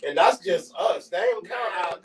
And that's just us. They ain't count out.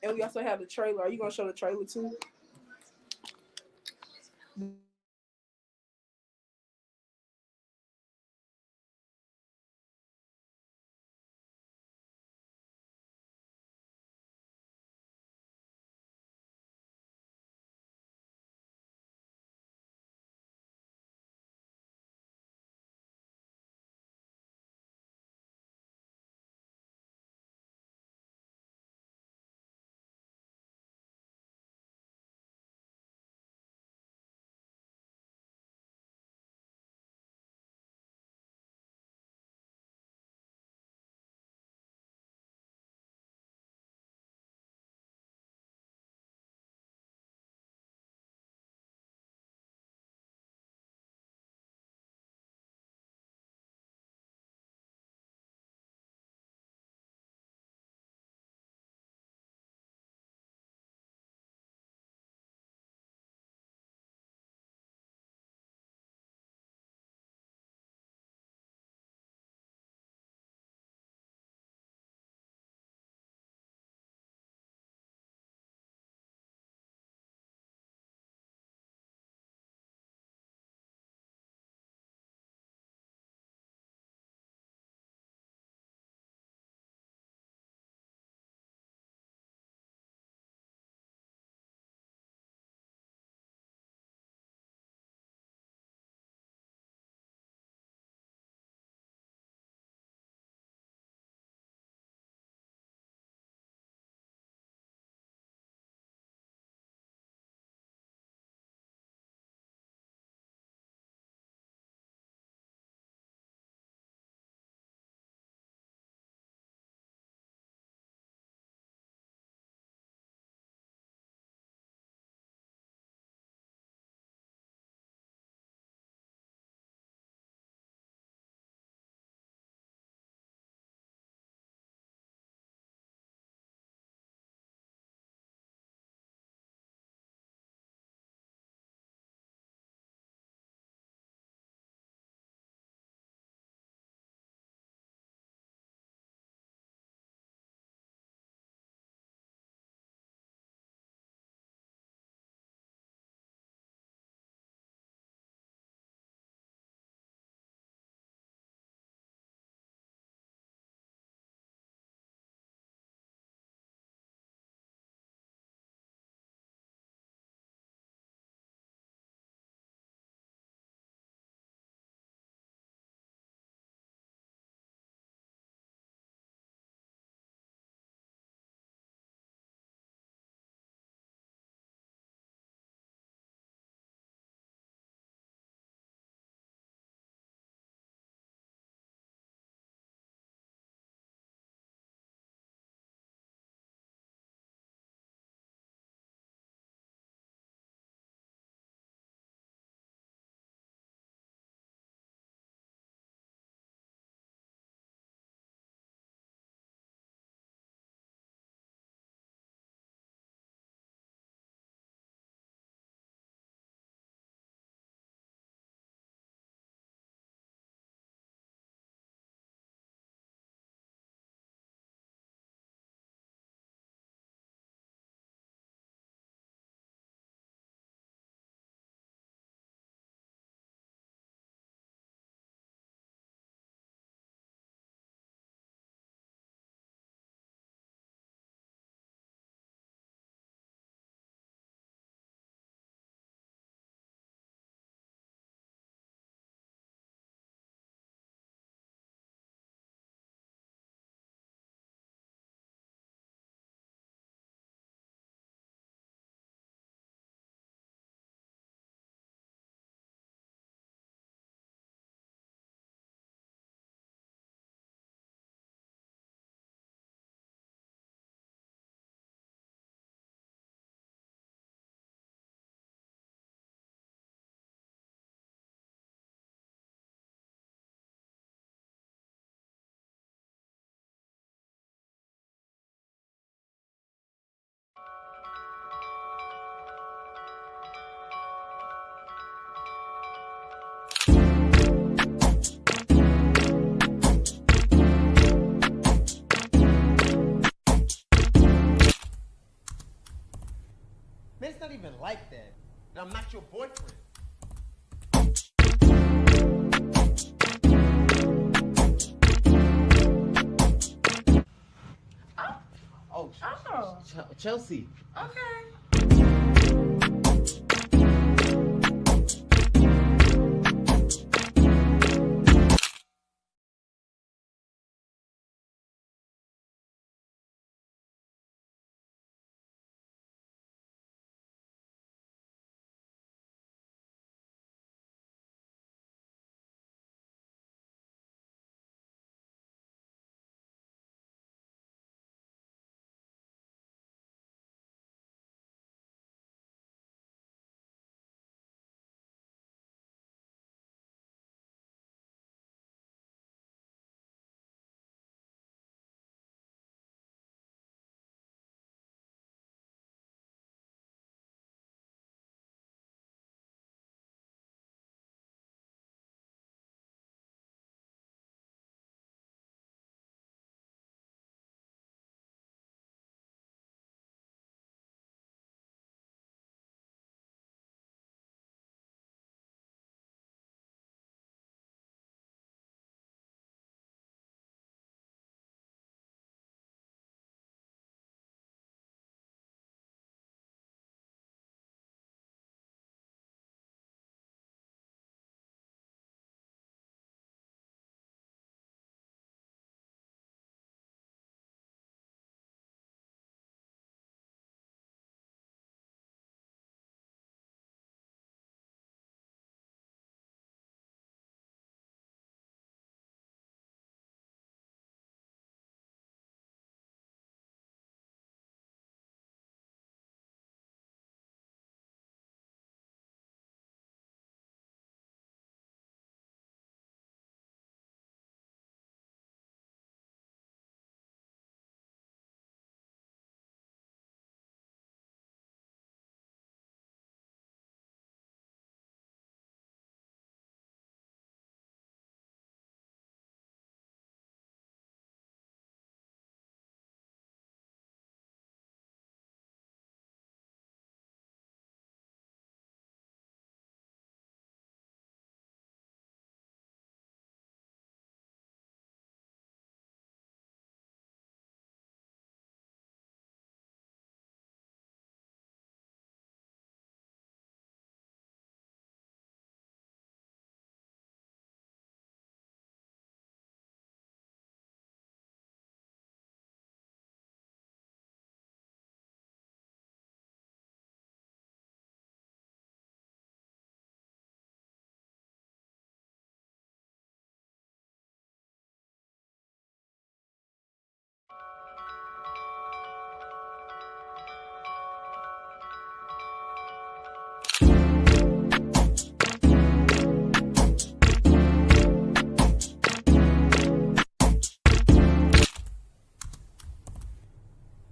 And we also have the trailer. Are you gonna show the trailer too? not even like that. And I'm not your boyfriend. Oh, Chelsea. Okay.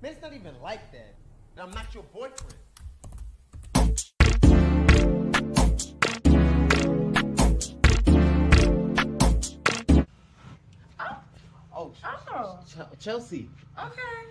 Man, it's not even like that. And I'm not your boyfriend. Oh, Chelsea. Okay.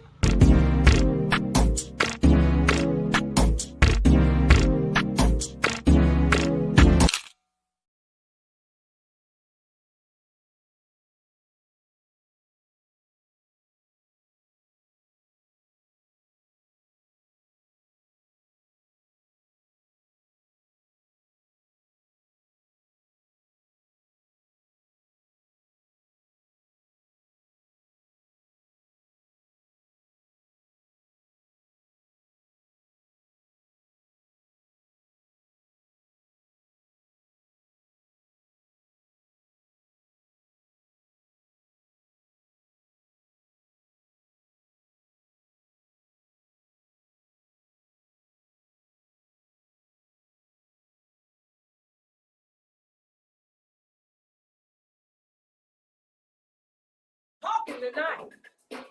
Talking tonight.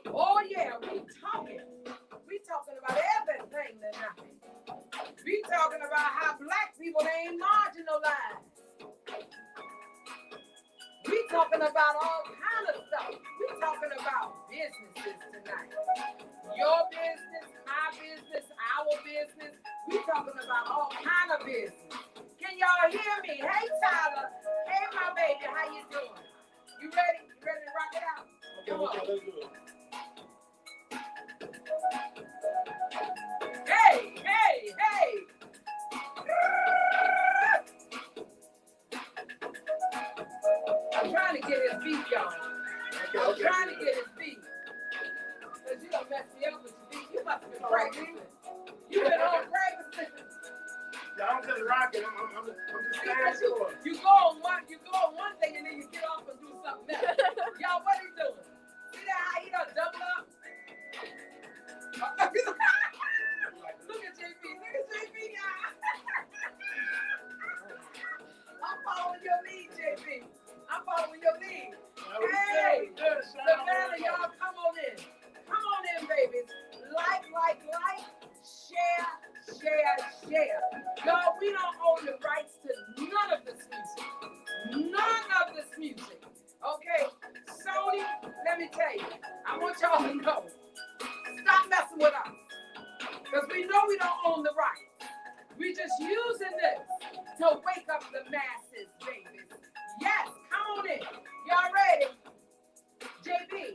Oh yeah, we talking. We talking about everything tonight. We talking about how black people ain't marginalized. We talking about all kind of stuff. We talking about businesses tonight. Your business, my business, our business. We talking practicing. You been on practicing. Yeah, I'm just rocking. I'm just See, standing but still. you go on one thing and then you get off and do something else. Y'all, what he doing? See that how he done double up? Look at JP. Look at JP, y'all. I'm following your lead, JP. I'm following your lead. Hey, Savannah, y'all, come on in. Come on in, babies. Like. Share. Y'all, we don't own the rights to none of this music. None of this music. Okay? Sony, let me tell you, I want y'all to know. Stop messing with us. Because we know we don't own the rights. We just using this to wake up the masses, babies. Yes, come on in. Y'all ready? JB,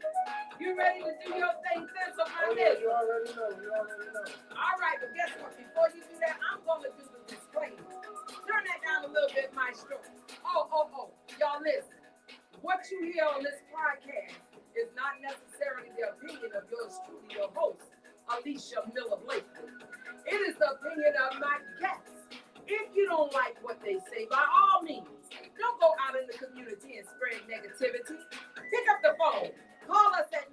you ready to do your thing since of my list? You already know. All right, but guess what? Before you do that, I'm going to do the disclaimer. Turn that down a little bit, Maestro. Oh. Y'all listen. What you hear on this podcast is not necessarily the opinion of yours truly, your host, Alicia Miller Blakely. It is the opinion of my guests. If you don't like what they say, by all means, don't go out in the community and spread negativity. Pick up the phone. Call us at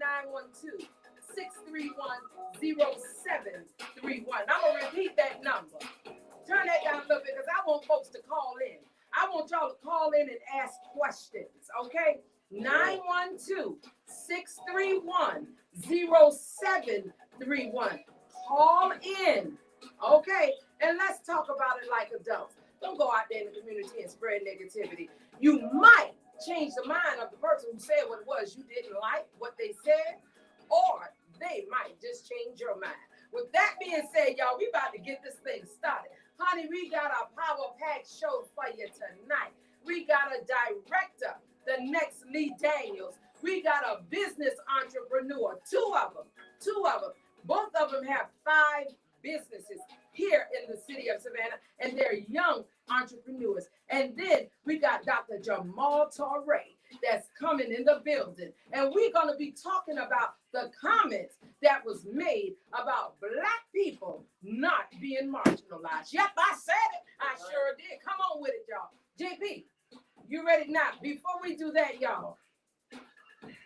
912-631-0731. I'm going to repeat that number. Turn that down a little bit because I want folks to call in. I want y'all to call in and ask questions, okay? 912-631-0731. Call in, okay? And let's talk about it like adults. Don't go out there in the community and spread negativity. You might change the mind of the person who said what it was you didn't like, what they said, or they might just change your mind. With that being said, y'all, we about to get this thing started. Honey, we got a power-packed show for you tonight. We got a director, the next Lee Daniels. We got a business entrepreneur, two of them. Both of them have 5 businesses here in the city of Savannah, and they're young entrepreneurs. And then we got Dr. Jamal Torre that's coming in the building. And we're going to be talking about the comments that was made about Black people not being marginalized. Yep, I said it. I sure did. Come on with it, y'all. JP, you ready now? Before we do that, y'all,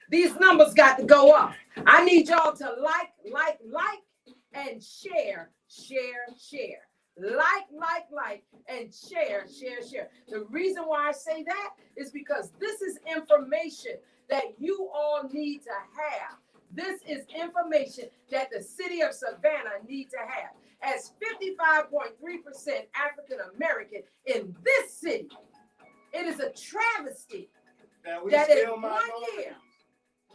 these numbers got to go up. I need y'all to like, and share. Like, and share. The reason why I say that is because this is information that you all need to have. This is information that the city of Savannah need to have. As 55.3% African American in this city, it is a travesty that in 1 year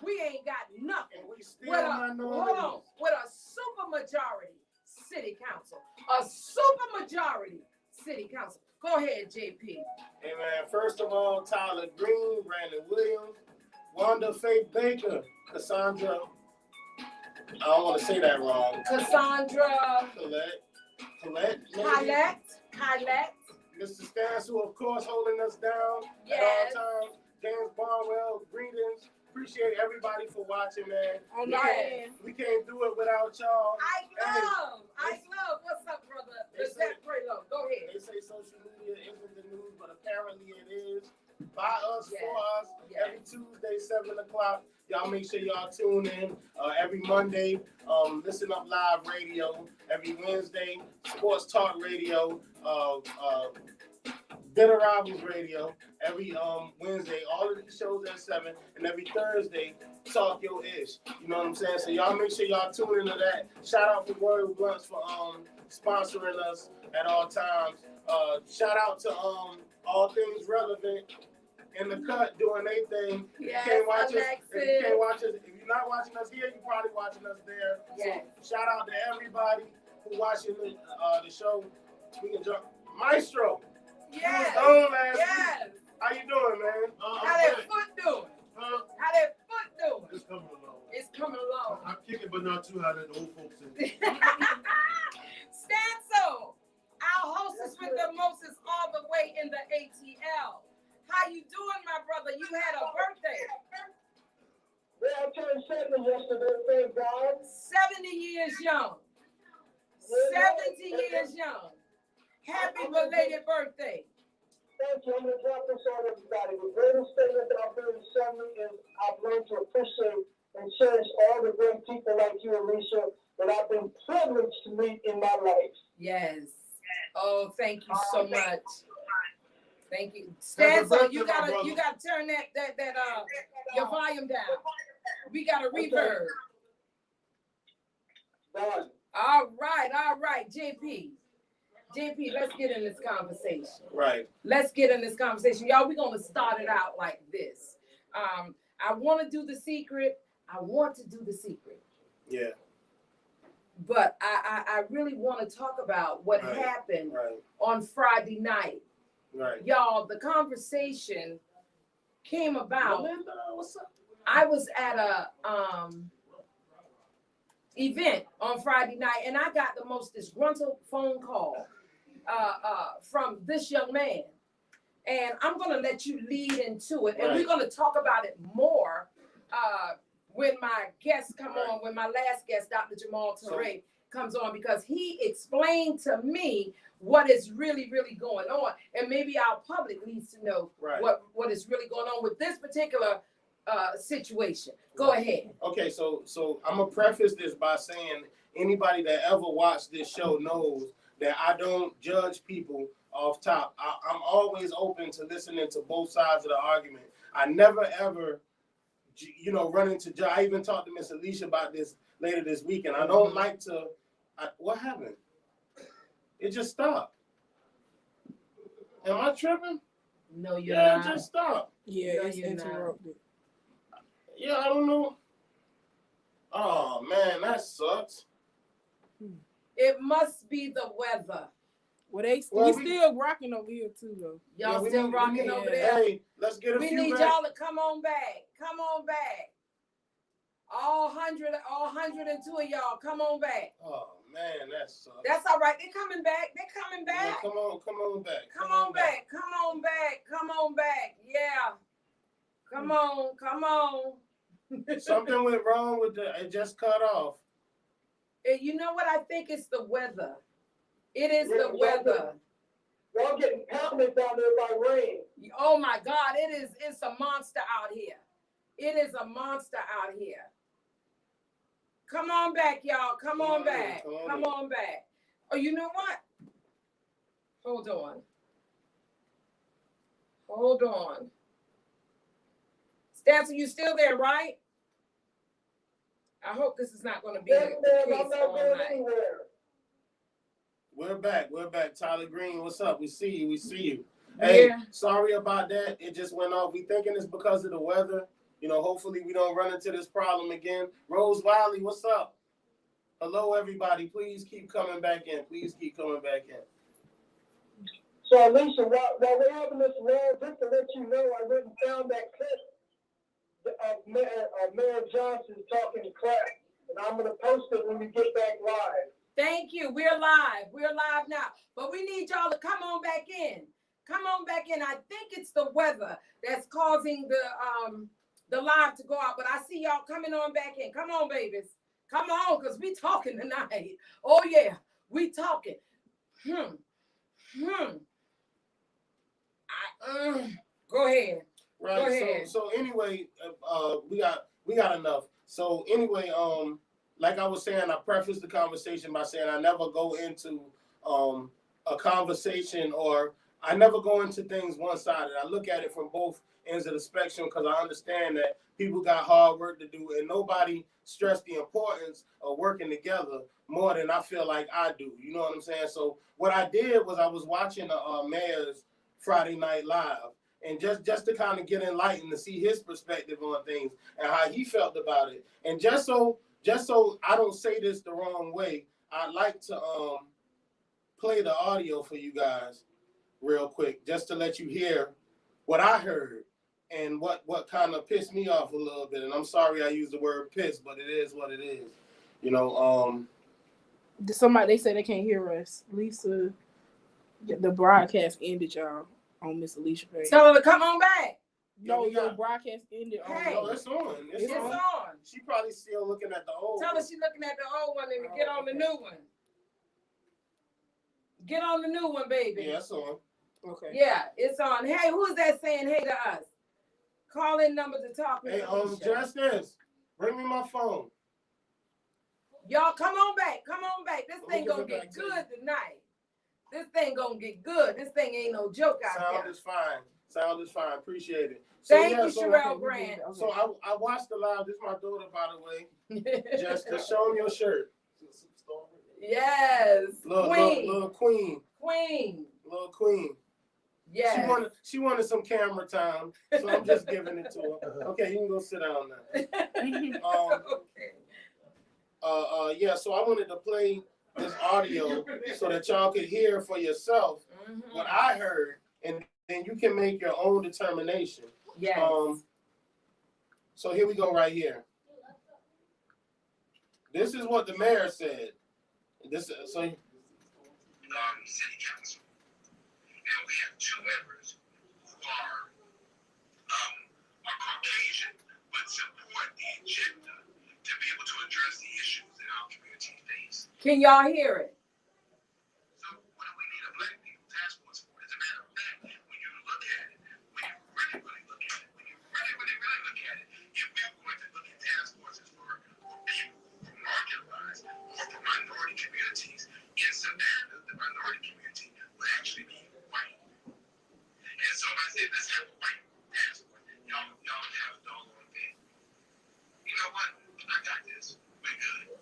we ain't got nothing with a super majority city council. A super majority city council. Go ahead, JP. Hey man, first of all, Tyler Green, Brandon Williams, Wanda Faith Baker, Cassandra. I don't want to say that wrong. Cassandra. Colette. Mr. Stans, who of course holding us down at all times. James Barnwell, greetings. Appreciate everybody for watching, man. We can't do it without y'all. I love. What's up, brother? Let's pray love. Go ahead. They say social media isn't the news, but apparently it is. By us, for us, every Tuesday, 7 o'clock. Y'all make sure y'all tune in. Every Monday, Listen Up Live Radio. Every Wednesday, Sports Talk Radio. Dinner Rivals Radio. Every Wednesday, all of these shows at 7. And every Thursday, Talk Your Ish. You know what I'm saying? So y'all make sure y'all tune into that. Shout out to Royal Blunts for sponsoring us at all times. Shout out to All Things Relevant in the cut doing their thing. Yes, you can't watch us. Alexis. If you can't watch us, if you're not watching us here, you're probably watching us there. Yes. So shout out to everybody who watching the show. We can jump. Maestro. Yes. Last week. How you doing, man? How that foot doing? It's coming along. I'm kicking, but not too high that the old folks say. Stanso, our hostess with the mostest all the way in the ATL. How you doing, my brother? You had a birthday. I turned 7 yesterday, thank God. 70 years young. 70 years young. Happy belated birthday. Thank you. I'm going to drop this on everybody. The greatest statement that I've heard in 70 is I've learned to appreciate and cherish all the great people like you, Alicia, that I've been privileged to meet in my life. Yes. Oh, thank you so much. Thank you. Stanza, you gotta turn that your volume down. We got a reverb. Done. All right, JP, let's get in this conversation. Right. Let's get in this conversation. Y'all, we're gonna start it out like this. I want to do the secret. Yeah. But I really want to talk about what happened on Friday night. Right. Y'all, the conversation came about. Melinda, what's up? I was at a event on Friday night, and I got the most disgruntled phone call from this young man. And I'm going to let you lead into it. And we're going to talk about it more when my guests come on, when my last guest, Dr. Jamal Touré, comes on, because he explained to me what is really, really going on. And maybe our public needs to know what is really going on with this particular situation. Go ahead. Okay, so I'm gonna preface this by saying anybody that ever watched this show knows that I don't judge people off top. I'm always open to listening to both sides of the argument. I never ever, run into. I even talked to Miss Alicia about this later this weekend. I don't like to. What happened? It just stopped. Am I tripping? No, you're not. It just stopped. Yeah, No, it's you're interrupted. Yeah, I don't know. Oh man, that sucks. It must be the weather. Well, we still rocking over here too, though. Y'all still rocking over there? Hey, let's get a few. We need back. y'all to come on back. Come on back. All 102 of y'all, come on back. Oh man, that sucks. That's all right. They're coming back. They're coming back. Yeah, come on back. Come on back. Come on back. Yeah. Come on. Something went wrong with it just cut off. You know what? I think it's the weather. It is the weather. Y'all getting pounded down there by rain. Oh my God, it's a monster out here. It is a monster out here. Come on back, y'all. Come on back. Come on back. Oh, you know what? Hold on. Stanton, you still there, right? I hope this is not going to be the case all night. We're back. Tyler Green, what's up? We see you. Hey, sorry about that. It just went off. We thinking it's because of the weather. Hopefully we don't run into this problem again. Rose Wiley, what's up? Hello, everybody. Please keep coming back in. So, Alicia, while we're having this role, just to let you know, I went and found that clip of Mayor Johnson talking crap, and I'm going to post it when we get back live. Thank you. We're live now. But we need y'all to come on back in. I think it's the weather that's causing the live to go out. But I see y'all coming on back in. Come on, babies. Come on, because we talking tonight. Oh, yeah. We talking. Go ahead. Right. Go ahead. So anyway, we got enough. So anyway, like I was saying, I prefaced the conversation by saying I never go into a conversation, or I never go into things one-sided. I look at it from both ends of the spectrum because I understand that people got hard work to do, and nobody stressed the importance of working together more than I feel like I do. You know what I'm saying? So what I did was I was watching the mayor's Friday Night Live, and just to kind of get enlightened, to see his perspective on things and how he felt about it. And just so I don't say this the wrong way, I'd like to play the audio for you guys real quick, just to let you hear what I heard and what kind of pissed me off a little bit. And I'm sorry I used the word piss, but it is what it is. Somebody, they say they can't hear us. Lisa, the broadcast ended, y'all, on Miss Alicia page. Tell her to come on back. No, your broadcast ended. Hey. No, it's on. It's on. She probably still looking at the old Tell her she's looking at the old one and to get on the new one. Get on the new one, baby. Yeah, it's on. Okay. Yeah, it's on. Hey, who's that saying hey to us? Call in number to talk. Hey, Alicia. Justice, bring me my phone. Y'all come on back. Come on back. This thing give gonna it back get to you. good tonight. This thing gonna get good. This thing ain't no joke out Sound there. is fine. Sound is fine. Appreciate it. So, Thank yeah, you, so, Sherelle okay, Brand. okay. So I watched the live. This is my daughter, by the way. Justice, show him your shirt. Yes. Queen. Little queen. Queen. Little queen. Yes. She wanted some camera time, so I'm just giving it to her. Okay, you can go sit down now. Okay. Yeah, so I wanted to play this audio so that y'all could hear for yourself what I heard, and then you can make your own determination. Yes. So here we go right here. This is what the mayor said. City Council. And we have two members who are Caucasian, but support the agenda to be able to address the issues that our community face. Can y'all hear it? So what do we need a black people task force for? As a matter of fact, when you look at it, when you really look at it, when you really look at it, if we were going to look at task forces for people who are marginalized or for minority communities, in Savannah, the minority community would actually be white. And so I said, let's have a white task force. Y'all have a doggone thing. You know what? I got this. We're good.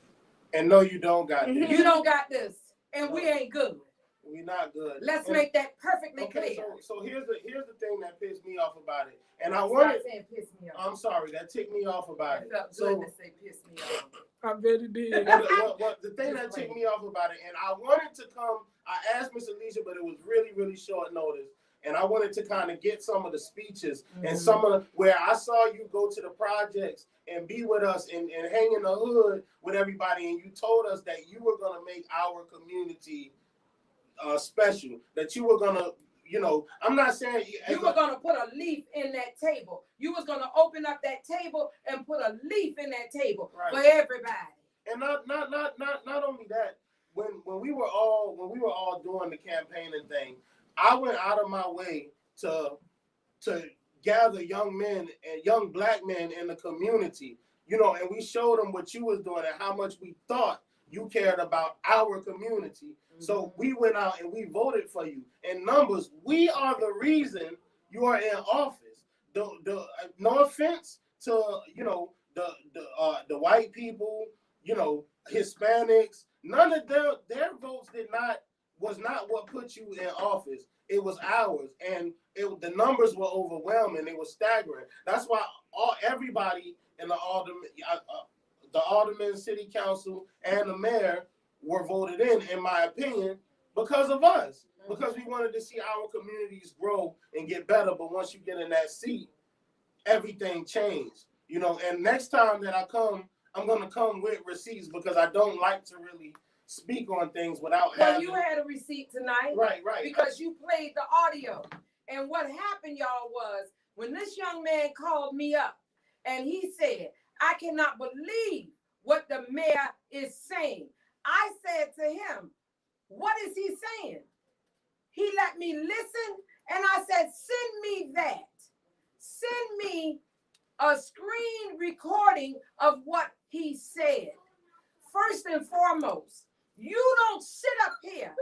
And no, you don't got this. You don't got this, and we ain't good. We're not good. Let's And- make that perfectly Okay, clear. so here's the thing that pissed me off about it, and I Stop wanted. saying piss me off. I'm sorry, that ticked me off about It it. felt good So to say piss me off. I bet it did. what the thing that ticked me off about it, and I wanted to come. I asked Miss Alicia, but it was really short notice, and I wanted to kind of get some of the speeches and some of where I saw you go to the projects and be with us and hang in the hood with everybody, and you told us that you were gonna make our community special, that you were gonna, I'm not saying You were gonna put a leaf in that table. You was gonna open up that table and put a leaf in that table Right. for everybody. and not only that, when we were all doing the campaigning thing, I went out of my way to gather young men and young black men in the community, and we showed them what you was doing and how much we thought you cared about our community. So we went out and we voted for you. In numbers, we are the reason you are in office. No offense to the white people, Hispanics. None of their votes was not what put you in office. It was ours, and the numbers were overwhelming. They were staggering. That's why everybody in the alderman, city council, and the mayor were voted in my opinion, because of us. Because we wanted to see our communities grow and get better. But once you get in that seat, everything changed. And next time that I come, I'm gonna come with receipts, because I don't like to really speak on things without Well, having. you had a receipt tonight. Right. Because you played the audio. And what happened, y'all, was when this young man called me up and he said, I cannot believe what the mayor is saying. I said to him, what is he saying? He let me listen, and I said, send me that. Send me a screen recording of what he said. First and foremost, you don't sit up here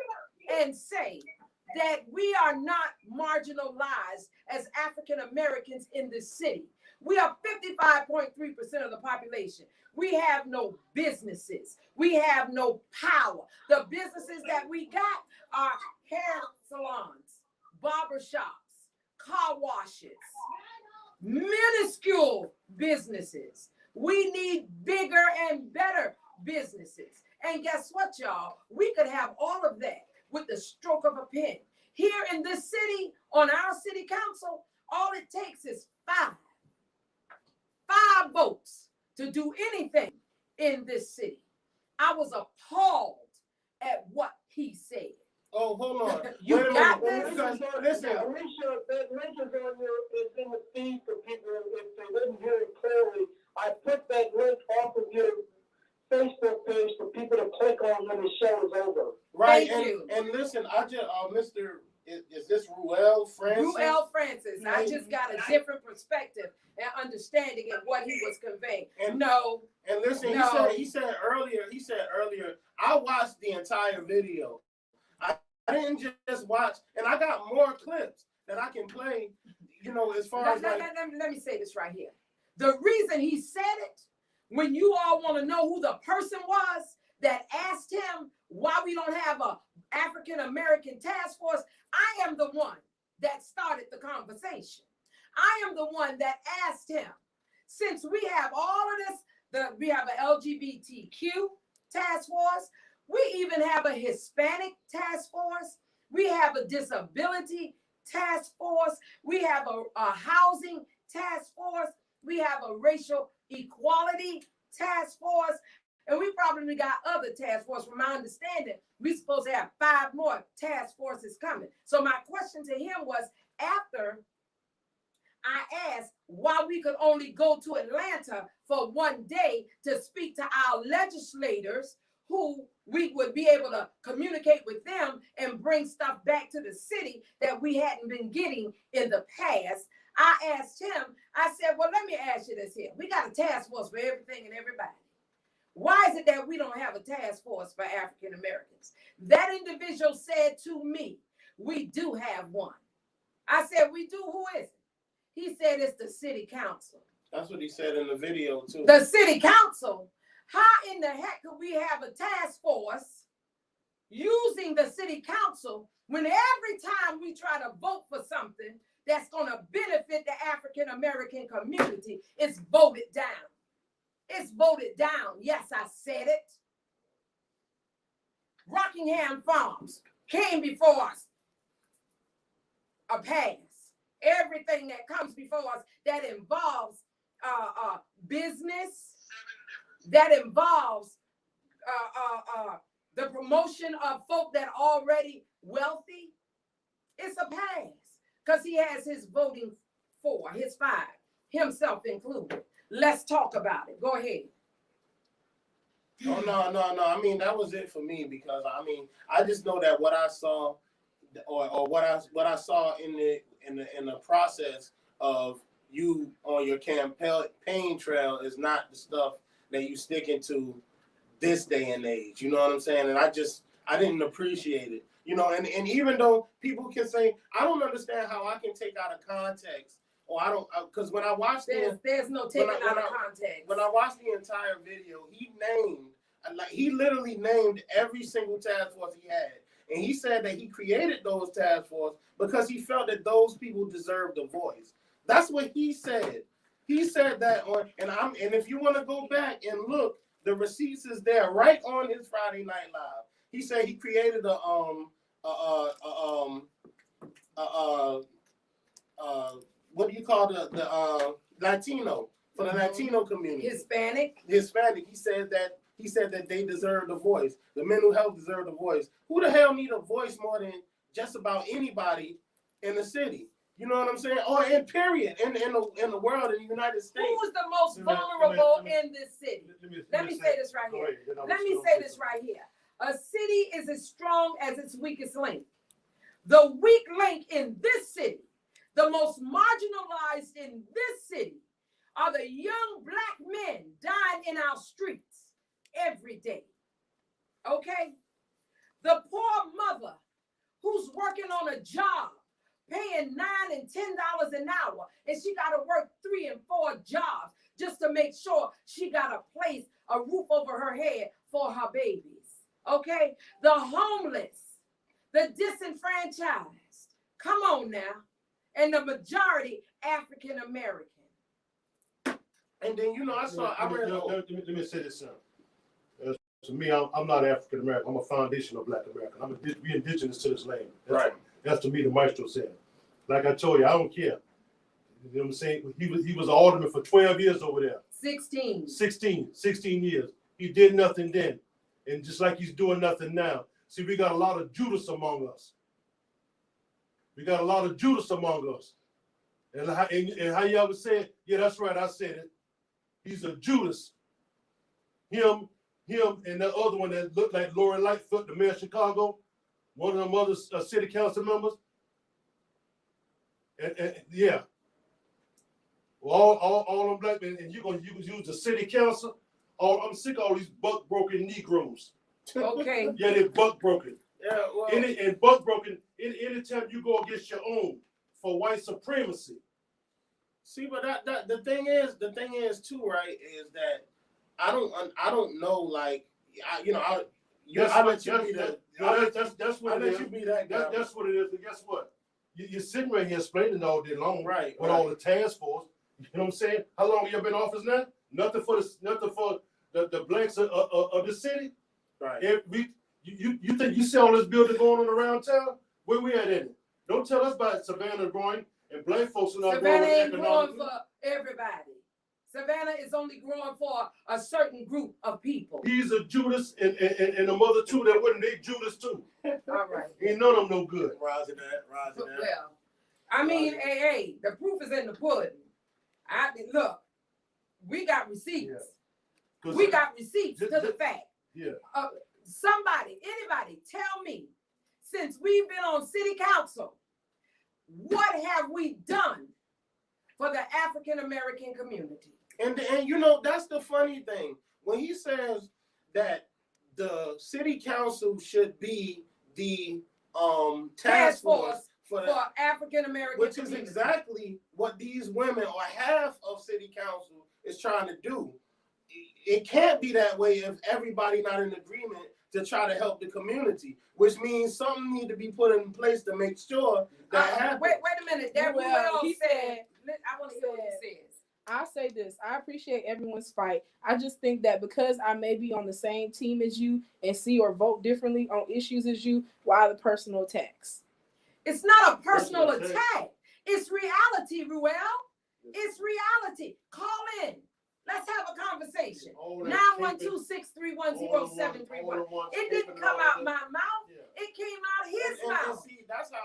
and say that we are not marginalized as African Americans in this city. We are 55.3% of the population. We have no businesses. We have no power. The businesses that we got are hair salons, barbershops, car washes, minuscule businesses. We need bigger and better businesses. And guess what, y'all? We could have all of that with the stroke of a pen. Here in this city, on our city council, all it takes is five votes to do anything in this city. I was appalled at what he said. Oh, hold on. You Wait a got minute, this? because listen. Alicia, that link is in the feed for people if they didn't hear it clearly. I put that link off of your Facebook page for people to click on when the show is over. Right, Thank you. and listen, I just Mr. Is this Ruel Francis? Ruel Francis. I just got a different perspective and understanding of what he was conveying. And No. And listen, No. he said earlier, I watched the entire video. I didn't just watch, and I got more clips that I can play, you know, as far as like. Let me say this right here. The reason he said it, when you all want to know who the person was that asked him why we don't have a African American task force, I am the one that started the conversation. I am the one that asked him, since we have all of this, we have an LGBTQ task force, we even have a Hispanic task force, we have a disability task force, we have a housing task force, we have a racial equality task force, and we probably got other task forces. From my understanding, we're supposed to have 5 more task forces coming. So my question to him was, after I asked why we could only go to Atlanta for one day to speak to our legislators, who we would be able to communicate with them and bring stuff back to the city that we hadn't been getting in the past. I asked him, I said, well, let me ask you this here. We got a task force for everything and everybody. Why is it that we don't have a task force for African Americans? That individual said to me, we do have one. I said, we do? Who is it? He said, it's the city council. That's what he said in the video too. The city council? How in the heck could we have a task force using the city council when every time we try to vote for something that's going to benefit the African American community, it's voted down? It's voted down. Yes, I said it. Rockingham Farms came before us. A pass. Everything that comes before us that involves business, that involves the promotion of folk that are already wealthy, it's a pass. Because he has his voting for, his 5, himself included. Let's talk about it. Go ahead. Oh no. I mean, that was it for me, because I just know that what I saw, or what I saw in the process of you on your campaign trail is not the stuff that you stick into this day and age. You know what I'm saying? And I didn't appreciate it. You know, and even though people can say, I don't understand how I can take out of context, or I don't, because when I watched there's no taking out of context. When I watched the entire video, he literally named every single task force he had. And he said that he created those task force because he felt that those people deserved a voice. That's what he said. He said that and if you want to go back and look, the receipts is there right on his Friday Night Live. He said he created what do you call the Latino, for the Latino community. Hispanic. He said that they deserve a voice. The mental health deserve a voice. Who the hell need a voice more than just about anybody in the city? You know what I'm saying? Or in period, in the world, in the United States. Who is the most vulnerable in this city? Let me say this right here. Let me say this right here. A city is as strong as its weakest link. The weak link in this city, the most marginalized in this city, are the young Black men dying in our streets every day. Okay? The poor mother who's working on a job, paying $9 and $10 an hour, and she got to work 3 and 4 jobs just to make sure she got a place, a roof over her head for her babies. Okay? The homeless, the disenfranchised. Come on now. And the majority African American. And then, you know, let me say this, to me, I'm not African American. I'm a foundational Black American. We indigenous to this land. That's to me the maestro said. Like I told you, I don't care. You know what I'm saying? He was an alderman for 12 years over there. 16 years. He did nothing then. And just like he's doing nothing now. See, we got a lot of Judas among us. And how you ever said, yeah, that's right, I said it. He's a Judas. Him, him and the other one that looked like Lori Lightfoot, the mayor of Chicago, one of them other city council members. And yeah, well, all them black men, and you're gonna use the city council. I'm sick of all these buck broken Negroes. Okay. Yeah, they're buck broken. Yeah, well, And buck broken. Anytime you go against your own for white supremacy. see, but that the thing is too, right? Is that I don't know, like I let you be that. That's what I it let is. you be that guy. That's what it is. And guess what? You're sitting right here explaining all day long, Right, with all the task force. You know what I'm saying? How long have you been in office now? Nothing for the blacks of the city. Right. You think you see all this building going on around town? Where we at in it? Don't tell us about Savannah growing and black folks are not Savannah growing ain't growing economically. for everybody. Savannah is only growing for a certain group of people. He's a Judas and the mother too that wouldn't they Judas too. All right. Ain't none of them no good. Roger that. Well, I mean, hey, the proof is in the pudding. Look, we got receipts. Yeah. We got receipts to the fact. Yeah. Anybody, tell me, since we've been on city council, what have we done for the African American community? And that's the funny thing. When he says that the city council should be the task force for African American which community. is exactly what these women or half of city council is trying to do. It can't be that way if everybody not in agreement to try to help the community, which means something need to be put in place to make sure that happens. Wait a minute. That He said, I want to hear what he says. I'll say this. I appreciate everyone's fight. I just think that because I may be on the same team as you and see or vote differently on issues as you, why the personal attacks? It's not a personal attack. It's reality, Ruel. It's reality. Call in. Let's have a conversation. 912-631-0731. It didn't come out my mouth. It came out his mouth. See, that's how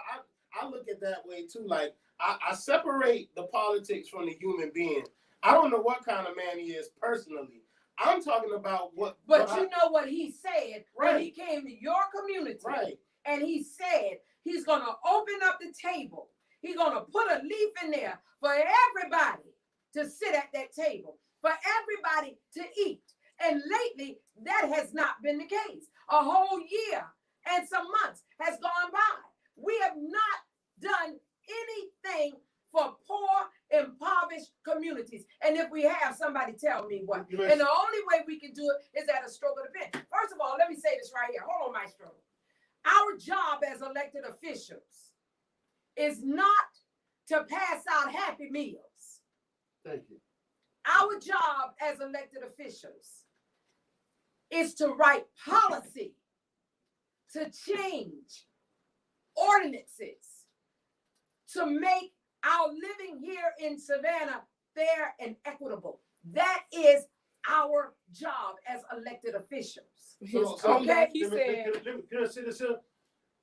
I look at that way too. Like I separate the politics from the human being. I don't know what kind of man he is personally. I'm talking about what. But you know what he said when he Right. came to your community. Right. And he said he's going to open up the table. He's going to put a leaf in there for everybody to sit at that table, for everybody to eat. And lately, that has not been the case. A whole year and some months has gone by. We have not done anything for poor, impoverished communities. And if we have, somebody tell me what. And the only way we can do it is at a stroke of the pen. First of all, let me say this right here. Hold on, Maestro. Our job as elected officials is not to pass out Happy Meals. Thank you. Our job as elected officials is to write policy, to change ordinances, to make our living here in Savannah fair and equitable. That is our job as elected officials. Okay, he said. Can I say this here?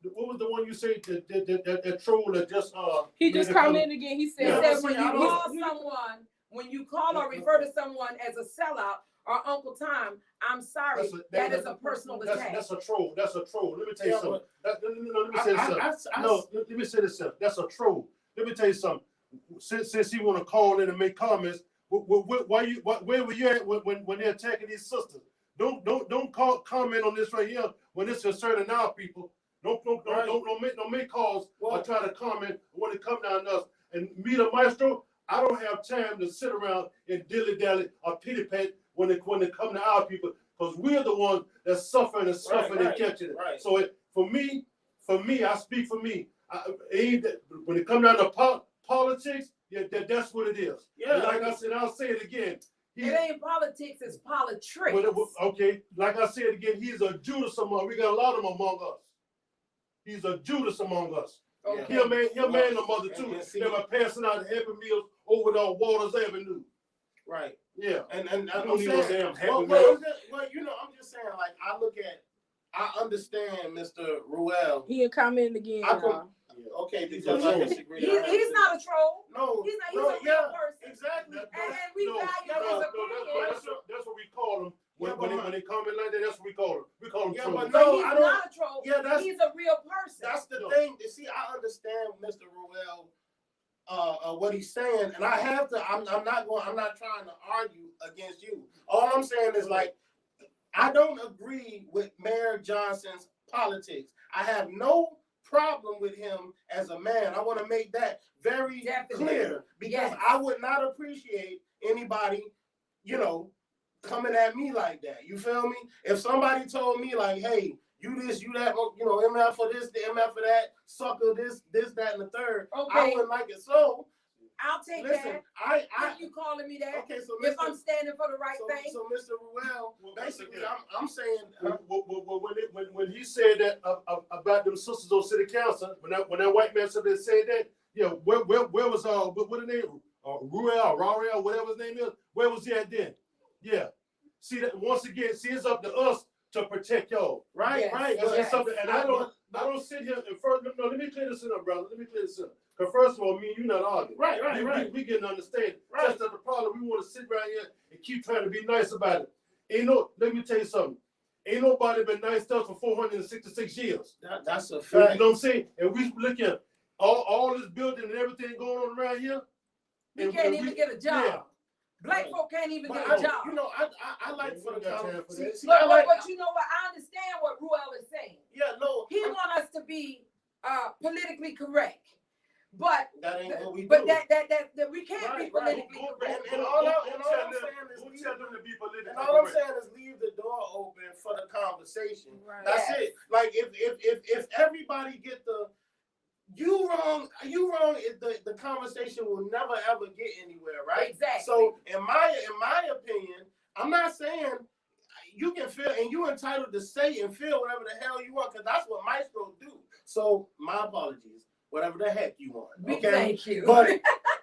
What was the one you said that troll that just He just commented again. He said, He said when you call or refer to someone as a sellout or Uncle Tom, I'm sorry, that is a personal attack. That's a troll. That's a troll. Let me tell you something. Let me say this. Let me say this. That's a troll. Let me tell you something. Since he want to call in and make comments, where were you at when they're attacking these sisters? Don't comment on this right here when it's concerning our people. Don't make calls or try to comment when it comes down to us. And me, the maestro, I don't have time to sit around and dilly-dally or pity-pat when it comes to our people, because we're the ones that's suffering and catching it. Right. So for me, I speak for me. When it comes down to politics, that's what it is. Yeah. And like I said, I'll say it again. It ain't politics, it's politics. Okay, like I said again, he's a Judas among. We got a lot of them among us. He's a Judas among us. Okay. Him and the mother too. They were passing out Happy Meals over the Waters Avenue. Right. Yeah. And I I'm don't need no saying, damn Happy well, Meals. I'm just saying, like, I understand Mr. Ruel. He commented again. Okay, because I disagree. He's not a troll. No. He's a real person. Exactly. And we value his opinion. That's what we call him When they comment like that, that's what we call them. We call them Yeah, trolls. but But no, he's I don't. not a troll. Yeah, that's He's a real person. that's the No. thing. You see, I understand Mr. Ruel, what he's saying, and I have to. I'm not trying to argue against you. All I'm saying is like, I don't agree with Mayor Johnson's politics. I have no problem with him as a man. I want to make that very Definitely. clear because Yes. I would not appreciate anybody, coming at me like that. You feel me? If somebody told me like, hey, you this, you that, MF for this, the MF for that, sucker this, that, and the third, I Okay. wouldn't like it. So I'll take listen, that. I If you calling me that, okay. So if listen, I'm standing for the right thing. so Mr. Ruel, Well, basically, yeah. I'm saying. When he said that about them sisters on city council, when that white man said that, yeah, where was what the name, Ruel, whatever his name is, where was he at then? Yeah, see that once again, it's up to us to protect y'all. Right, Yes, right. That's yes. something, and I don't sit here and first. No, let me clear this up, brother. Let me clear this up. Because first of all, me and you not arguing. Right. We getting understanding. Right. That's not the problem. We want to sit right here and keep trying to be nice about it. Let me tell you something. Ain't nobody been nice to us for 466 years. That's a You fact. know what I'm saying? And we look at all this building and everything going on around here. We can't even get a job. Yeah. Black folk can't even But get a job. I like for the We got time for conversation. that. See, But, I like, but you know what? I understand what Ruel is saying. yeah, no, He want us to be politically correct, but that ain't what we do. but that we can't be Right, politically right. correct. And all I'm saying is Tell them to be politically and all I'm correct. saying is leave the door open for the conversation. Right. That's Yes. it. Like if everybody get you wrong, the conversation will never ever get anywhere, right? Exactly. So in my opinion, I'm not saying you can feel and you entitled to say and feel whatever the hell you want because that's what Maestro do. So my apologies, whatever the heck you want. Okay, Thank you. but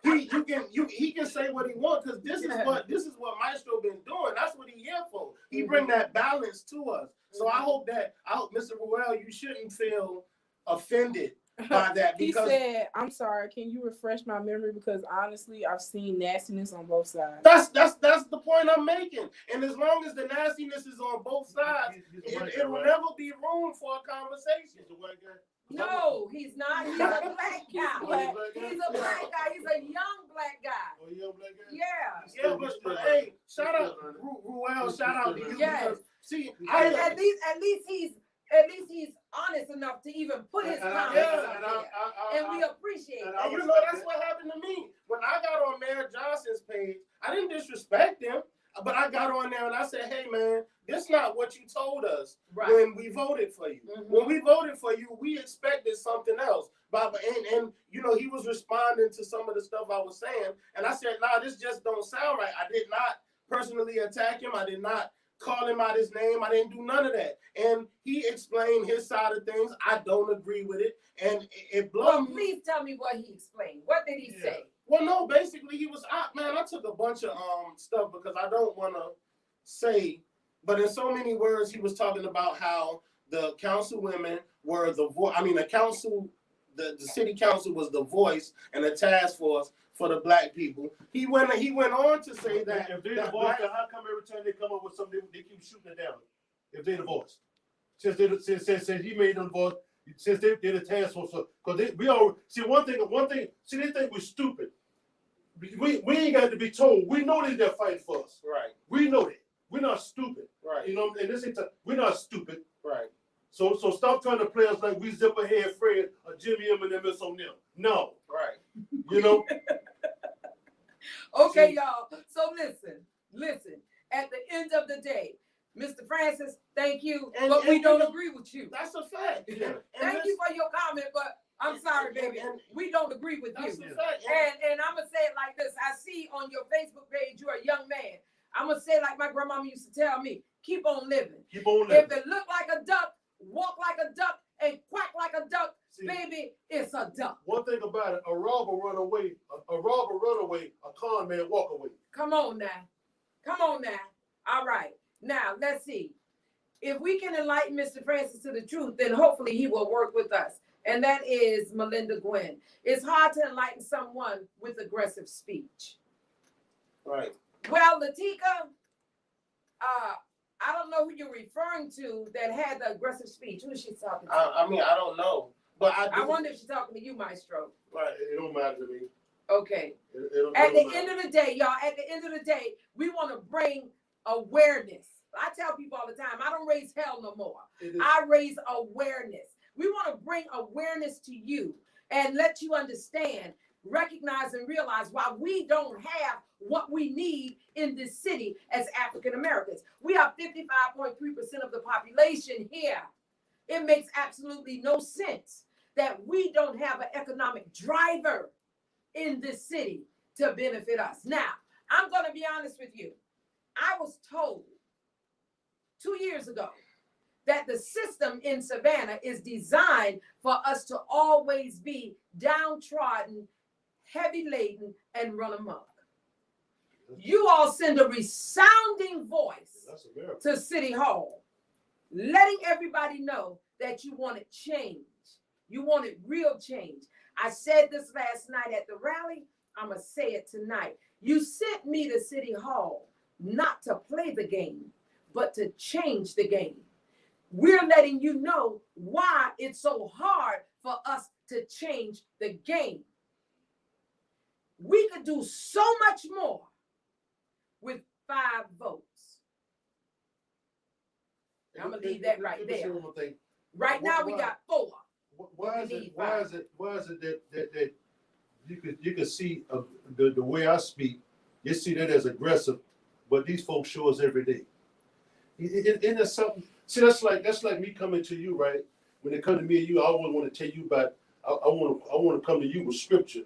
he can say what he wants because this is what Maestro been doing. That's what he here for. He bring that balance to us. So I hope Mr. Ruel, you shouldn't feel offended by that He because said, I'm sorry, can you refresh my memory? Because honestly, I've seen nastiness on both sides. that's the point I'm making. And as long as the nastiness is on both sides, it will never be room for a conversation. He's a white guy. No, he's not. He's a black guy. Black. He's a black guy. He's a young black guy. Oh, you a black guy? Yeah. Yeah, but hey, shout out Ruel, shout out to you. Yes. Because, see, At least he's honest enough to even put his comments out there. And we appreciate it. and you know that's what happened to me. When I got on Mayor Johnson's page, I didn't disrespect him, but I got on there and I said, hey man, this not what you told us Right. when we voted for you. Mhm. When we voted for you, we expected something else. And he was responding to some of the stuff I was saying. And I said, nah, this just don't sound right. I did not personally attack him. I did not call him out his name. I didn't do none of that. And he explained his side of things. I don't agree with it. And it blew Well, me. please tell me what he explained. What did he say? Well, no, basically he was I took a bunch of stuff because I don't want to say, but in so many words, he was talking about how the councilwomen were the voice. I mean, the city council was the voice and the task force for the black people. He went on to say that If they the voice, then how come every time they come up with something, they keep shooting it down? If they the voice, since he made them voice, since they're the task force, because we all see one thing. See, they think we're stupid. We ain't got to be told. We know they're fighting for us. right, We know that. We're not stupid. right, You know, and this ain't we're not stupid. right. So stop trying to play us like we Zipper Head Fred or Jimmy M and them on them. No, Right. you know. Okay, y'all. So listen. At the end of the day, Mr. Francis, thank you, but we don't agree with you. That's a fact. Yeah. Thank you for your comment, but I'm sorry, baby. and- We don't agree with That's you. a fact. And I'm gonna say it like this. I see on your Facebook page you're a young man. I'm gonna say like my grandmama used to tell me, keep on living. Keep on If living. it look like a duck, walk like a duck, and quack like a duck, See, baby, it's a duck. one thing about it, a robber run away, a con man walk away. Come on now. All right. Now let's see. If we can enlighten Mr. Francis to the truth, then hopefully he will work with us. And that is Melinda Gwynn. It's hard to enlighten someone with aggressive speech. Right. Well, Latika, I don't know who you're referring to that had the aggressive speech. Who is she talking to? I mean, I don't know, but I wonder if she's talking to you, Maestro. Right, it don't matter to me. Okay. It At don't the matter. end of the day, y'all, at the end of the day, we want to bring awareness. I tell people all the time, I don't raise hell no more. I raise awareness. We want to bring awareness to you and let you understand, recognize, and realize why we don't have what we need in this city as African Americans. We are 55.3% of the population here. It makes absolutely no sense that we don't have an economic driver in this city to benefit us. Now, I'm going to be honest with you. I was told 2 years ago that the system in Savannah is designed for us to always be downtrodden, heavy laden, and run amok. You all send a resounding voice to City Hall, letting everybody know that you wanted change. You wanted real change. I said this last night at the rally. I'm going to say it tonight. You sent me to City Hall not to play the game, but to change the game. We're letting you know why it's so hard for us to change the game. We could do so much more with 5 votes. I'm going to leave that right there. Right now we got 4. Why is it that you can see the way I speak, you see that as aggressive, but these folks show us every day. Isn't there something? See, that's like me coming to you, right? When they come to me and you, I always want to tell you about. I want to come to you with scripture,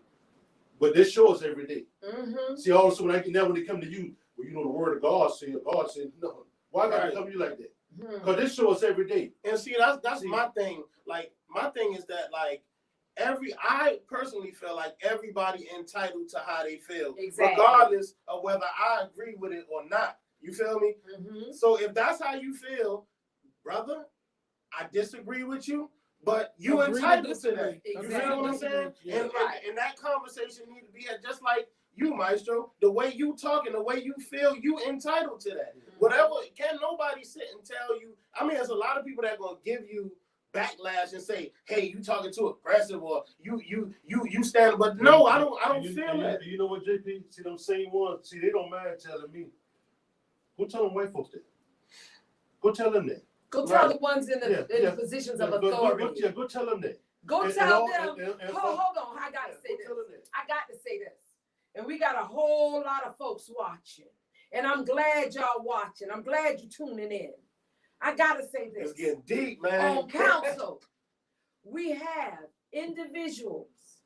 but they show us every day. Mm-hmm. See, also when they come to you, well, you know the word of God said no. Why gotta come to you like that? Because they show us every day. And see, that's my thing. Like, my thing is that, like, I personally feel like everybody entitled to how they feel, regardless of whether I agree with it or not. You feel me? Mm-hmm. So if that's how you feel, brother, I disagree with you, but you entitled to that. Exactly. You feel what I'm saying? Yeah. And that conversation need to be just like you, Maestro. The way you talk and the way you feel, you entitled to that. Mm-hmm. Whatever, can't nobody sit and tell you. I mean, there's a lot of people that are gonna give you backlash and say, "Hey, you talking too aggressive," or you stand. But no, I don't feel that. You know what, JP? See them same ones. See, they don't mind telling me. Go tell them white folks that. Go tell them that. Go tell the ones in the positions of authority. Go tell them that. Go tell them. And hold on, I gotta say this. I got to say this. And we got a whole lot of folks watching. And I'm glad y'all watching. I'm glad you're tuning in. I gotta say this. It's getting deep, man. On council, we have individuals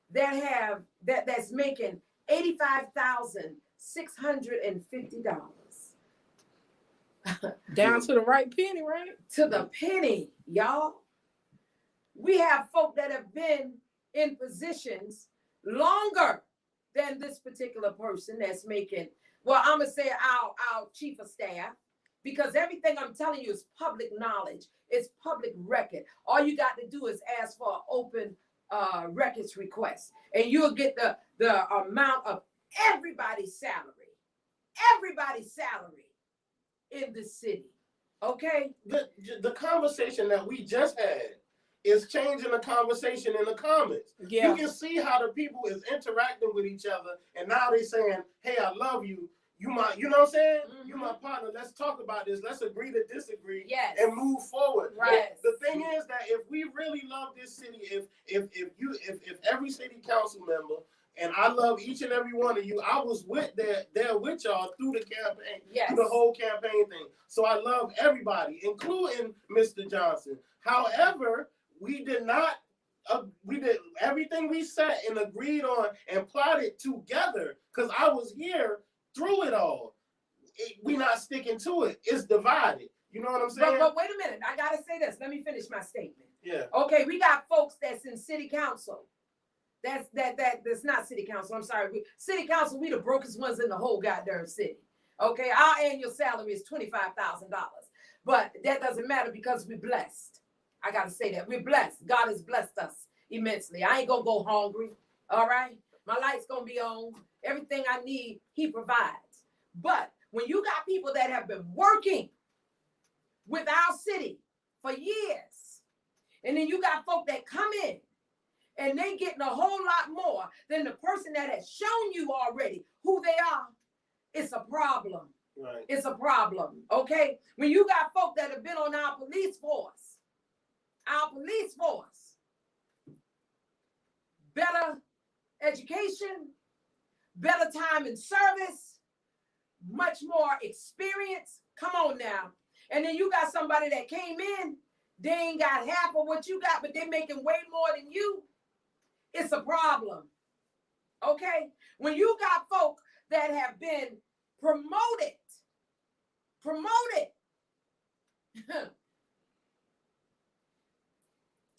that's making $85,650. Down to the right penny, right? To the penny, y'all. We have folk that have been in positions longer than this particular person that's making, well, I'm going to say our chief of staff, because everything I'm telling you is public knowledge. It's public record. All you got to do is ask for an open records request, and you'll get the amount of everybody's salary in the city. Okay? The conversation that we just had is changing the conversation in the comments. Yeah. You can see how the people is interacting with each other, and now they saying, "Hey, I love you. You know what I'm saying? Mm-hmm. You my partner. Let's talk about this. Let's agree to disagree, and move forward." Right. The thing is that if we really love this city, if every city council member, and I love each and every one of you, I was there with y'all through the campaign, through the whole campaign thing. So I love everybody, including Mr. Johnson. However, we did everything we sat and agreed on and plotted together, because I was here through it all. We not sticking to it. It's divided. You know what I'm saying? But wait a minute. I got to say this. Let me finish my statement. Yeah. Okay, we got folks that's in city council. That's not city council. I'm sorry. City council, we the brokest ones in the whole goddamn city. Okay, our annual salary is $25,000. But that doesn't matter because we're blessed. I got to say that. We're blessed. God has blessed us immensely. I ain't going to go hungry. All right? My light's going to be on. Everything I need, he provides. But when you got people that have been working with our city for years, and then you got folk that come in and they getting a whole lot more than the person that has shown you already who they are, it's a problem. Right. It's a problem, okay? When you got folk that have been on our police force, better education, better time in service, much more experience. Come on now. And then you got somebody that came in, they ain't got half of what you got, but they're making way more than you. It's a problem, okay? When you got folk that have been promoted,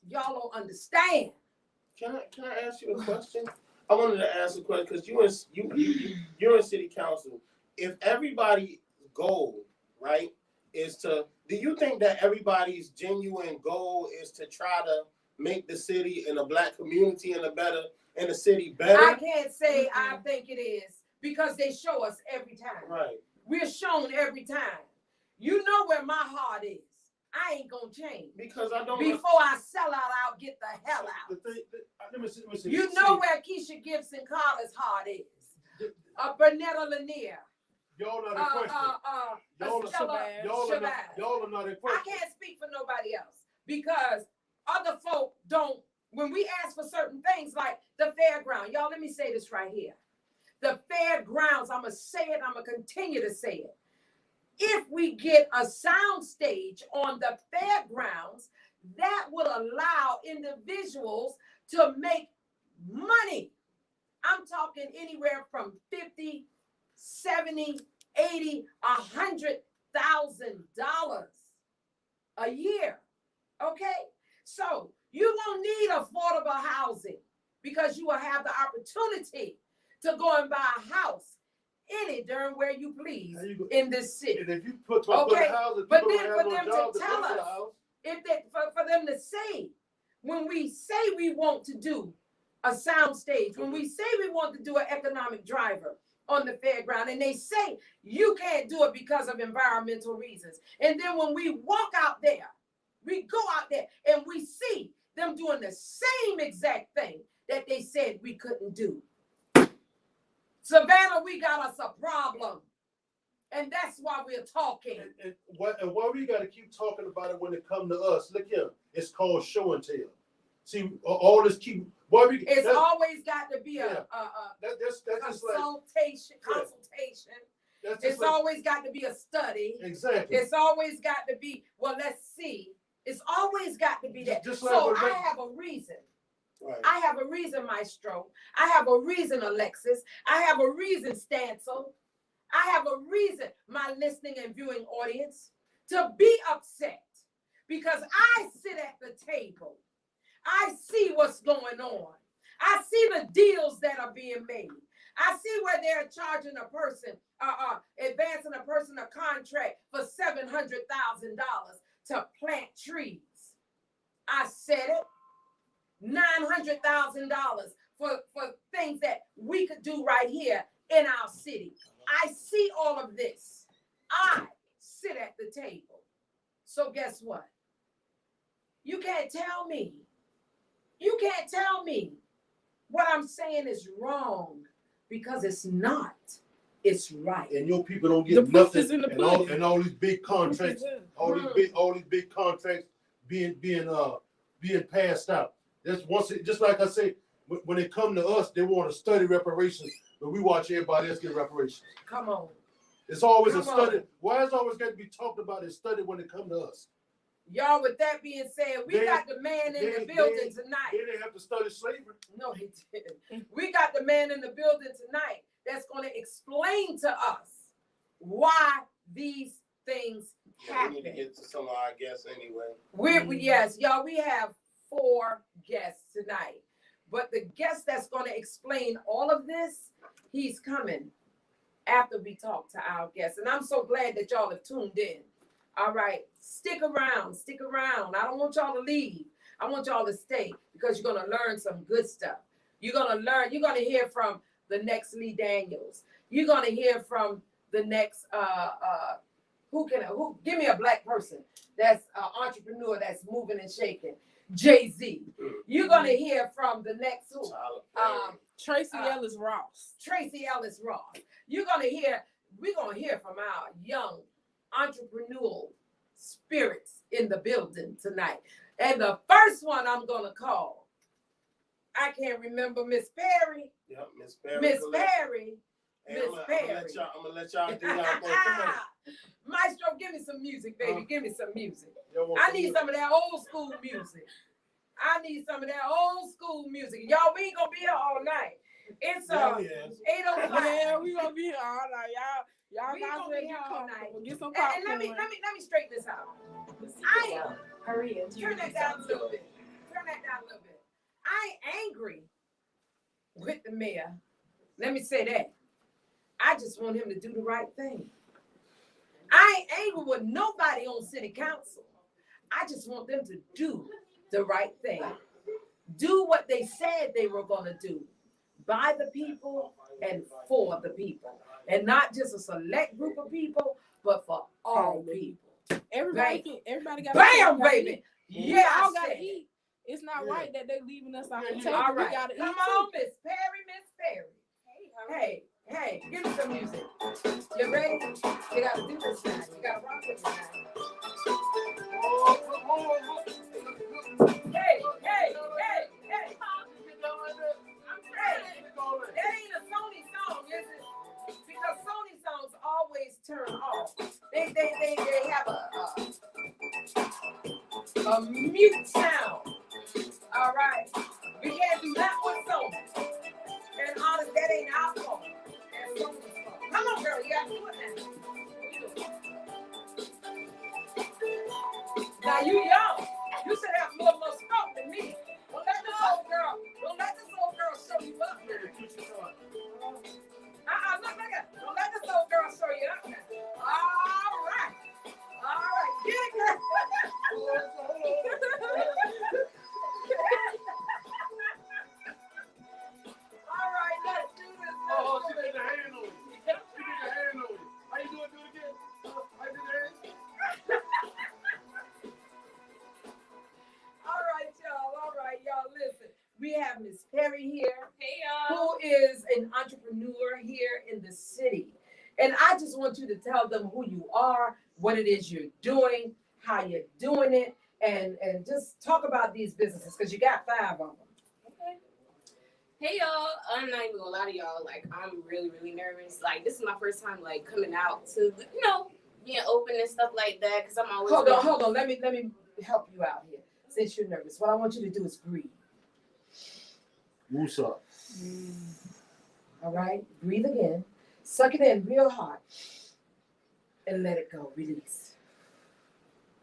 y'all don't understand. Can I ask you a question? I wanted to ask a question because you're in city council. If everybody's goal, right, is to, do you think that everybody's genuine goal is to try to make the city and the black community and the city better? I can't say I think it is because they show us every time. Right. We're shown every time. You know where my heart is. I ain't gonna change. Because I don't. Before I sell out, I'll get the hell out. Let me see. You know where Keisha Gibson Carter's heart is. Bernetta Lanier. Y'all not in question. Y'all are not in question. I can't speak for nobody else because other folk don't. When we ask for certain things like the fairground, y'all, let me say this right here. The fairgrounds, I'm going to say it, I'm going to continue to say it. If we get a sound stage on the fairgrounds, that will allow individuals to make money. I'm talking anywhere from $50, $70, $80, $100,000 a year. Okay? So you won't need affordable housing because you will have the opportunity to go and buy a house any darn where you please in this city. And if you put okay, houses, but then for them to tell us, for them to say, when we say we want to do a sound stage, when we say we want to do an economic driver on the fairground, and they say you can't do it because of environmental reasons. And then when we walk out there, we go out there and we see them doing the same exact thing that they said we couldn't do. Savannah, we got us a problem. And that's why we're talking. And why we got to keep talking about it when it comes to us? Look here, it's called show and tell. See, all this keep. It's always got to be a consultation. It's always got to be a study. Exactly. It's always got to be, well, let's see. It's always got to be that. So I have a reason. Right. I have a reason, Maestro. I have a reason, Alexis. I have a reason, Stancil. I have a reason, my listening and viewing audience, to be upset because I sit at the table. I see what's going on. I see the deals that are being made. I see where they're charging a person, advancing a person a contract for $700,000 to plant trees. I said it. $900,000 for things that we could do right here in our city. I see all of this. I sit at the table. So guess what? You can't tell me. You can't tell me what I'm saying is wrong because it's not. It's right. And your people don't get nothing. And all these big contracts, all these big contracts being passed out. Just like I say, when it come to us, they want to study reparations, but we watch everybody else get reparations. Come on. It's always a study. Why is it always got to be talked about and studied when it come to us? Y'all, with that being said, we got the man in the building tonight. They didn't have to study slavery. No, they didn't. We got the man in the building tonight that's going to explain to us why these things happen. We need to get to some of our guests anyway. Yes, y'all, we have 4 guests tonight. But the guest that's going to explain all of this, he's coming after we talk to our guests. And I'm so glad that y'all have tuned in. All right, stick around. I don't want y'all to leave. I want y'all to stay because you're going to learn some good stuff. You're going to hear from the next Lee Daniels. You're going to hear from the next who give me a black person that's an entrepreneur that's moving and shaking. Jay-Z. You're gonna hear from the next who? Tracy Ellis Ross. Tracy Ellis Ross. We're gonna hear from our young entrepreneurial spirits in the building tonight. And the first one I'm gonna call, I can't remember, Miss Perry. Yep, Miss Perry. Miss Perry. Hey, Miss Perry. I'm gonna let y'all do y'all thing. Come on. Maestro, give me some music, baby. Give me some music. Y'all want I some need music? some of that old school music. I need some of that old school music. Y'all, we ain't gonna be here all night. It's Yeah, yes. 8:05. Yeah, we gonna be here all night, y'all. We Y'all gonna guys be ready here to all come. night. Get some And popcorn. let me straighten this out. Hurry up. Turn that down a little bit. Turn that down a little bit. I ain't angry with the mayor. Let me say that. I just want him to do the right thing. I ain't angry with nobody on city council. I just want them to do the right thing. Do what they said they were going to do. By the people and for the people. And not just a select group of people, but for all people. Everybody got Bam, baby. Yeah, Yeah, all I gotta said it. eat. It's not right that they leaving us off the Yeah, table. All We right. gotta eat Come too. on, Miss Perry, Miss Perry. Hey, give me some music. You ready? You gotta do this now. You gotta rock with me now. Hey. That ain't a Sony song, is it? Because Sony songs always turn off. They have a mute sound. All right. We can't do that with Sony. And honest, that ain't our fault. That's Sony's fault. Come on, girl, you gotta do it now. Now you young. You should have more scope than me. Don't let this old girl show you up. Look at. Don't let this old girl show you up now. All right. Get it, girl. All right, let's do this. Oh, she did the hand on you. She did the hand on you. How you doing? Do it again. How you do the hand? All right, y'all. Listen, we have Miss Perry here. Hey, y'all. Who is an entrepreneur here in the city. And I just want you to tell them who you are, what it is you're doing, how you're doing it, and just talk about these businesses, because you got 5 of them. Okay. Hey, y'all. I'm not even gonna lie to y'all. Like, I'm really, really nervous. Like, this is my first time, like, coming out to, being open and stuff like that, because I'm always... Hold on. Let me help you out here. Since you're nervous, what I want you to do is breathe. What's up? All right? Breathe again. Suck it in real hard. And let it go. Release.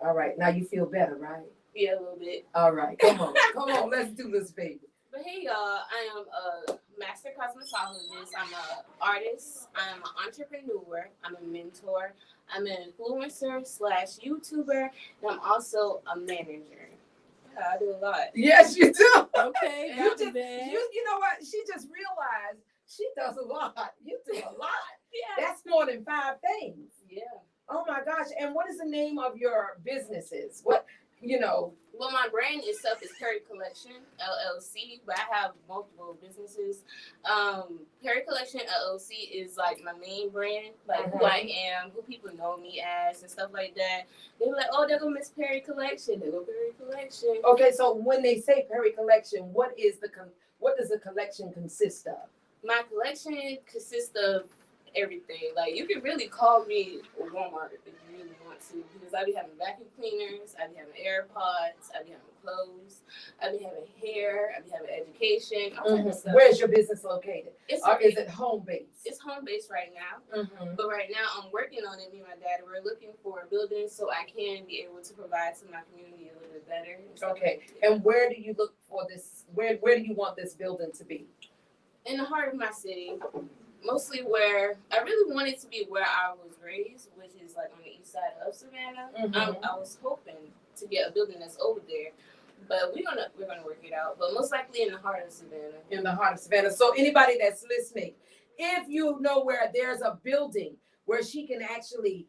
All right. Now you feel better, right? Yeah, a little bit. All right. Come on. Let's do this, baby. But hey, y'all. I am a master cosmetologist. I'm an artist. I'm an entrepreneur. I'm a mentor. I'm an influencer / YouTuber. And I'm also a manager. Yeah, I do a lot. Yes, you do. Okay, You know what? She just realized she does a lot. You do a lot. Yeah. That's more than 5 things. Yeah. Oh my gosh. And what is the name of your businesses? What, Well, my brand itself is Perry Collection LLC, but I have multiple businesses. Perry Collection LLC is like my main brand, like who I am, who people know me as, and stuff like that. They're like, oh, there go Miss Perry Collection. There go Perry Collection. Okay, so when they say Perry Collection, what does the collection consist of? My collection consists of everything. Like, you can really call me a Walmart if you really want to, because I be having vacuum cleaners, I be having AirPods, I be having clothes, I be having hair, I be having education, all types of stuff. Where's your business located? It's Or is it home based? It's home based right now, but right now I'm working on it. Me and my dad, we're looking for a building so I can be able to provide to my community a little bit better. Okay, and where do you look for this? Where do you want this building to be? In the heart of my city, mostly where I really wanted to be where I was raised, which is like on the east side of Savannah. I was hoping to get a building that's over there, but we're gonna work it out. But most likely in the heart of Savannah. In the heart of Savannah. So anybody that's listening, if you know where there's a building where she can actually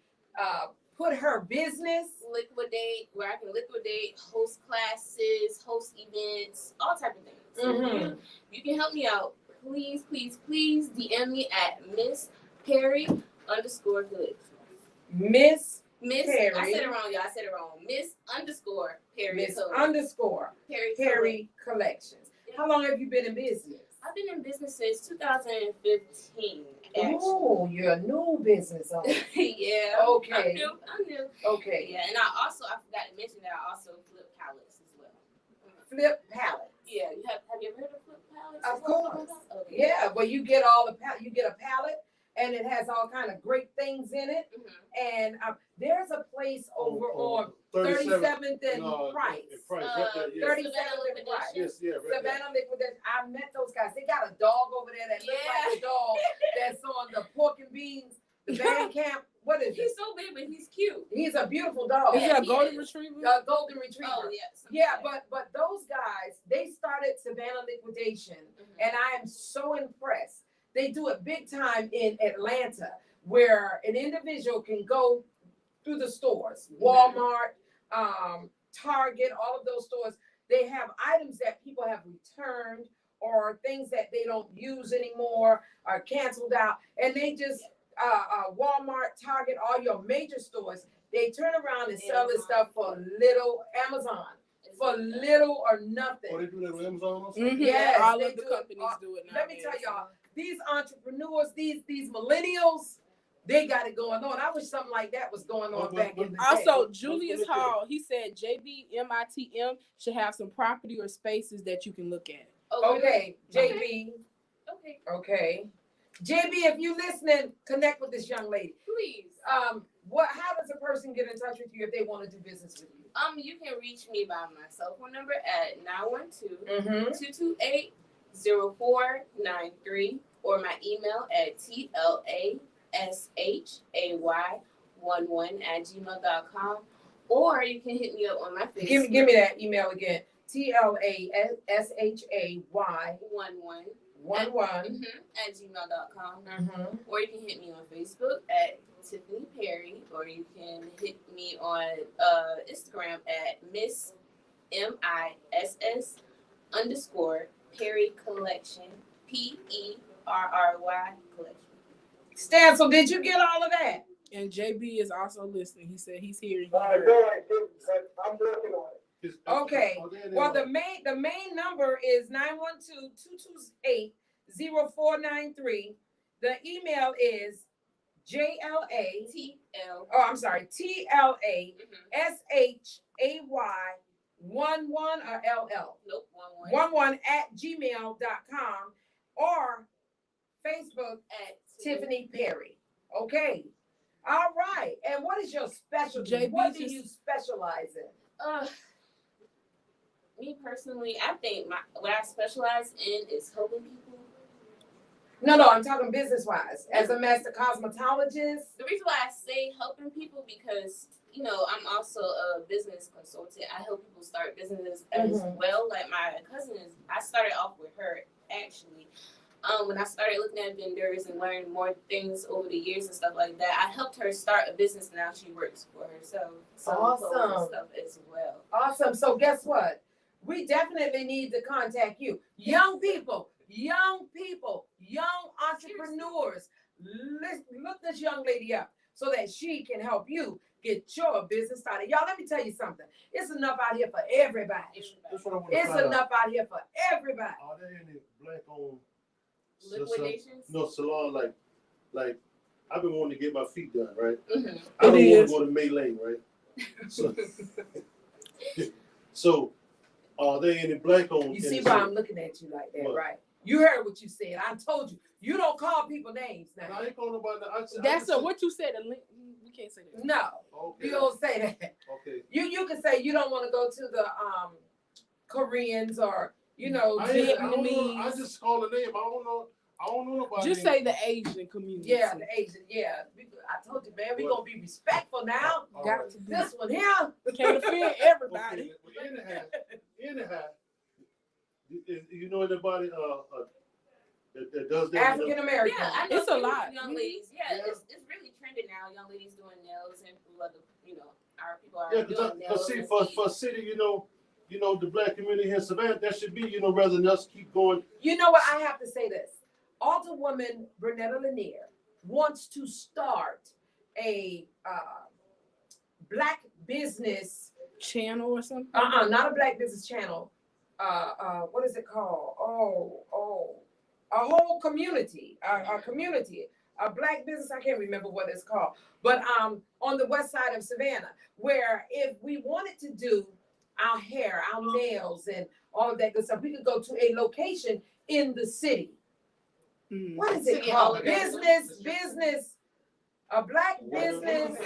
put her business? Liquidate, where I can liquidate, host classes, host events, all type of things. Mhm. You can help me out. Please, please, please DM me at Miss Perry _ Collections. Miss Miss, Perry. I said it wrong, y'all. I said it wrong. Miss _ Perry. Miss Collections. _ Perry Collections. How long have you been in business? I've been in business since 2015. Actually. Oh, you're a new business owner. Yeah. Okay. I'm new. Okay. Yeah, and I forgot to mention that I also flip pallets as well. Flip pallets. Yeah, have you ever heard of flip pallets? Of course. Okay. Yeah, well, you get all the you get a pallet, and it has all kind of great things in it. Mhm. And there's a place over on 37th and Price. Right there, yeah. 37th and Price. Yes, yeah, right there. Savannah Liquidation. I met those guys. They got a dog over there that looks like the dog that's on the pork and beans, the band camp. What is He's it? so big, but he's cute. He's a beautiful dog. Is Yeah, it a he golden is. retriever? A golden retriever. Oh, yes. Yeah, but those guys, they started Savannah Liquidation, and I am so impressed. They do it big time in Atlanta, where an individual can go through the stores, Walmart, Target, all of those stores. They have items that people have returned or things that they don't use anymore are canceled out, and they just Walmart, Target, all your major stores, they turn around and sell this stuff for little. Amazon. For little or nothing. Oh, they do that with Amazon also? Mhm. Yes, all they of the do companies it. do it now. Let me tell y'all, these entrepreneurs, these millennials, they got it going on. I wish something like that was going on back in the day. Also, Julius Hall, he said JBMITM should have some property or spaces that you can look at. Okay, JB. Okay. Okay. JB, if you listening, connect with this young lady. Please. How does a person get in touch with you if they want to do business with you? You can reach me by my cell phone number at 912-228-0493 or my email at tlashay11@gmail.com, or you can hit me up on my Facebook. Give me that email again. TLASHAY 11 at gmail.com. Mm-hmm. Or you can hit me on Facebook at Tiffany Perry, or you can hit me on Instagram at Miss MISS_Perry Collection, PERRY Collection. Stancil, did you get all of that? And JB is also listening. He said he's here. Go ahead, I'm working on it. Okay. Well, the main number is 912-228-0493. The email is TLASHAY 11 or LL. Nope, 11 at gmail.com or Facebook at Tiffany Perry. Okay. All right. And what is your specialty? JB, What do you specialize in? Me personally, I think what I specialize in is helping people. No, I'm talking business-wise. As a master cosmetologist. The reason why I say helping people because, I'm also a business consultant. I help people start businesses as well. Like my cousin I started off with her actually. When I started looking at vendors and learning more things over the years and stuff like that, I helped her start a business. Now she works for herself. Awesome. Stuff as well. Awesome. So guess what? We definitely need to contact you. Young people, young entrepreneurs. Look this young lady up so that she can help you get your business started. Y'all, let me tell you something. It's enough out here for everybody. That's what I want to It's find out. enough out here for everybody. Are there any black-owned Liquidations? salon like I've been wanting to get my feet done, right? Mm-hmm. I don't want to go to May Lane, right? So are there any black-owned? You see why I'm looking at you like that, right? You heard what you said. I told you. You don't call people names now. I ain't calling nobody. What you said. You can't say that. No. Okay. You don't say that. Okay. You can say you don't want to go to the Koreans or Vietnamese. I just call the name. I don't know nobody. Just say the Asian community. Yeah, the Asian. Yeah. I told you, man. We gonna be respectful now. Got to be. This one here. Can't offend everybody. Okay. Anyhow, you know anybody that does that? African American. Yeah, I know It's a lot. young ladies. Yeah, it's really trendy trending now. Young ladies doing nails and other, our people are Yeah, doing nails. see, and for city, the black community here in Savannah, that should be, rather than us keep going. You know what? I have to say this. Altar woman Bernetta Lanier wants to start a black business channel or something. Not a black business channel. What is it called? A whole community, a community, a black business. I can't remember what it's called, but on the west side of Savannah, where if we wanted to do our hair, our nails, and all of that good stuff, we could go to a location in the city. What is it called? Business, a black business.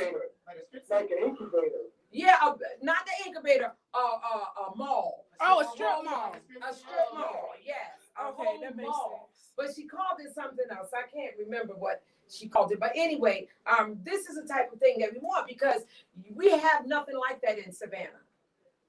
Like an incubator. Yeah, not the incubator, a mall. Oh, a strip mall. A strip mall, yes. Okay, that makes sense. But she called it something else. I can't remember what she called it. But anyway, this is the type of thing that we want because we have nothing like that in Savannah.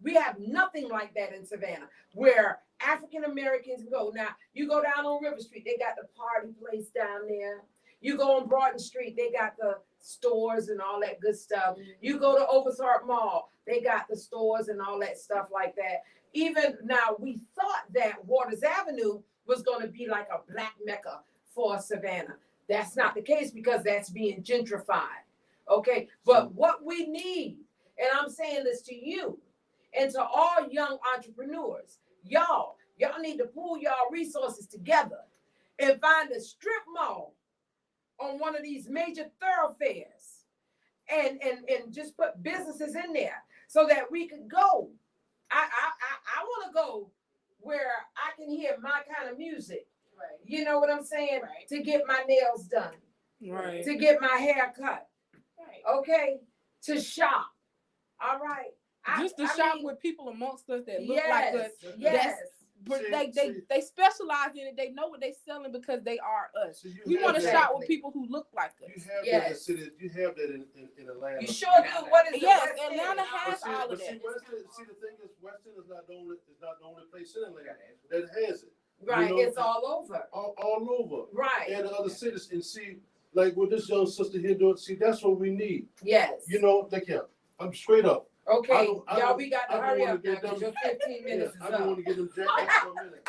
We have nothing like that in Savannah where African Americans go. Now, you go down on River Street, they got the party place down there. You go on Broughton Street, they got the stores and all that good stuff. You go to Overthorpe Mall, they got the stores and all that stuff like that. Even now, we thought that Waters Avenue was going to be like a black mecca for Savannah. That's not the case because that's being gentrified. Okay, but what we need, and I'm saying this to you and to all young entrepreneurs, y'all need to pull y'all resources together and find a strip mall on one of these major thoroughfares and just put businesses in there so that we could go. I want to go where I can hear my kind of music. Right. You know what I'm saying? Right. To get my nails done. Right. To get my hair cut. Right. Okay? To shop. All right. Just to I shop mean, with people amongst us that look like us. Yes. But See. they specialize in it. They know what they're selling because they are us. So you We have want to that- shop with people who look like us. You have Yes. that in city. You have that in Atlanta. You sure do. What is it? Yes, West End? Atlanta has But all of see, that. the thing is, Weston is not the only place in Atlanta that has it. Right. You know, It's all over. All over. Right. And the other cities, and see, like what this young sister here doing, see, that's what we need. Yes. Look here, I'm straight up. Okay. I Y'all, don't- we got to I don't hurry wanna up now get because your them- 15 minutes I is don't up. want to get them jacked up for a minute.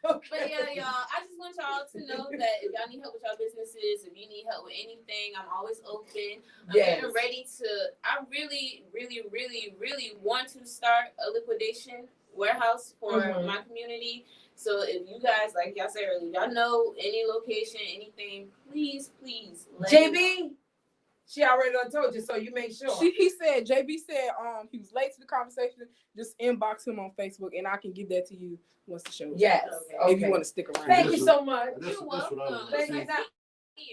But yeah, y'all, I just want y'all to know that if y'all need help with y'all businesses, if you need help with anything, I'm always open. I'm Yes. getting ready to, I really, really, really, really want to start a liquidation warehouse for Mhm. my community. So if you guys, like y'all said earlier, y'all know any location, anything, please let me know. JB, she already done told you, so you make sure. JB said he was late to the conversation. Just inbox him on Facebook and I can give that to you once the show is Yes. over, if you Okay. want to stick around. Thank you so much. That's what I welcome. Thank see.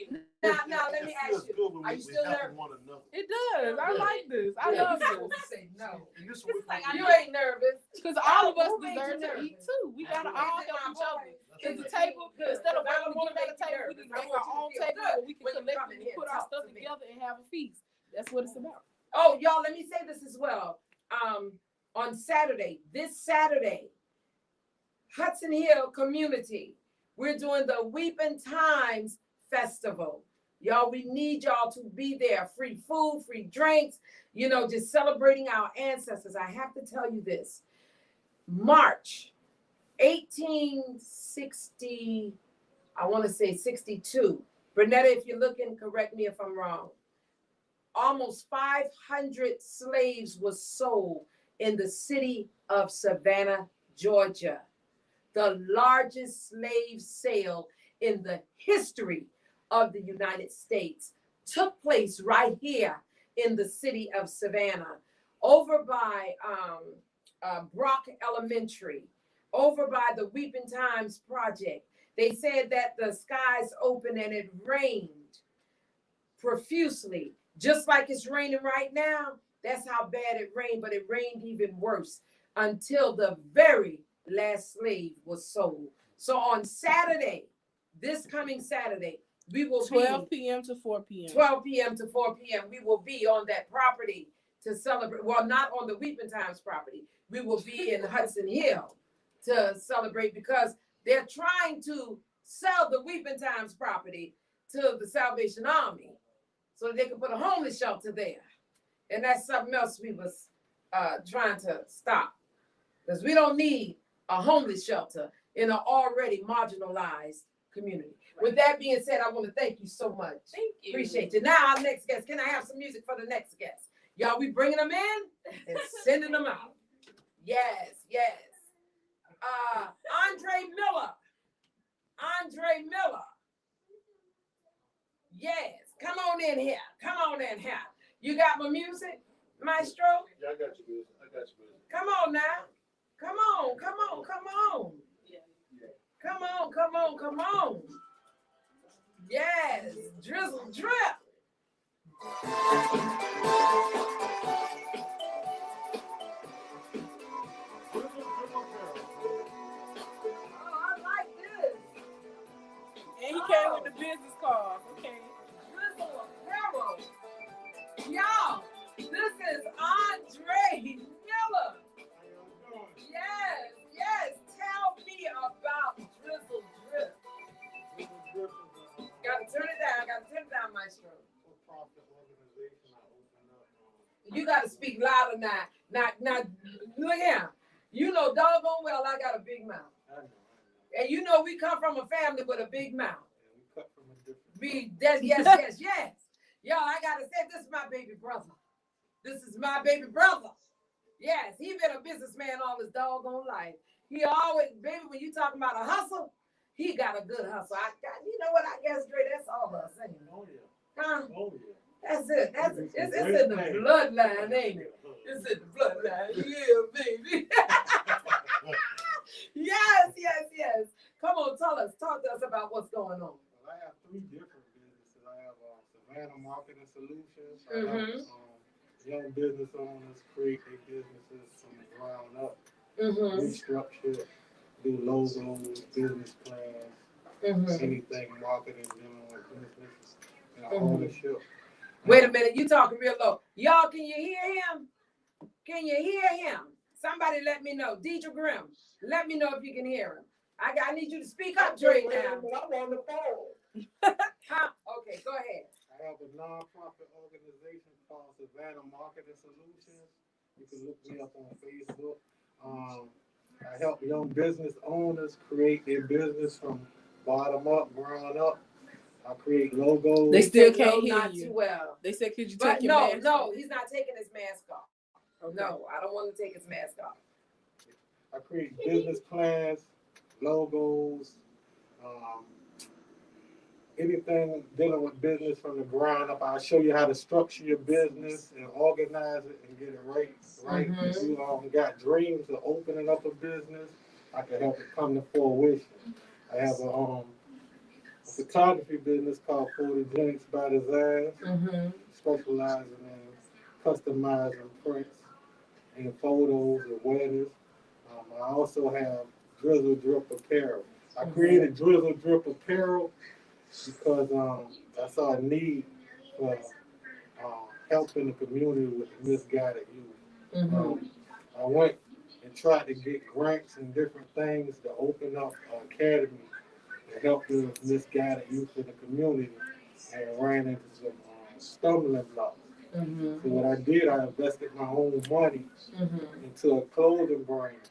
you. Now, let me It ask feels you. good when Are we you still help nervous? one another. It does. I Yeah. like this. I Yeah, love you this. supposed to say no. And this is what like we You ain't nervous. Because all of us Who made you deserve to nervous? eat too. We gotta all help each other. At the That's table, Good. instead of Because I don't waiting wanna to get at make the you table, we nervous. can I make want our you to own feel table good where we can when you come in collectively here put and our talk stuff to me. together and have a feast. That's what it's about. Oh, y'all, let me say this as well. On Saturday, this Saturday, Hudson Hill community, we're doing the Weeping Times Festival. Y'all, we need y'all to be there. Free food, free drinks, just celebrating our ancestors. I have to tell you this. March 1860, I want to say 62. Bernetta, if you're looking, correct me if I'm wrong. Almost 500 slaves were sold in the city of Savannah, Georgia. The largest slave sale in the history of the United States took place right here in the city of Savannah, over by Brock Elementary, over by the Weeping Times Project. They said that the skies opened and it rained profusely, just like it's raining right now. That's how bad it rained, but it rained even worse until the very last slave was sold. So on Saturday, this coming Saturday, we will 12 p.m. to 4 p.m. 12 p.m. to 4 p.m. We will be on that property to celebrate. Well, not on the Weeping Times property. We will be in Hudson Hill to celebrate because they're trying to sell the Weeping Times property to the Salvation Army. so they could put a homeless shelter there. And that's something else we was trying to stop. Because we don't need a homeless shelter in an already marginalized community. With that being said, I want to thank you so much. Thank you. Appreciate you. Now, our next guest. Can I have some music for the next guest? Y'all, we bringing them in and sending them out. Yes, yes. Andre Miller. Yes, come on in here. Come on in here. You got my music, Maestro? Yeah, I got you, music. I got you, music. Come on now. Come on. Come on. Yes, Drizzle Drip. I like this. And he came with the business card. Okay. Drizzle Apparel. Y'all, this is Andre Miller. Yes. Tell me about Drizzle Drip. Gotta turn it down, Maestro. You gotta speak louder now. Now, look here. You know doggone well I got a big mouth. And you know we come from a family with a big mouth. Yes. Y'all, I gotta say, this is my baby brother. Yes, he been a businessman all his doggone life. He always, baby, when you talking about a hustle, he got a good hustle. You know what? I guess, Dre, that's all us saying. Oh, yeah. Huh? Oh, yeah. That's it. It's in the bloodline, ain't it? It's in the bloodline. Yeah, baby. Yes. Come on, talk to us about what's going on. Well, I have 3 different businesses. I have Savannah Marketing Solutions. I have young business owners create their businesses from the ground up, restructure, do logos, business plans, anything marketing, general businesses, and ownership. Wait a minute, you talking real low. Y'all, can you hear him? Somebody let me know. Deidre Grimm, let me know if you can hear him. I need you to speak up, Dre, now. I'm on the phone. Huh? Okay, go ahead. I have a nonprofit organization called Savannah Marketing Solutions. You can look me up on Facebook. I help young business owners create their business from bottom up, ground up. I create logos. They still can't hear not you. too well. They said, could you But take your mask no, off? he's not taking his mask off. Okay. No, I don't want to take his mask off. I create business plans, logos, anything dealing with business from the ground up. I'll show you how to structure your business and organize it and get it right. If you got dreams of opening up a business, I can help it come to fruition. I have a photography business called Photogenics by Design, specializing in customizing prints and photos and weddings. I also have Drizzle Drip Apparel. I created Drizzle Drip Apparel because I saw a need for helping the community with the misguided youth. I went and tried to get grants and different things to open up an academy to help the misguided youth in the community, and ran into some stumbling blocks. So what I did, I invested my own money into a clothing brand,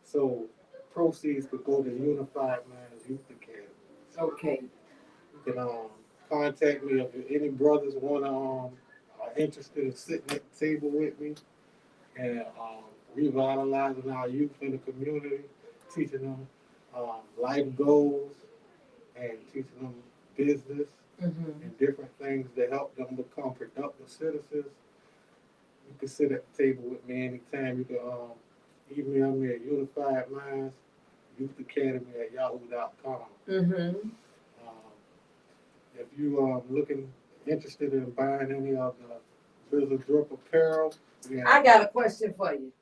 so proceeds could go to Unified Minds Youth Academy. Okay. You can contact me if any brothers are interested in sitting at the table with me and revitalizing our youth in the community, teaching them life goals and teaching them business and different things that help them become productive citizens. You can sit at the table with me anytime. You can email me at Unified Minds Youth Academy at yahoo.com. If you are interested in buying any of the Drizzle Drip Apparel, I got a question for you.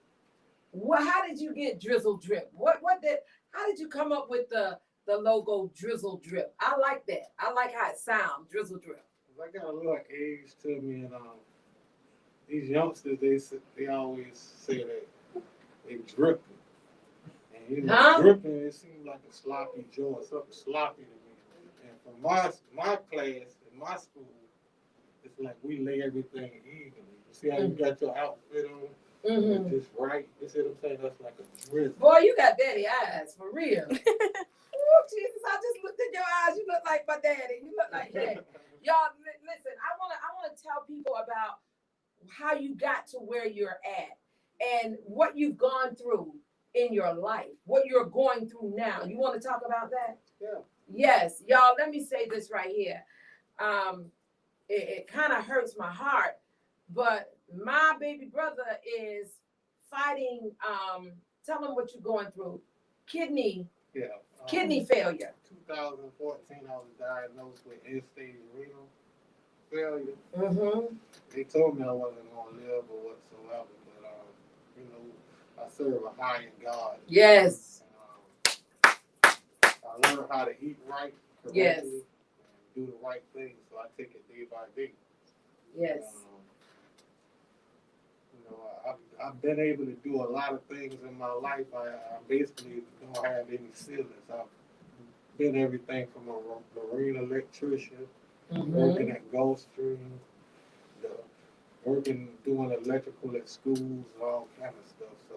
How did you get Drizzle Drip? How did you come up with the logo Drizzle Drip? I like that. I like how it sounds, Drizzle Drip. I got a little age to me, and these youngsters, they always say that they dripping. And dripping, it seems like a sloppy joint, something sloppy to me. And from my class in my school, it's like we lay everything evenly. You see how you got your outfit on? Mm-hmm. Just right. You see what I'm saying? That's like a drizzle. Boy, you got daddy eyes, for real. Oh, Jesus, I just looked in your eyes. You look like my daddy. You look like daddy. Y'all, listen, I wanna tell people about how you got to where you're at and what you've gone through in your life, what you're going through now. You want to talk about that? Yeah. Yes, y'all, let me say this right here. It kind of hurts my heart, but my baby brother is fighting, tell him what you're going through. Kidney failure. 2014, I was diagnosed with end-stage renal failure. Mm-hmm. They told me I wasn't going to live or whatsoever, but, you know, I serve a higher God. Yes. And, I learned how to eat right, correctly, Yes. and do the right thing, so I take it day by day. Yes. You know, I've been able to do a lot of things in my life. I basically don't have any ceilings. I've been everything from a marine electrician, working at Gulfstream, doing electrical at schools, and all kind of stuff. So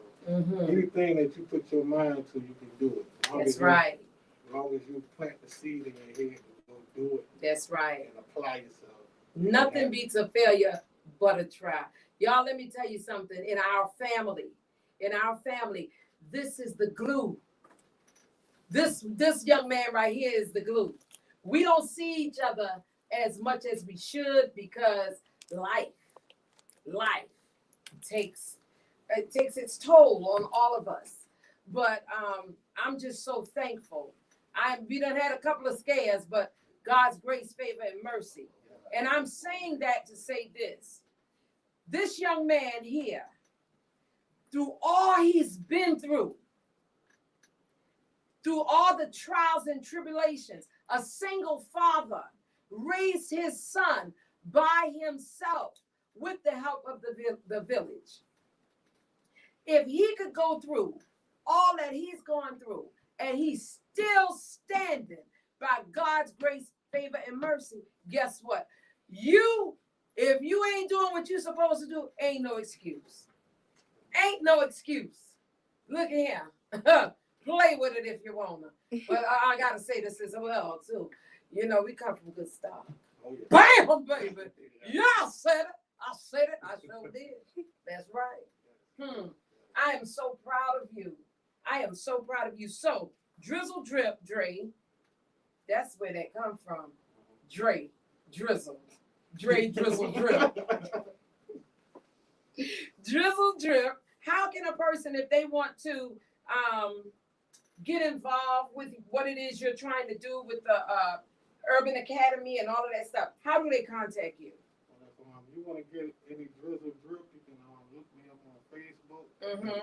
anything that you put your mind to, you can do it. That's right. As long as you plant the seed in your head and go do it. That's right. And apply yourself. Nothing beats a failure but a try. Y'all, let me tell you something. In our family, this is the glue. This young man right here is the glue. We don't see each other as much as we should because life takes its toll on all of us. But I'm just so thankful. We done had a couple of scares, but God's grace, favor, and mercy. And I'm saying that to say this. This young man here, through all he's been through all the trials and tribulations, a single father raised his son by himself with the help of the village. If he could go through all that he's gone through and he's still standing by God's grace, favor, and mercy, guess what? If you ain't doing what you're supposed to do, ain't no excuse. Ain't no excuse. Look at him. Play with it if you wanna. But I gotta say this as well too. You know, we come from good stuff. Oh, yeah. Bam, baby. Yeah, I said it. I sure did. That's right. I am so proud of you. So, Drizzle Drip, Dre. That's where that come from. Dre, Drizzle. Dre, Drizzle, Drip. Drizzle, Drip. How can a person, if they want to get involved with what it is you're trying to do with the Urban Academy and all of that stuff, how do they contact you? Well, if you want to get any Drizzle Drip, you can look me up on Facebook.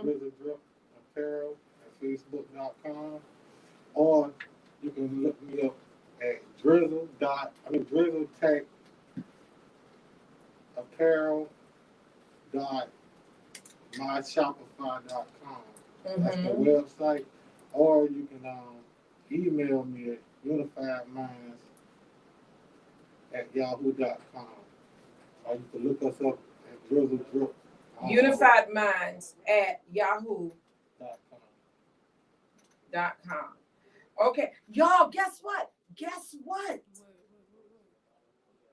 Drizzle Drip Apparel at Facebook.com, or you can look me up at Drizzle Tech Apparel .myshopify.com. That's the website. Or you can email me at unifiedminds@yahoo.com. Or you can look us up at Drizzle Drip. unifiedminds@yahoo.com. Okay, y'all, guess what?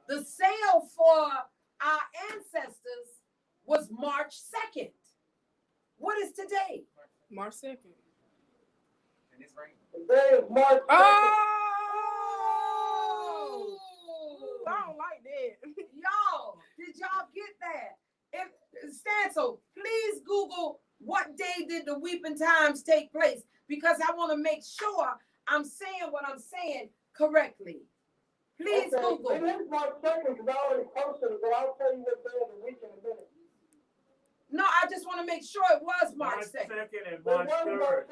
The sale for our ancestors was March 2nd. What is today? March 2nd. Today is March 2nd. Oh! I don't like that. Y'all, did y'all get that? Stancil, please Google what day did the Weeping Times take place, because I want to make sure I'm saying what I'm saying correctly. Please Google. It is March 2nd because I already posted it, but I'll tell you what day of the week in a minute. No, I just want to make sure it was March 2nd. And March 3rd.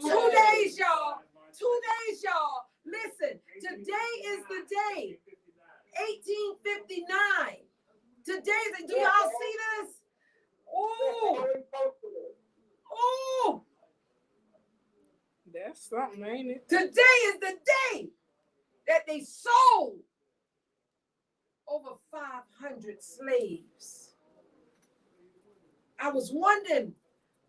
2 days, y'all. 2 days, y'all. Listen, today is the day. 1859. Today, do y'all see this? Oh, oh. That's something, ain't it? Today is the day that they sold over 500 slaves. I was wondering,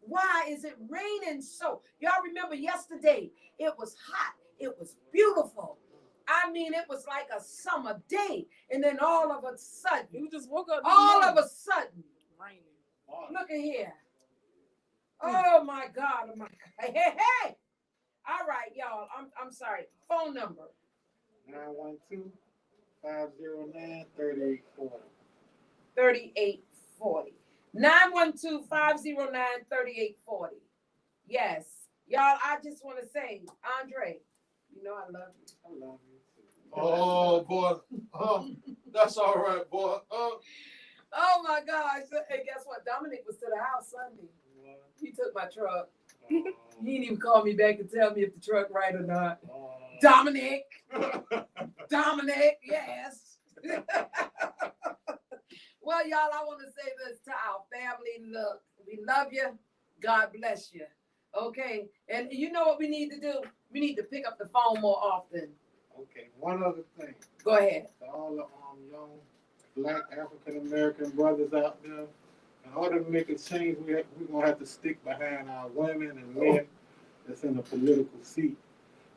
why is it raining so? Y'all remember yesterday, it was hot. It was beautiful. I mean, it was like a summer day. And then all of a sudden, You just woke up. all of a sudden, Raining. look at here. Oh my God. Oh my God. Hey, hey, hey. All right, y'all. I'm sorry. Phone number. 912-509-3840. 3840. 912-509-3840. Yes. Y'all, I just want to say, Andre, you know I love you. I love you too. Oh boy, that's all right, boy. Oh my gosh. And guess what? Dominic was to the house Sunday. He took my truck. He didn't even call me back and tell me if the truck right or not. Dominic. Dominic, yes. Well, y'all, I want to say this to our family. Look, we love you. God bless you. Okay. And you know what we need to do? We need to pick up the phone more often. Okay, one other thing. Go ahead. To all the young Black African American brothers out there, in order to make a change, we're going to have to stick behind our women and men that's in the political seat.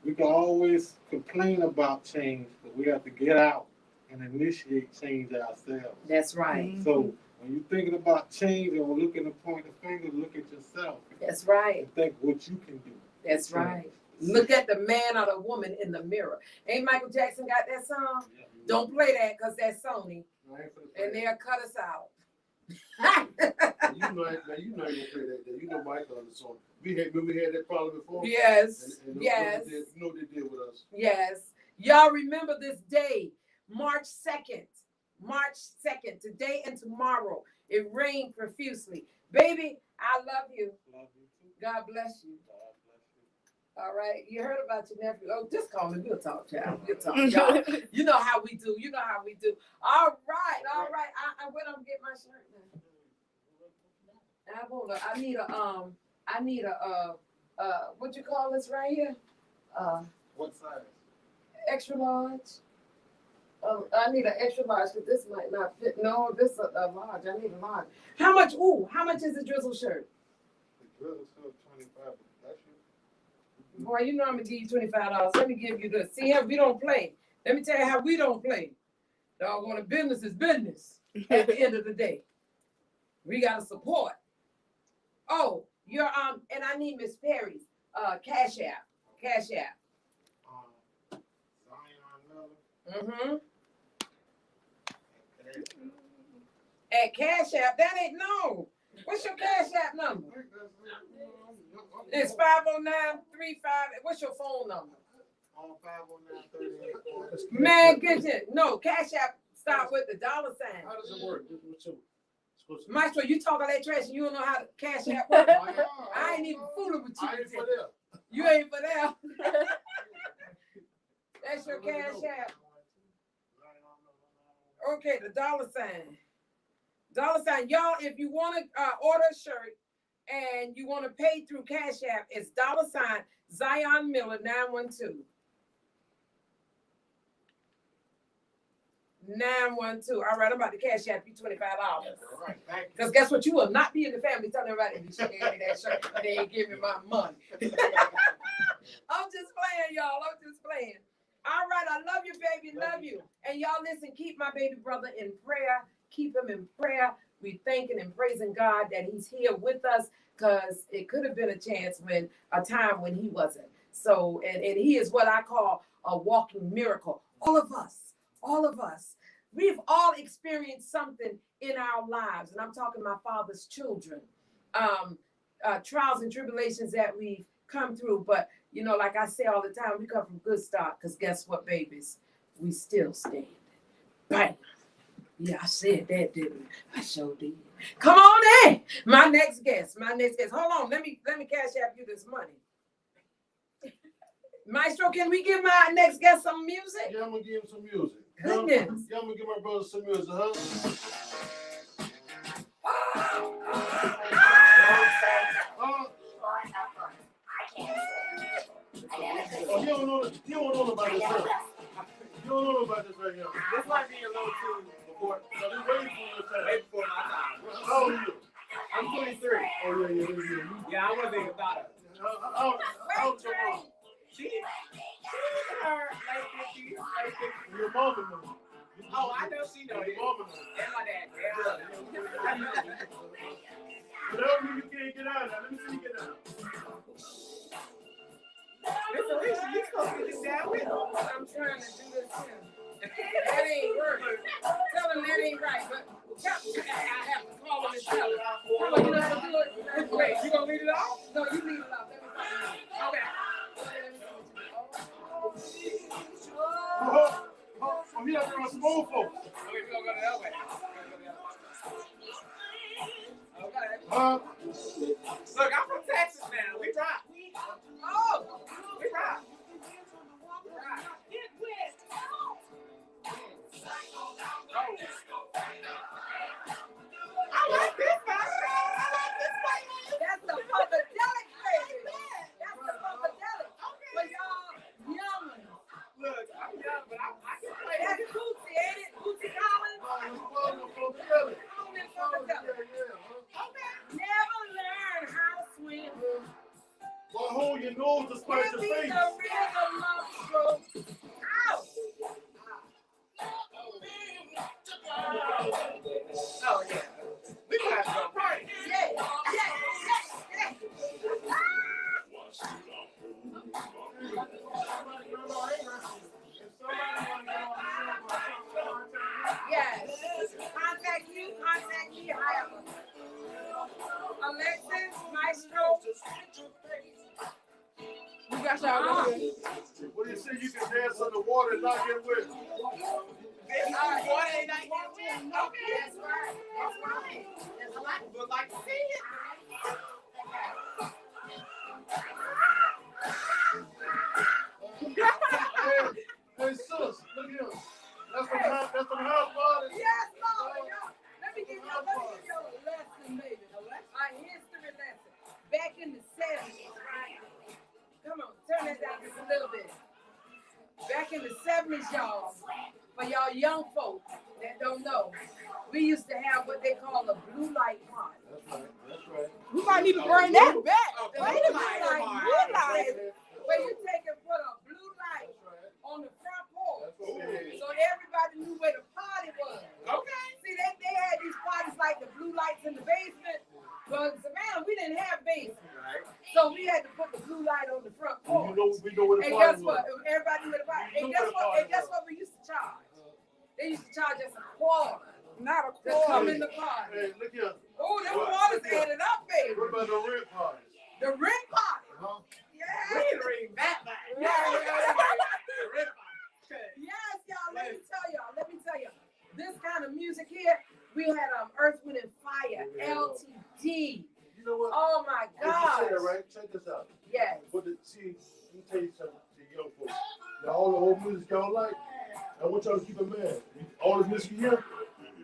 We can always complain about change, but we have to get out and initiate change ourselves. That's right. So when you're thinking about change and we're looking to point the finger, look at yourself. That's right. And think what you can do. That's right. Look at the man or the woman in the mirror. Ain't Michael Jackson got that song? Yeah. Don't play that because that's Sony. And they'll cut us out. You know you ain't gonna play that. You know Michael on the song. We had that problem before. Yes. And Yes. You know what they did with us. Yes. Y'all remember this day, March 2nd. March 2nd, today and tomorrow. It rained profusely. Baby, I love you. Love you too. God bless you. God bless you. All right. You heard about your nephew. Oh, just call me. We'll talk, child. We'll talk, y'all. You know how we do. You know how we do. All right. All right. I went on to get my shirt now. Hold on. I need a what you call this right here? What size? Extra large. I need an extra large because this might not fit. No, this is a large. I need a large. How much? Ooh, how much is a Drizzle shirt? The Drizzle shirt 25. That's you. Boy, you know I'm gonna give you $25. Let me give you this. See how we don't play. Let me tell you how we don't play. Doggone it, business is business. At the end of the day, we gotta support. Oh, you're and I need Miss Perry's Cash App. Cash App. Zion Miller. Mm-hmm. At Cash App, that ain't no. What's your Cash App number? It's 509-35. What's your phone number? 509-3840. Man, get it. No, Cash App start with the $. How does it work? Maestro, you talk all that trash and you don't know how to Cash App work. I ain't even fooling with you. I ain't for that. You ain't for that. That's your Cash App. Okay, the $. $. Y'all, if you want to order a shirt and you want to pay through Cash App, it's $. Zion Miller 912. 912. All right, I'm about to Cash App you $25. All right, thank you. Because guess what? You will not be in the family telling everybody she gave me that shirt and they ain't give me my money. I'm just playing, y'all. I'm just playing. All right, I love you, baby. Love you. And y'all listen, keep my baby brother in prayer. Keep him in prayer. We thanking and praising God that he's here with us because it could have been a time when he wasn't. So, and he is what I call a walking miracle. All of us, we've all experienced something in our lives. And I'm talking my father's children, trials and tribulations that we've come through. But, you know, like I say all the time, we come from good stock because guess what, babies? We still stand. Bam. Yeah, I said that, didn't I? I sure did. Come on in. My next guest. Hold on. Let me Cash App you this money. Maestro, can we give my next guest some music? Yeah, I'm gonna give him some music. Goodness. Yeah, I'm gonna give my brother some music, huh? You don't know about this, huh? You don't know about this right here. This might be a little too before. So we waiting for your time. Way before my time. How old are you? I'm 23. Oh, yeah. Yeah, I wasn't even thought of. How old your mom? She's in her late 50s, late 50s. Your mom knows. Oh, I know she knows it. Your mama knows. And my dad. Yeah. But that don't mean you can't get out now. Let me see you get out. Miss Alicia, you supposed to get this down with. I'm trying to do this too. That ain't working. Tell him that ain't right, but I have to call him and tell him. Come on, you know how to do it? Wait, you gonna leave it off? No, you leave it off. Let me find it. Okay. Oh, he out there on some old folks. Okay, we're gonna go that way. Okay. Look, I'm from Texas now. We rock. Oh, we rock. Get wet. I like this fashion. I like this fight. That's the funkadelic, baby. That's the funkadelic. For y'all young ones. Look, I'm young, but I can play That's this. Bootsy, ain't it? Bootsy Collins. Never learn how to swim. Well, hold your nose to spite Give your me face. the rhythm of stroke. Ow! Oh, yeah. We gonna have to go party. Yeah. Yes. Contact me, however. Alexis, Maestro. We got y'all good. What do you say? You can dance on the water and not get wet. What ain't I getting? Okay. That's right. That's right. That's what I would like to see it. Hey, sis, look here. That's the house party. Yes, Lord. Let me give you a lesson, baby. A history lesson. Back in the 70s, right? Come on, turn that down just a little bit. Back in the 70s, y'all, for y'all young folks that don't know, we used to have what they call a blue light party. That's right. We might need to bring that back. Okay. Wait a minute. Where you take and put a blue light on the front porch. So everybody knew where the party was. Okay. See, they had these parties like the blue lights in the basement. But in Savannah, we didn't have basement. Right. So we had to put the blue light on the front porch. We know where the And party guess what? was. Everybody knew where the party. We And knew guess where the what? party And guess was. what we used to charge? They used to charge us a quarter Not a to come quarter. in the party. Hey, look here. Oh, them What? quarters Look here. added up, baby. What about the rent parties? The rent party. Huh? Yeah. We can read that back. Yes, y'all. Let me tell y'all. This kind of music here, we had Earth, Wind and Fire, LTD. You know what? Oh my If you God. say that right, check this out. Yes. But see, let me tell you something to young folks. Now, all the old music y'all like, I want y'all to keep in mind. All this music here,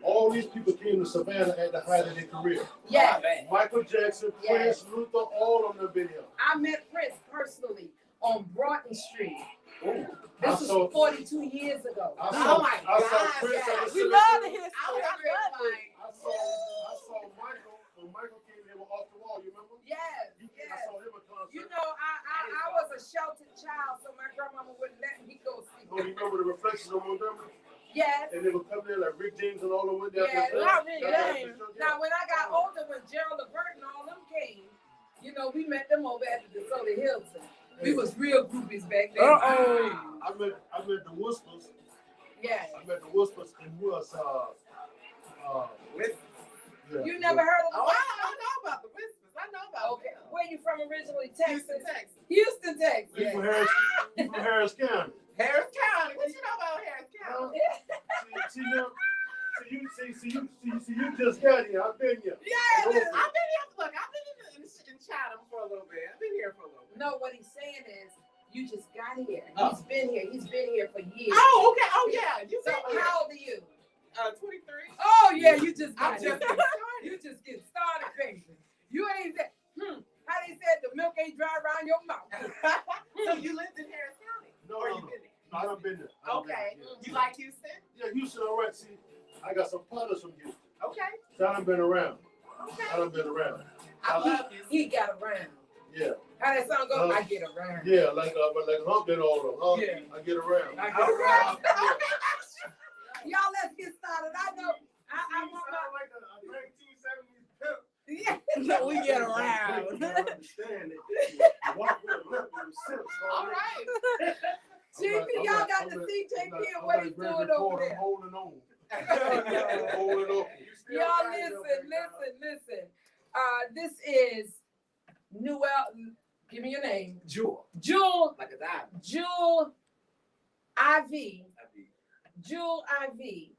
all these people came to Savannah at the height of their career. Yes. Michael Jackson, Yes. Prince, Luther, all of them have been here. I met Prince personally on Broughton Street. Ooh. This was 42 years ago. I Oh my I saw God, Prince yes. at the We cemetery. love the history. I was I love it. I saw Michael when Michael came here off the wall. You remember? Yes, I yes. saw him a concert. You know, I was a sheltered child, so my grandmama wouldn't let me go see. Oh, you remember the Reflections of Montgomery? Yes. And they would come there like Rick James and all of them went down Yeah, there. not Rick Yeah. James. Now, when I got older, when Gerald Levert and all them came, you know, we met them over at the DeSoto Hilton. We was real groupies back then. Uh-oh. I met the Whispers. Yeah. I met the Whispers and who else? Yeah. You never heard of them? Oh, I know about the Whispers. I know about Okay. them. Where you from originally? Texas? Houston, Texas. Houston, Texas. You from Harris County. Harris County. What you know about Harris County? See, now, you just got here. I've been here. Yeah, I've been here. Look, I've been in Chatham for a little bit. I've been here for a little bit. No, what he's saying is, you just got here. Oh. He's been here. He's been here for years. Oh, okay. Oh, yeah. You So been here. how old are you? 23. Oh yeah, you just I'm got just here. getting started. You just get started, baby. You ain't said, how they said the milk ain't dry around your mouth. So you lived in Harris County? No, Or no, you no. been there? I done been there. I done been Okay. there, been around. Okay. I done been around. I love this. He got around. Yeah. How that song go? I get around. Yeah, like hump that all of them. Yeah. I get around. I get around. Y'all, let's get started. I know. I want my. like a 1970s pimp. Yeah. We get around. Understand it. Walk with a limp with sips. All right. GP, y'all got the CJP and what he's doing over there. Holding on. Y'all listen. This is Newell. Give me your name. Jewel. Jewel. Like a diamond. Jewel IV. Jewel IV.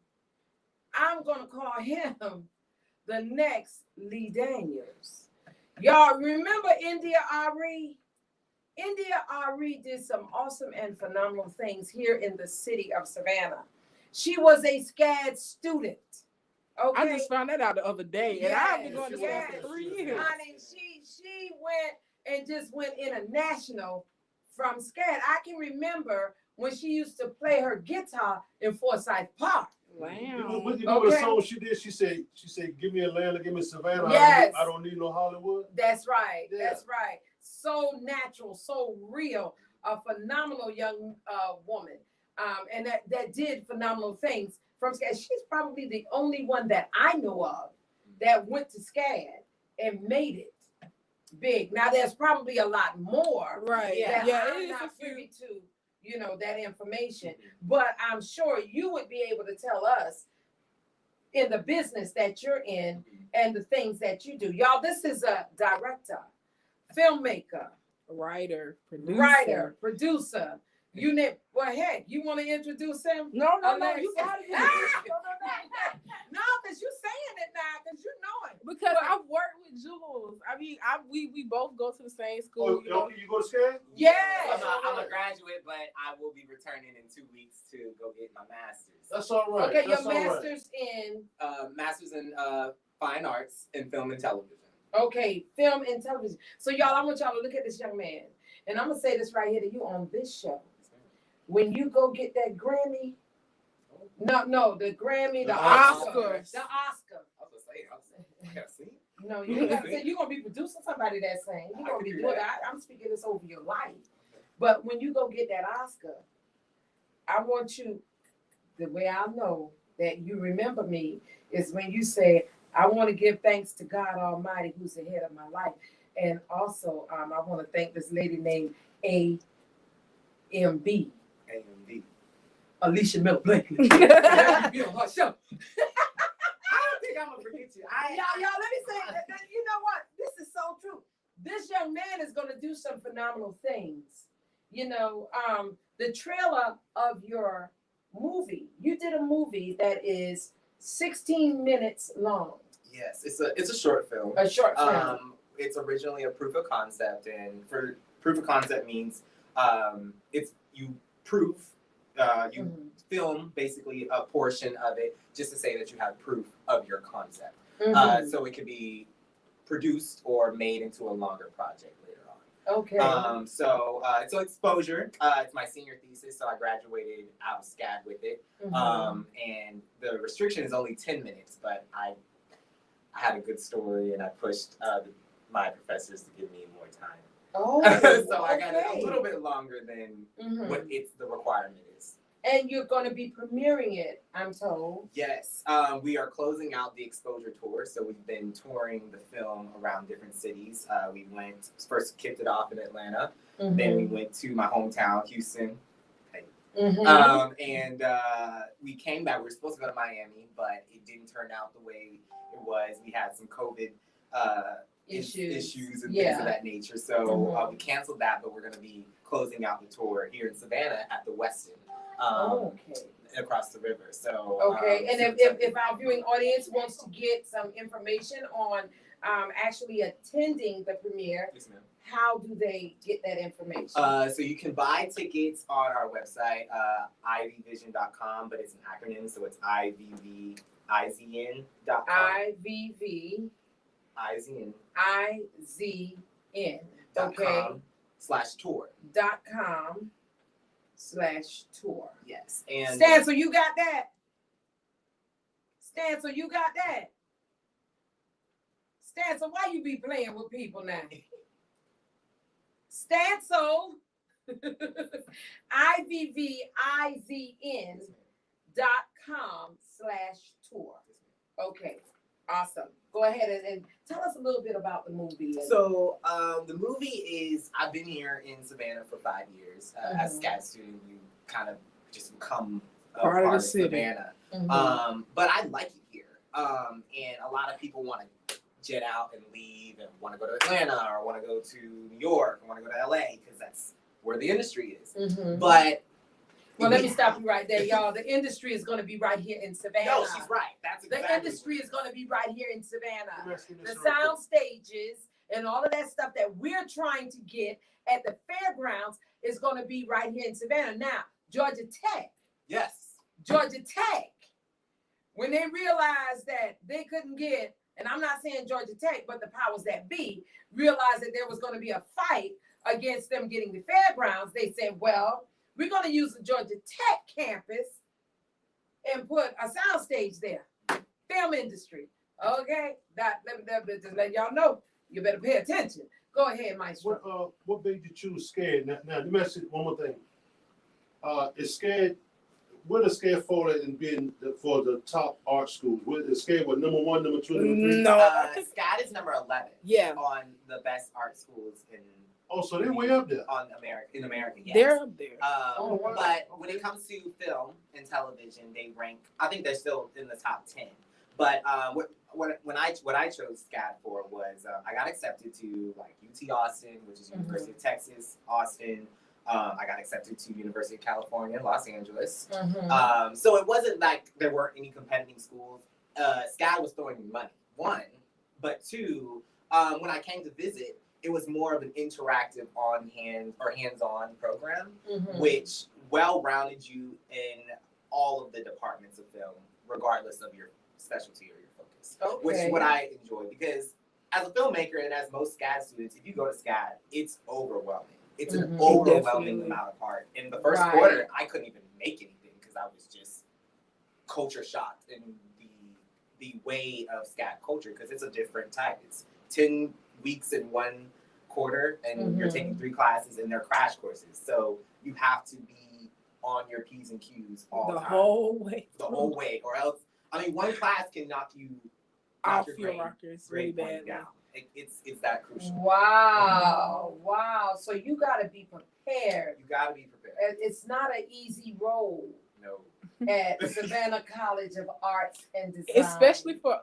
I'm gonna call him the next Lee Daniels. Y'all remember India Ari? India Ari did some awesome and phenomenal things here in the city of Savannah. She was a SCAD student. Okay. I just found that out the other day, and I've been going to Yes, school for 3 years. Honey, she went and just went international from SCAD. I can remember when she used to play her guitar in Forsyth Park. You Wow. know what song she did? She said, give me Atlanta, give me Savannah. Yes. I don't need no Hollywood. That's right. Yeah. That's right. So natural, so real. A phenomenal young woman, and that did phenomenal things from SCAD. She's probably the only one that I know of that went to SCAD and made it big. Now there's probably a lot more. Right. that Yeah, it I'm is a not few. privy to, that information. But I'm sure you would be able to tell us in the business that you're in and the things that you do. Y'all, this is a director, filmmaker, Writer, producer. You name. Well, heck, you want to introduce him? No, Alexa. you got it. No, because you saying it now, because you know it. Because I've worked with Jules. I mean, we both go to the same school. You go to SCAD? Yes. I'm a graduate, but I will be returning in 2 weeks to go get my master's. That's all right. Okay, That's your all right. master's in. Master's in fine arts in film and television. Okay, film and television. So y'all, I want y'all to look at this young man. And I'm going to say this right here to you on this show. When you go get that Grammy, no, the Grammy, the Oscar. The Oscar. I was gonna say, I gotta see. No, you got to say, you're going to be producing somebody that sings. You're going to be doing that. I'm speaking this over your life. But when you go get that Oscar, I want you, the way I know that you remember me is when you say, I want to give thanks to God Almighty who's the head of my life. And also, I want to thank this lady named AMB. AMD. Alicia Milk Blakely. Be on her show. I don't think I'm gonna forget you. Y'all, let me say, you know what? This is so true. This young man is going to do some phenomenal things. The trailer of your movie, you did a movie that is 16 minutes long. Yes, it's a short film. A short film. It's originally a proof of concept, and for proof of concept means it's you proof. You film basically a portion of it just to say that you have proof of your concept. So it can be produced or made into a longer project later on. Okay. So exposure. It's my senior thesis, so I graduated out of SCAD with it. And the restriction is only 10 minutes, but I had a good story and I pushed my professors to give me more time. Oh, so I got it a little bit longer than what the requirement is. And you're going to be premiering it, I'm told. Yes, we are closing out the exposure tour. So we've been touring the film around different cities. We first kicked it off in Atlanta. Then we went to my hometown, Houston. And we came back. We were supposed to go to Miami, but it didn't turn out the way it was. We had some COVID issues and things of that nature. So we canceled that, but we're going to be closing out the tour here in Savannah at the Westin. Across the river. So and if our viewing audience wants to get some information on actually attending the premiere, yes, ma'am. How do they get that information? So you can buy tickets on our website, ivvision.com, but it's an acronym, so it's ivvizn.com. IVVIZN. .com/tour. .com/tour. Yes. And Stan, so you got that? Stan, so you got that? Stancil, why you be playing with people now? Stancil, IVVIZN.com/tour. Okay, awesome. Go ahead and tell us a little bit about the movie. So the movie is, I've been here in Savannah for 5 years. As a SCAD student, you kind of just become a Part of the of city. Savannah. But I like it here. And a lot of people want to jet out and leave and want to go to Atlanta or want to go to New York or want to go to LA because that's where the industry is. But well, let me stop you right there, y'all. The industry is going to be right here in Savannah. no, she's right. That's exactly The industry is going to be right here in Savannah. The sound stages and all of that stuff that we're trying to get at the fairgrounds is going to be right here in Savannah. Now, Georgia Tech. Yes. Georgia Tech, when they realized that they couldn't get, and I'm not saying Georgia Tech, but the powers that be, realized that there was going to be a fight against them getting the fairgrounds, they said, well, we're going to use the Georgia Tech campus and put a sound stage there. Film industry. Okay? That just let y'all know. You better pay attention. Go ahead, Maestro. What made you choose SCAD? Now let me ask you one more thing. Is SCAD, what is SCAD for in being for the top art schools? What is SCAD what, number 1, number 2, number 3? No. SCAD is number 11. Yeah. On the best art schools in. Oh, so they're way up there. In America, yes. They're up there. Oh, wow. But when it comes to film and television, they rank. I think they're still in the top 10. But when I chose SCAD for was I got accepted to like UT Austin, which is University of Texas, Austin. I got accepted to University of California, Los Angeles. So it wasn't like there weren't any competing schools. SCAD was throwing me money. 1, but 2, when I came to visit, it was more of an interactive hands-on program, which well-rounded you in all of the departments of film, regardless of your specialty or your focus. Okay. Which is what I enjoy because as a filmmaker and as most SCAD students, if you go to SCAD, it's overwhelming. It's an overwhelming Definitely. amount of art. In the first quarter, I couldn't even make anything because I was just culture shocked in the way of SCAD culture because it's a different type. It's 10 weeks in 1 quarter and you're taking 3 classes and they're crash courses. So you have to be on your P's and Q's all the time. Whole way. The whole way. Or else, I mean, 1 class can knock you Off your rockers really grade point badly. down. It's that crucial. Wow. Wow. So you got to be prepared. You got to be prepared. It's not an easy role No. at Savannah College of Arts and Design. Especially for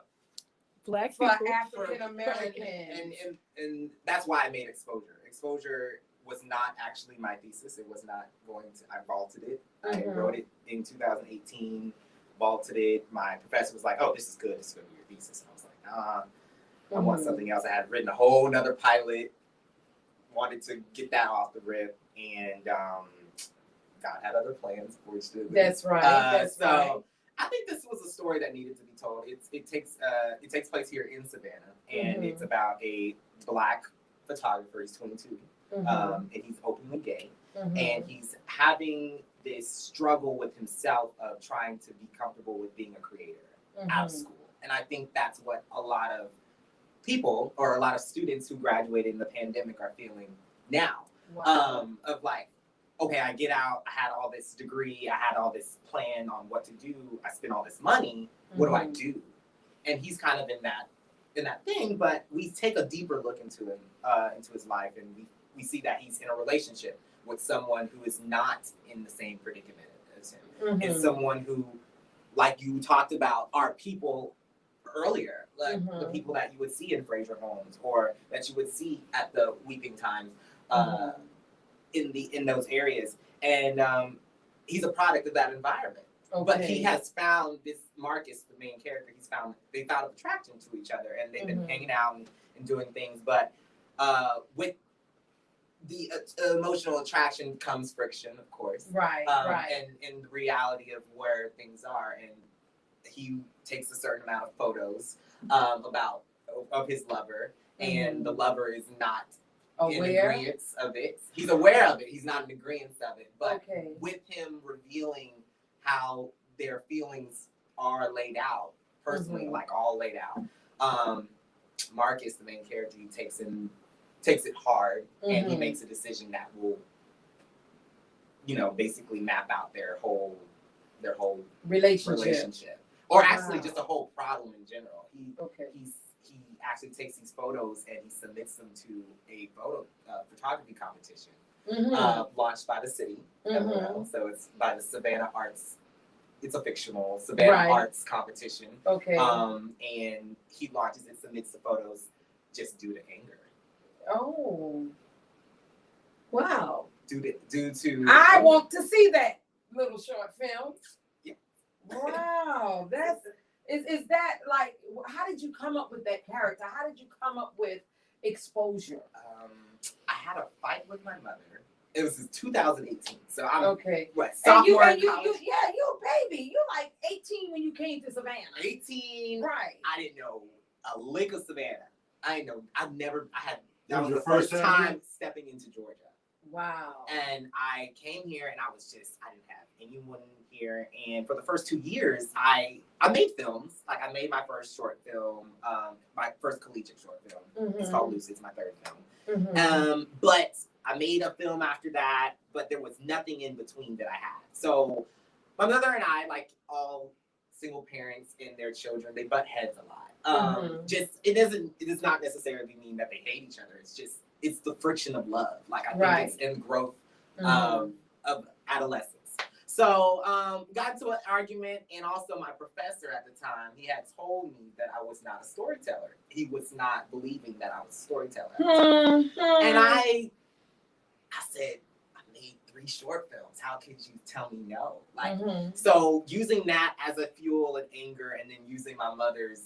Black for people. African Americans. And that's why I made Exposure. Exposure was not actually my thesis. It was not going to, I vaulted it. I wrote it in 2018, vaulted it. My professor was like, oh, this is good. This is going to be your thesis. And I was like, nah, I want something else. I had written a whole nother pilot, wanted to get that off the rip, and God had other plans for it to. That's right. That's right. I think this was a story that needed to be told. It takes place here in Savannah, and it's about a Black photographer. He's 22, and he's openly gay, and he's having this struggle with himself of trying to be comfortable with being a creator out of school. And I think that's what a lot of people or a lot of students who graduated in the pandemic are feeling now. Of like, okay, I get out, I had all this degree, I had all this plan on what to do, I spent all this money, what do I do? And he's kind of in that thing, but we take a deeper look into him, into his life, and we see that he's in a relationship with someone who is not in the same predicament as him. It's someone who, like you talked about, are people earlier, like the people that you would see in Fraser Homes or that you would see at the Weeping Times, in those areas, and he's a product of that environment. But he has found this Marcus, the main character. They found an attraction to each other, and they've been hanging out and doing things. But with the emotional attraction comes friction, of course. Right. And the reality of where things are, and he takes a certain amount of photos of his lover, and the lover is not in agreement of it. He's aware of it. He's not in agreement of it. But with him revealing how their feelings are laid out personally, like all laid out, Marcus, the main character, he takes it hard, and he Mhm. makes a decision that will, basically map out their whole relationship, or actually Wow. just a whole problem in general. Okay. He actually takes these photos and he submits them to a photography competition launched by the city, LOL. So it's by the Savannah Arts. It's a fictional Savannah Right. Arts competition. Okay. And he launches and submits the photos just due to anger. Oh. Wow. Due to I want to see that little short film. Yeah. Wow. Is that like, how did you come up with that character? How did you come up with exposure? I had a fight with my mother. It was in 2018. So I'm Okay. what, And sophomore you, in college? you're a baby. You're like 18 when you came to Savannah. 18. Right. I didn't know a lick of Savannah. I didn't know. That was your the first first time time stepping into Georgia. Wow. And I came here and I didn't have anyone here. And for the first 2 years, I made films. Like I made my first short film, my first collegiate short film. It's called Lucy. It's my third film. But I made a film after that, but there was nothing in between that I had. So my mother and I, like all single parents and their children, they butt heads a lot. It does not necessarily mean that they hate each other. It's the friction of love. Like I think it's in growth of adolescence. So got into an argument, and also my professor at the time, he had told me that I was not a storyteller. He was not believing that I was a storyteller. And I said, I made 3 short films. How could you tell me no? Like, so using that as a fuel and anger, and then using my mother's,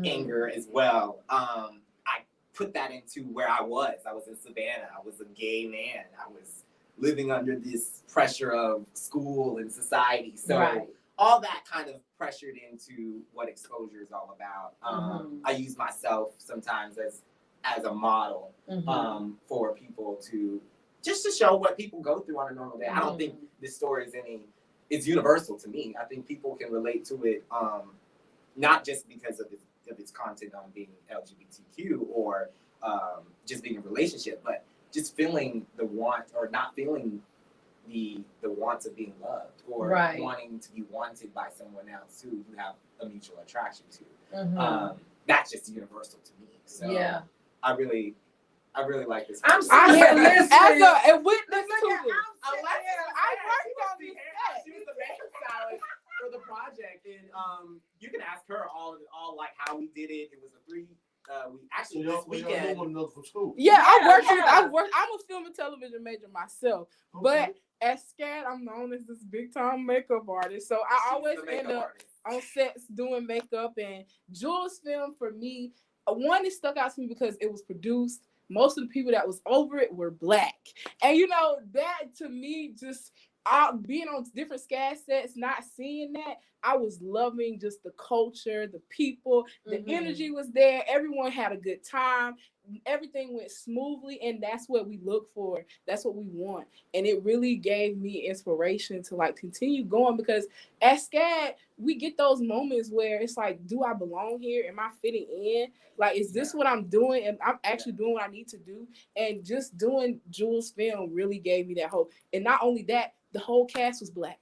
anger as well. I put that into where I was. I was in Savannah. I was a gay man. I was living under this pressure of school and society. So all that kind of pressured into what exposure is all about. I use myself sometimes as a model for people to show what people go through on a normal day. I don't think this story it's universal to me. I think people can relate to it, not just because of its content on being LGBTQ or just being in a relationship, but just feeling the want or not feeling the want of being loved or wanting to be wanted by someone else who you have a mutual attraction to. That's just universal to me. So yeah. I really like this. I'm I sitting here hear listening. as a witness to Look at- this. I'm sitting here. I worked on this set. She was the main stylist for the project, and you can ask her all like how we did it. It was a 3. We actually this Y'all know weekend. one another from school. Yeah, Yeah. I'm a film and television major myself. But at SCAD, I'm known as this big time makeup artist. So I She's always the makeup end up artist. on sets doing makeup. And Jules' film for me, one, it stuck out to me because it was produced. Most of the people that was over it were Black. And that to me, just being on different SCAD sets, not seeing that, I was loving just the culture, the people, the energy was there. Everyone had a good time. Everything went smoothly, and that's what we look for. That's what we want. And it really gave me inspiration to continue going, because at SCAD, we get those moments where it's like, do I belong here? Am I fitting in? Like, is this what I'm doing? And I'm actually doing what I need to do. And just doing Jules' film really gave me that hope. And not only that, the whole cast was Black.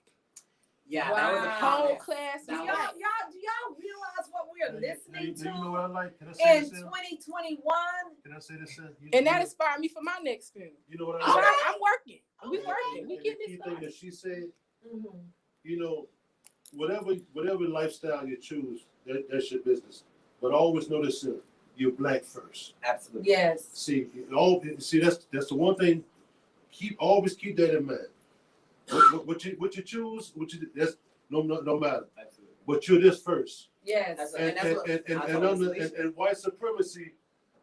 Yeah, Wow. that was The a whole comment. class Do was y'all, Black. do y'all realize what we're listening You know to what I like? Can I say in this? Sam? 2021? Can I say this? And that inspired me for my next film. You know what So I like? I'm working. We working. We And getting the key this thing done. that she said, whatever lifestyle you choose, that's your business. But always know this: you're Black first. Absolutely. Yes. See, that's the one thing. Always keep that in mind. What you choose, that's no matter. Absolutely. But you're this first. Yes. And white supremacy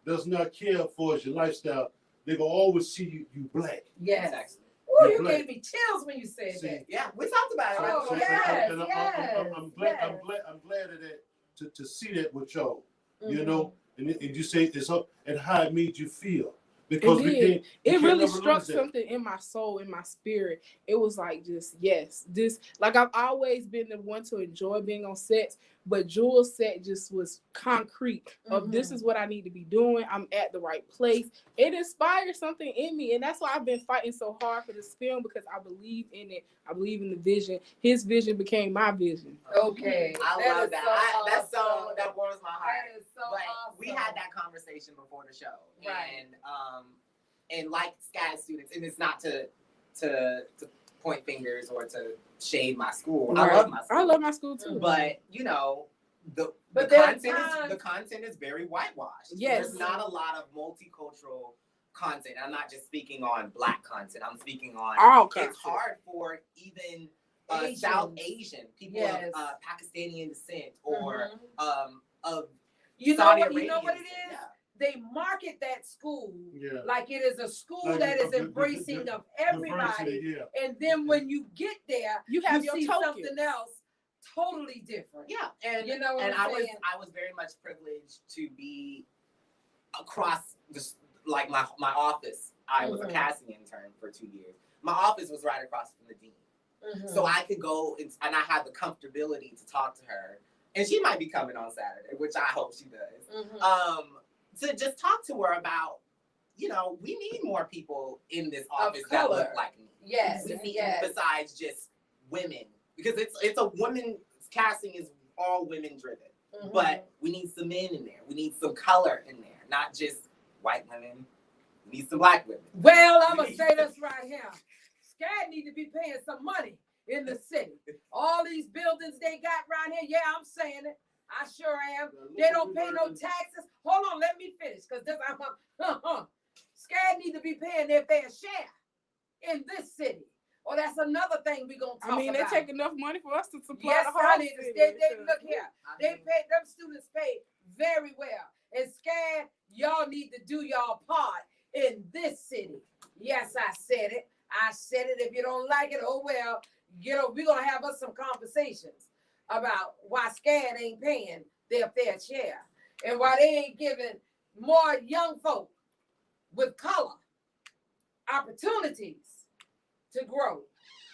does not care for your lifestyle. They will always see you Black. Yes. Exactly. Ooh, You're you Black. gave me chills when you said See, that. Yeah, we talked about it. Oh, So, yes, and yes, I'm glad yes. of that to see that with y'all. And you say it's up and how it made you feel. Because It really never lose struck that. something in my soul, in my spirit. It was like, just, yes, this, like I've always been the one to enjoy being on sets, but Jules' set just was concrete of this is what I need to be doing. I'm at the right place. It inspired something in me, and that's why I've been fighting so hard for this film, because I believe in it. I believe in the vision. His vision became my vision. Okay. I love that. So That warms my heart. That is so But awesome. we had that conversation before the show, Right. and like SCAD students, and it's not to point fingers or to shade my school. Right. I love my school. I love my school too. But you know, the But there are content is very whitewashed. Yes. There's not a lot of multicultural content. I'm not just speaking on Black content. I'm speaking on All content. It's hard for even Asians. South Asian people Yes. of Pakistani descent or of You know Saudi what? You know Arabian what it descent. is? Yeah. They market that school Yeah. like it is a school Like that is the- embracing the- of everybody. Diversity, yeah. And then when you get there, You have your see tokens. something else totally different. Yeah, and You know what and I'm I was saying? I was very much privileged to be across this, like my office. I was a casting intern for 2 years. My office was right across from the dean, so I could go and I had the comfortability to talk to her, and she might be coming on Saturday, which I hope she does. To just talk to her about, you know, we need more people in this office that color. look like me. Yes, We need- yes. Besides just women, because it's a women casting is all women driven. But we need some men in there. We need some color in there, not just white women. We need some Black women. Well, I'm gonna say this right here. SCAD need to be paying some money in the city. All these buildings they got right here, yeah, I'm saying it. I sure am. They don't pay no taxes. Hold on, let me finish, because this SCAD need to be paying their fair share in this city. Or that's another thing we gonna talk I mean, they about. take enough money for us to supply Yes, the whole honey. city. They look here. I They mean, pay, them students pay very well. And SCAD, y'all need to do y'all part in this city. Yes, I said it. I said it. If you don't like it, oh well. You know, we're gonna have us some conversations about why SCAD ain't paying their fair share and why they ain't giving more young folk with color opportunities to grow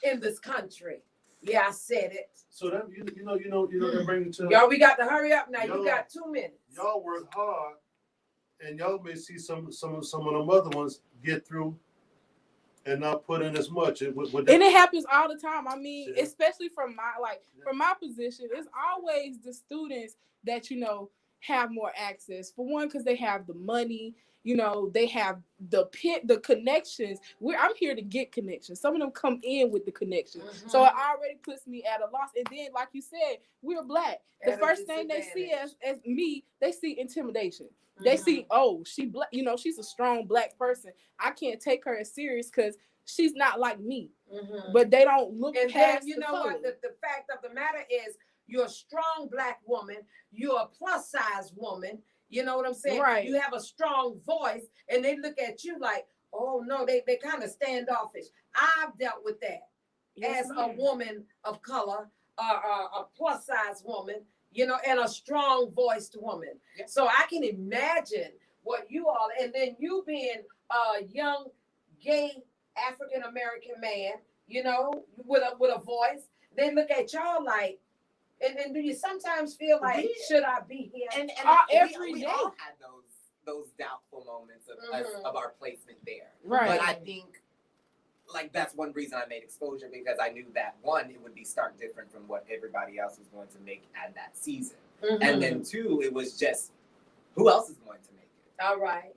in this country. Yeah, I said it. So that you know that brings to Y'all, we got to hurry up now. You Y'all- got 2 minutes. y'all work hard, and y'all may see some of them other ones get through, and not put in as much. With And it happens all the time. I mean, Yeah. especially from my position, it's always the students that, you know, have more access. For one, because they have the money, you know, they have the connections. I'm here to get connections. Some of them come in with the connections. So it already puts me at a loss. And then, like you said, we're Black. The At a first thing they see disadvantage. as me, they see intimidation. They see, oh, she Black, you know, she's a strong Black person. I can't take her as serious because she's not like me. But they don't look And past then, you the know color. what? The fact of the matter is, you're a strong Black woman. You're a plus size woman. You know what I'm saying? Right. You have a strong voice, and they look at you like, oh no, they kind of standoffish. I've dealt with that Yes, as a ma'am. woman of color, a plus size woman, you know, and a strong voiced woman. Yeah. So I can imagine what you all, and then you being a young, gay African American man, you know, with a voice, they look at y'all like, and do you sometimes feel like, should I be here? And every we day. all had those doubtful moments of our placement there. Right. But I think, like, that's one reason I made exposure, because I knew that, one, it would be stark different from what everybody else was going to make at that season. And then two, it was just, who else is going to make it? All right.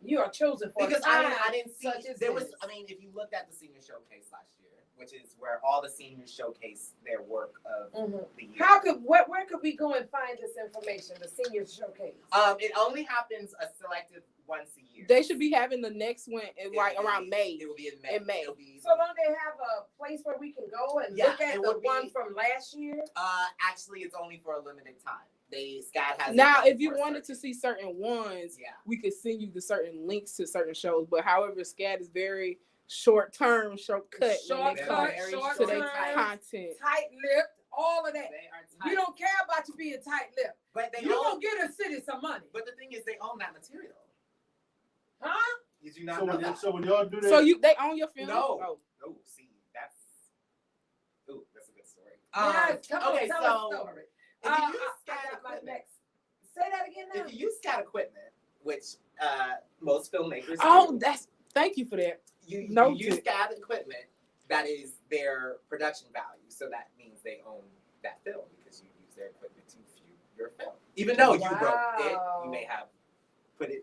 You are chosen for Because a time I didn't see, such as there was, this. I mean, if you looked at the senior showcase last year, which is where all the seniors showcase their work of the year. Where could we go and find this information, the senior showcase? It only happens a selective once a year. They should be having the next one right It'll around be- May. It will be in May. In May. It'll be, So don't they have a place where we can go and Yeah, look at it the would be- one from last year? actually, it's only for a limited time. SCAD has. Now, it if you for a wanted to certain- see certain ones, Yeah. we could send you the certain links to certain shows. But however, SCAD is very short-term, shortcut when it They're comes very to their short-term, content. Tight-lipped, all of that. They are tight. You don't care about you being tight-lipped. But they You own. gonna get a city some money, But the thing is, they own that material. huh? Did you not know that? So when y'all do that, So they own your film? No. Oh. Oh, see, that's a good story. Yes, come on, okay, tell so a story. If you use I SCAD got my equipment, next. Say that again now. if you use SCAD equipment, which most filmmakers Oh, do, thank you for that. you Noted. use SCAD equipment, that is their production value. So that means they own that film because you use their equipment to view your film. Even though you wrote it, you may have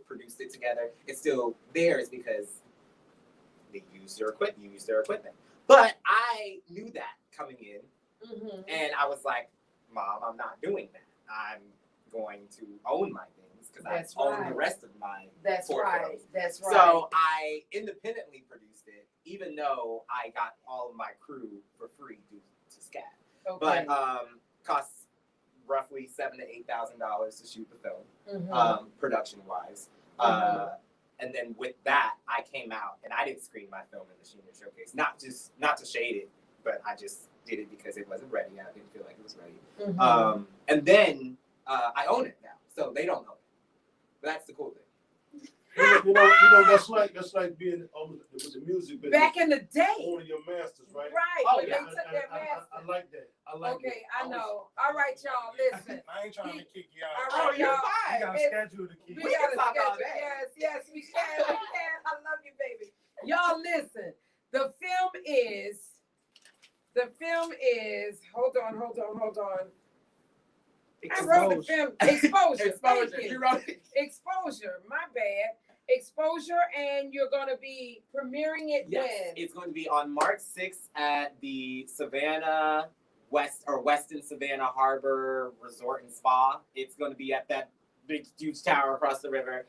produced it together, it's still theirs because they use your equipment, you use their equipment. But I knew that coming in, and I was like, Mom, I'm not doing that. I'm going to own my things because I own the rest of my four films. That's right. So I independently produced it, even though I got all of my crew for free due to SCAD. Okay. But costs roughly $7,000 to $8,000 to shoot the film, production wise. And then with that, I came out and I didn't screen my film in the Senior Showcase. Not to shade it, but I just did it because it wasn't ready. I didn't feel like it was ready. And then I own it now, so they don't own it. That's the cool thing. You know, that's like being with the music business. Back in the day. Owning your masters, right? Right. Oh, when yeah. they took their masters. I like that. I like Okay, that. I know. All right, y'all, listen. I ain't trying to kick you All out. right, y'all. You got a It's- schedule to keep. We can got a talk all schedule. day. Yes, we can. We can. I love you, baby. Y'all listen. The film is, hold on. I wrote the film, Exposure. Thank Exposure. you. You wrote it. Exposure, my bad. Exposure, and you're gonna be premiering it Yes, when? it's going to be on March 6th at the Savannah Weston Savannah Harbor Resort and Spa. It's going to be at that big, huge tower across the river.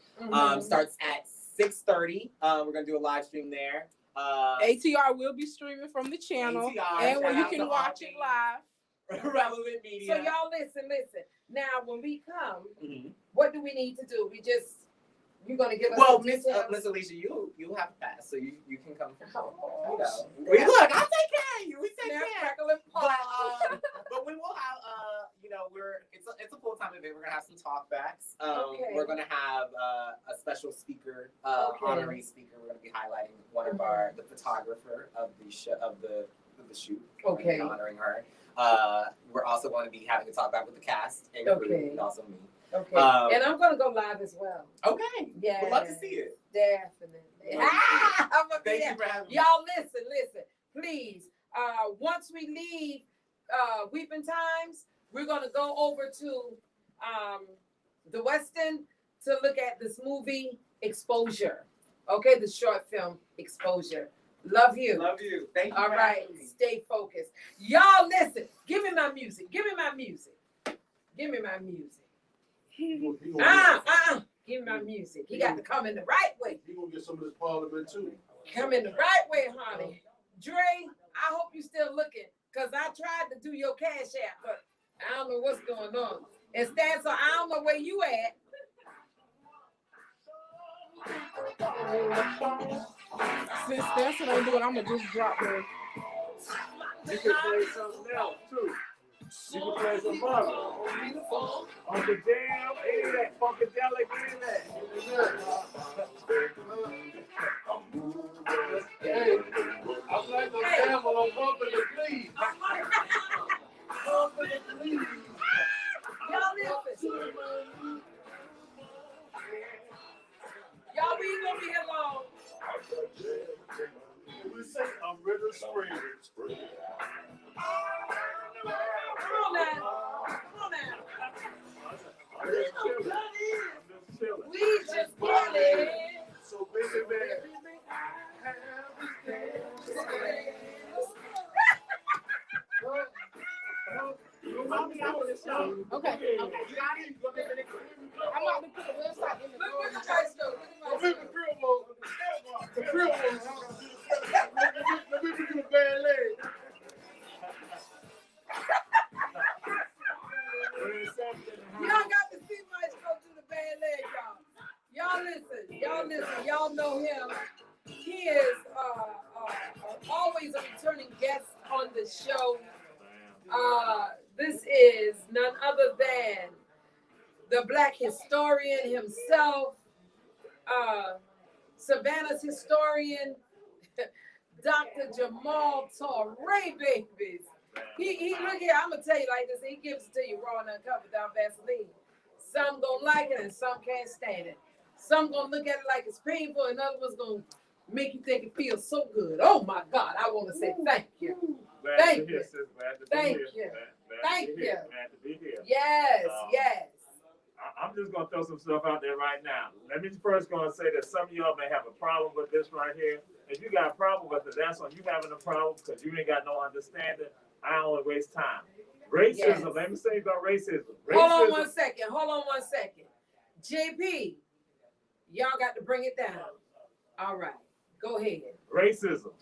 Starts at 6:30. We're going to do a live stream there. ATR will be streaming from the channel, ATR, and where shout you out can to watch it live. Relevant media. So y'all listen. Now, when we come, Mhm. what do we need to do? You're gonna give us Well, some Miss details? Alicia, you have a pass, so you can come. Oh, You know, look, I'll take care of you. We take Snap, care. crackle, and pop. But we will have it's a full time event. We're gonna have some talkbacks. Okay. We're gonna have a special speaker, Okay. honorary speaker. We're gonna be highlighting one of the photographer of the show of the shoot. Okay. We're honoring her. We're also going to be having a talkback with the cast and crew, Okay. and also me. Okay. Um, And I'm gonna go live as well. Okay. Yeah. We'd love to see it. Definitely. Love to see I'm gonna be Thank there. you for having me. Y'all listen, please. Once we leave Weeping Times, we're gonna go over to the Westin to look at this movie Exposure. Okay, the short film Exposure. Love you. Love you. Thank you. All for right, having me. stay focused. Y'all listen. Give me my music. Give me my music. Give me my music. He gonna Give me my music. He got to come in the right way. He gonna get some of this parliament too. Come in the right way, honey. Dre, I hope you still looking, because I tried to do your cash app, but I don't know what's going on. And Stan, so I don't know where you at. Since that's what I'm doing, I'm gonna just drop the. You can play something else too. You can play some Marvin. On the damn, ain't that funkadelic, ain't that? Hey, I'm like the devil on bumping the please. Bumping the please. Y'all listen. Y'all, we ain't gonna be here long. We say I'm ready to spring. Come on now. We just get it. So baby man. Okay. I'm about to put the website in the Look what the door. price go. Look at my Let me do a bad leg. Y'all got to see Maestro do the bad leg, y'all. Y'all listen. Y'all know him. He is always a returning guest on the show. This is none other than the Black historian himself, Savannah's historian, Dr. Jamal Torre, babies. He look here, I'm gonna tell you like this, he gives it to you raw and uncovered without Vaseline. Some gonna like it and some can't stand it. Some gonna look at it like it's painful and other one's gonna make you think it feels so good. Oh my God, I wanna say thank you. Thank you. Thank you. Thank you. Glad to be here. Yes, yes. I'm just gonna throw some stuff out there right now. Let me first gonna say that some of y'all may have a problem with this right here. If you got a problem with it, that's on you having a problem because you ain't got no understanding. I don't want to waste time. Racism. Yes. Let me say about racism. Hold on one second. JP, y'all got to bring it down. All right, go ahead. Racism.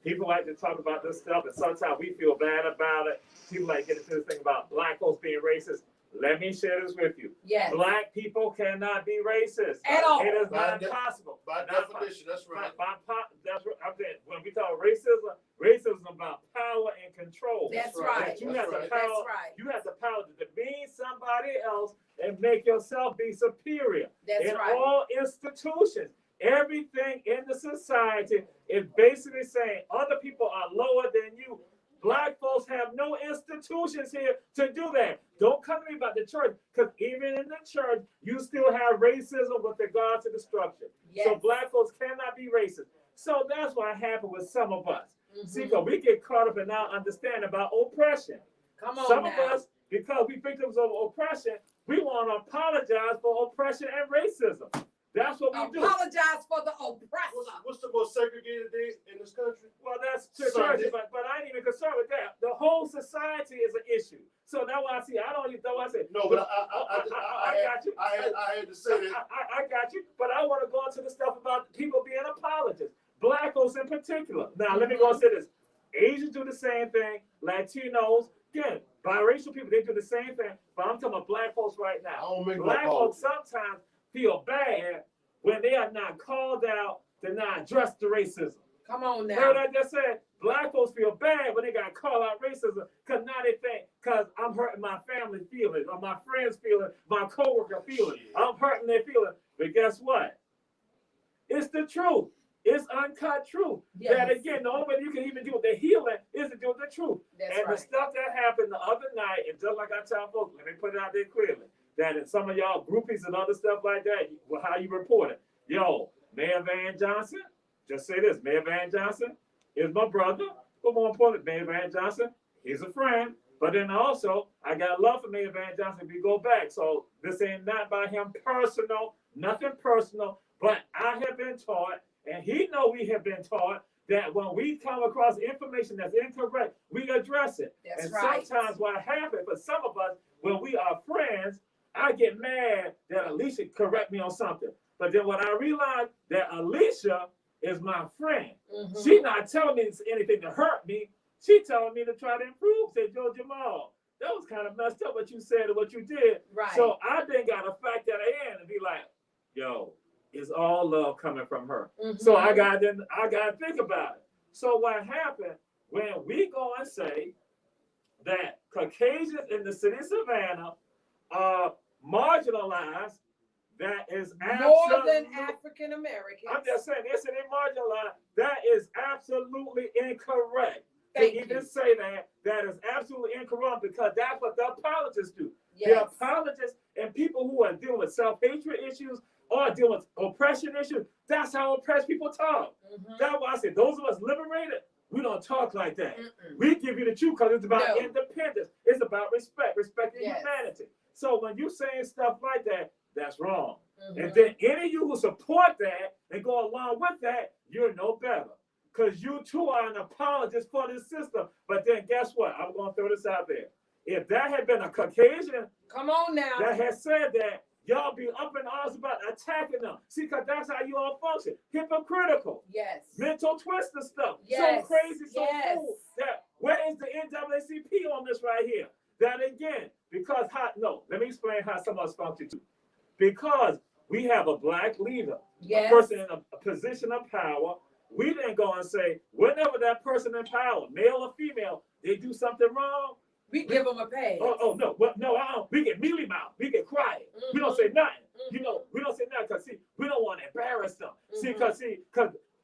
People like to talk about this stuff, and sometimes we feel bad about it. People like to get into this thing about black folks being racist. Let me share this with you. Yes. Black people cannot be racist. At all. It is not possible. By definition, that's right. That's what I'm saying. When we talk racism, racism is about power and control. That's right. You have the That's power. right. You have the power to demean somebody else and make yourself be superior. That's in right. all institutions, everything in the society is basically saying other people are lower than you. Black folks have no institutions here to do that. Don't come to me about the church, because even in the church, you still have racism with regard to the structure. Yes. So black folks cannot be racist. So that's what happened with some of us. Mhm. See, because we get caught up in our understanding about oppression. Come on Some now. of us, because we victims of oppression, we want to apologize for oppression and racism. That's what we do. Apologize for the oppressor. What's the most segregated day in this country? Well, that's Sunday. church, but I ain't even concerned with that. The whole society is an issue. So that's why I see. I don't even know. I say No, but I got you. I had to say that. I got you. But I want to go into the stuff about people being apologists, black folks in particular. Now, let me go and say this: Asians do the same thing. Latinos, again, biracial people, they do the same thing. But I'm talking about black folks right I now. don't make no Black apology. folks sometimes feel bad when they are not called out to not address the racism. Come on now. Heard I just said? Black folks feel bad when they got called out racism because now they think, because I'm hurting my family feelings, or my friends feelings, my coworker feelings. I'm hurting their feelings. But guess what? It's the truth. It's uncut truth. Yes. That again, the only way you can even do the healing is to do with the truth. That's and right. the stuff that happened the other night, and just like I tell folks, let me put it out there clearly, that in some of y'all groupies and other stuff like that, well, how you report it. Yo, Mayor Van Johnson, just say this, Mayor Van Johnson is my brother, but more important, Mayor Van Johnson, he's a friend. But then also, I got love for Mayor Van Johnson if we go back. So this ain't not by him personal, nothing personal, but I have been taught, and he know we have been taught, that when we come across information that's incorrect, we address it. That's and right. sometimes what happens for some of us, when we are friends, I get mad that Alicia correct me on something. But then when I realize that Alicia is my friend, Mhm. she not telling me anything to hurt me. She telling me to try to improve. Say, Joe Jamal, that was kind of messed up what you said and what you did. Right. So I then got to factor that in and be like, yo, it's all love coming from her. Mhm. So I got to think about it. So what happened when we go and say that Caucasians in the city of Savannah are marginalized, that is More than absolutely, African Americans. I'm just saying, it's an marginalized, that is absolutely incorrect. Thank to even you. say that, that is absolutely incorrect because that's what the apologists do. The Yes. apologists and people who are dealing with self-hatred issues or dealing with oppression issues, that's how oppressed people talk. Mhm. That's why I said, those of us liberated, we don't talk like that. Mm-mm. We give you the truth because it's about No. independence. It's about respect, respecting Yes. humanity. So when you saying stuff like that, that's wrong. Mhm. And then any of you who support that and go along with that, you're no better. Because you too are an apologist for this system. But then guess what? I'm going to throw this out there. If that had been a Caucasian Come on now. that had said that, y'all be up in arms about attacking them. See, because that's how you all function. Hypocritical. Yes. Mental twister stuff. Yes. So crazy, so Yes. cool. That where is the NAACP on this right here? That again, because let me explain how some of us function too. Because we have a black leader, Yes. a person in a position of power, we then go and say, whenever that person in power, male or female, they do something wrong, We give them a pass. no, well, no, I don't. We get mealy mouth, we get quiet. We don't say nothing. You know, we don't say nothing because see, we don't want to embarrass them. Because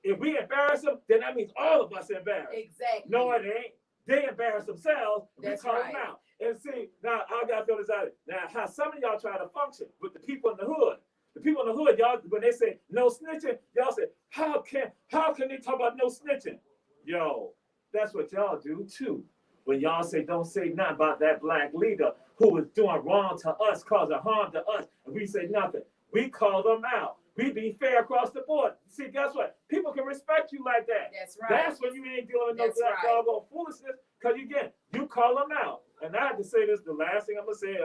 if we embarrass them, then that means all of us embarrassed. Exactly. No, it ain't. they embarrass themselves, we That's call right. them out. And see, now I gotta throw this out. Now, how some of y'all try to function with the people in the hood. The people in the hood, y'all, when they say no snitching, y'all say, how can they talk about no snitching? Yo, that's what y'all do too. When y'all say don't say nothing about that black leader who was doing wrong to us, causing harm to us, and we say nothing. We call them out. We be fair across the board. See, guess what? People can respect you like that. That's right. That's when you ain't dealing with no That's right. doggone foolishness, because you call them out. And I have to say this, the last thing I'm going to say,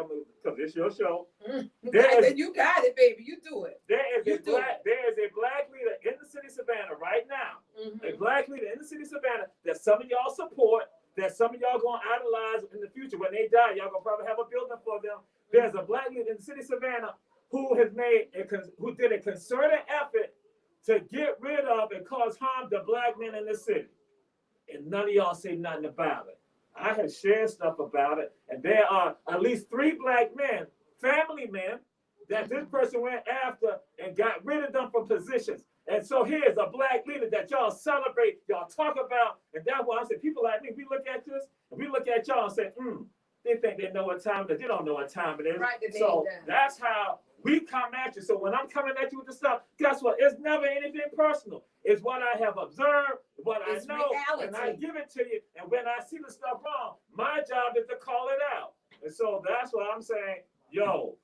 because it's your show. You got it, baby. You do it. There is You a black leader in the city of Savannah right now. A black leader in the city of Savannah that some of y'all support, that some of y'all going to idolize in the future. When they die, y'all going to probably have a building for them. There's a black leader in the city of Savannah who did a concerted effort to get rid of and cause harm to black men in the city. And none of y'all say nothing about it. I have shared stuff about it, and there are at least 3 black men, family men, that this person went after and got rid of them from positions. And so here's a black leader that y'all celebrate, y'all talk about, and that's why I said people like me, we look at this, and we look at y'all and say, they think they know what time it is. They don't know what time it is. Right, so that's how we come at you. So when I'm coming at you with the stuff, guess what? It's never anything personal. It's what I have observed, what It's I know, reality. and I give it to you. And when I see the stuff wrong, my job is to call it out. And so that's what I'm saying. Yo,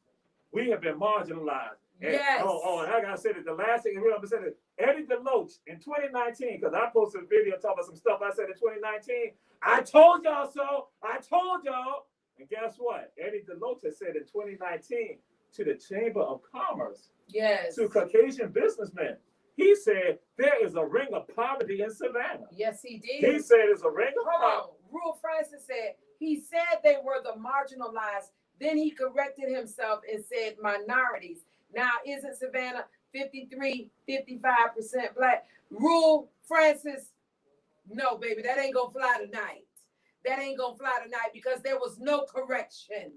we have been marginalized. And, Yes. and I gotta say that the last thing I said is Eddie DeLoach in 2019, because I posted a video talking about some stuff I said in 2019. I told y'all so. I told y'all. And guess what? Eddie DeLoach has said in 2019 to the Chamber of Commerce, Yes. to Caucasian businessmen, he said there is a ring of poverty in Savannah. Yes, he did. He said there's a ring of Hold poverty. on. Rule Francis said he said they were the marginalized. Then he corrected himself and said minorities. Now, isn't Savannah 53, 55% black? Rule Francis, no, baby, that ain't gonna fly tonight. That ain't gonna fly tonight because there was no correction.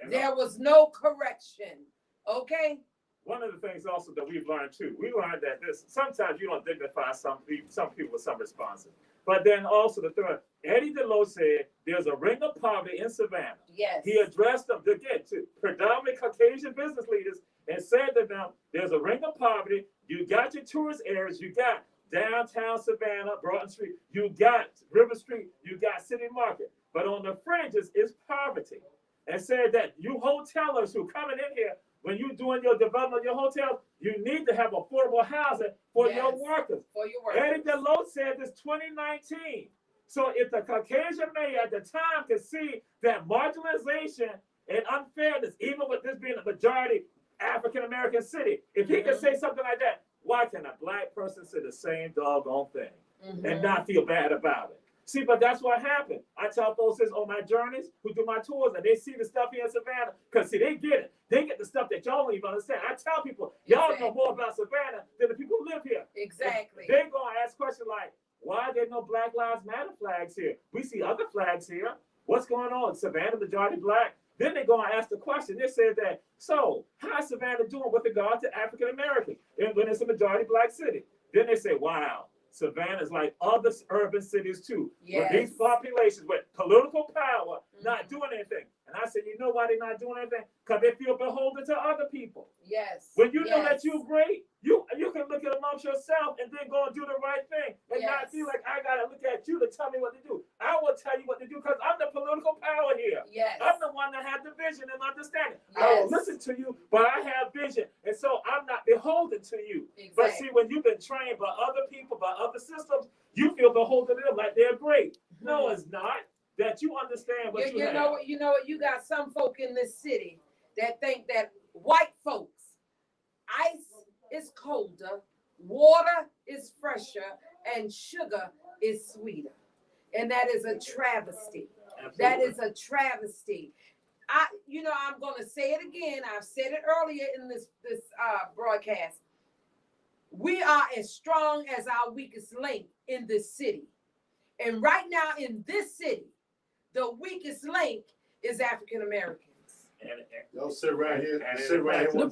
There was no correction. Okay? One of the things also that we've learned too, we learned that sometimes you don't dignify some people with some responses. But then also the third, Eddie DeLoach said there's a ring of poverty in Savannah. Yes. He addressed them again to predominantly Caucasian business leaders and said to them, there's a ring of poverty. You got your tourist areas, you got downtown Savannah, Broughton Street, you got River Street, you got City Market. But on the fringes is poverty. And said that you hotelers who coming in here, when you're doing your development of your hotels, you need to have affordable housing for your workers. For your workers. Eddie DeLoach said this 2019. So if the Caucasian mayor at the time could see that marginalization and unfairness, even with this being a majority African-American city, if he could say something like that, why can a black person say the same doggone thing and not feel bad about it? See, but that's what happened. I tell folks this on my journeys who do my tours, and they see the stuff here in Savannah, because see, they get it. They get the stuff that y'all don't even understand. I tell people, y'all know more about Savannah than the people who live here. Exactly. They're going to ask questions like, why are there no Black Lives Matter flags here? We see other flags here. What's going on? Savannah, majority black. Then they're going to ask the question. They said that, so how's Savannah doing with regard to African Americans when it's a majority black city? Then they say, wow, Savannah is like other urban cities too. Yes. With these populations with political power not doing anything. And I said, you know why they're not doing anything? Because they feel beholden to other people. Yes. When you know that you're great, you can look at amongst yourself and then go and do the right thing and not feel like I gotta look at you to tell me what to do. I will tell you what to do because I'm the political power here. Yes. I'm the one that has the vision and understanding. Yes. I will listen to you, but I have vision, and so I'm not beholden to you. Exactly. But see, when you've been trained by other people, by other systems, you feel beholden to them like they're great. No, it's not. That you understand what you have. know what? You know what? You got some folk in this city that think that white folks, ice is colder, water is fresher, and sugar is sweeter. And that is a travesty. Absolutely. That is a travesty. I'm going to say it again. I've said it earlier in this broadcast. We are as strong as our weakest link in this city. And right now in this city, the weakest link is African Americans. Don't sit right here. The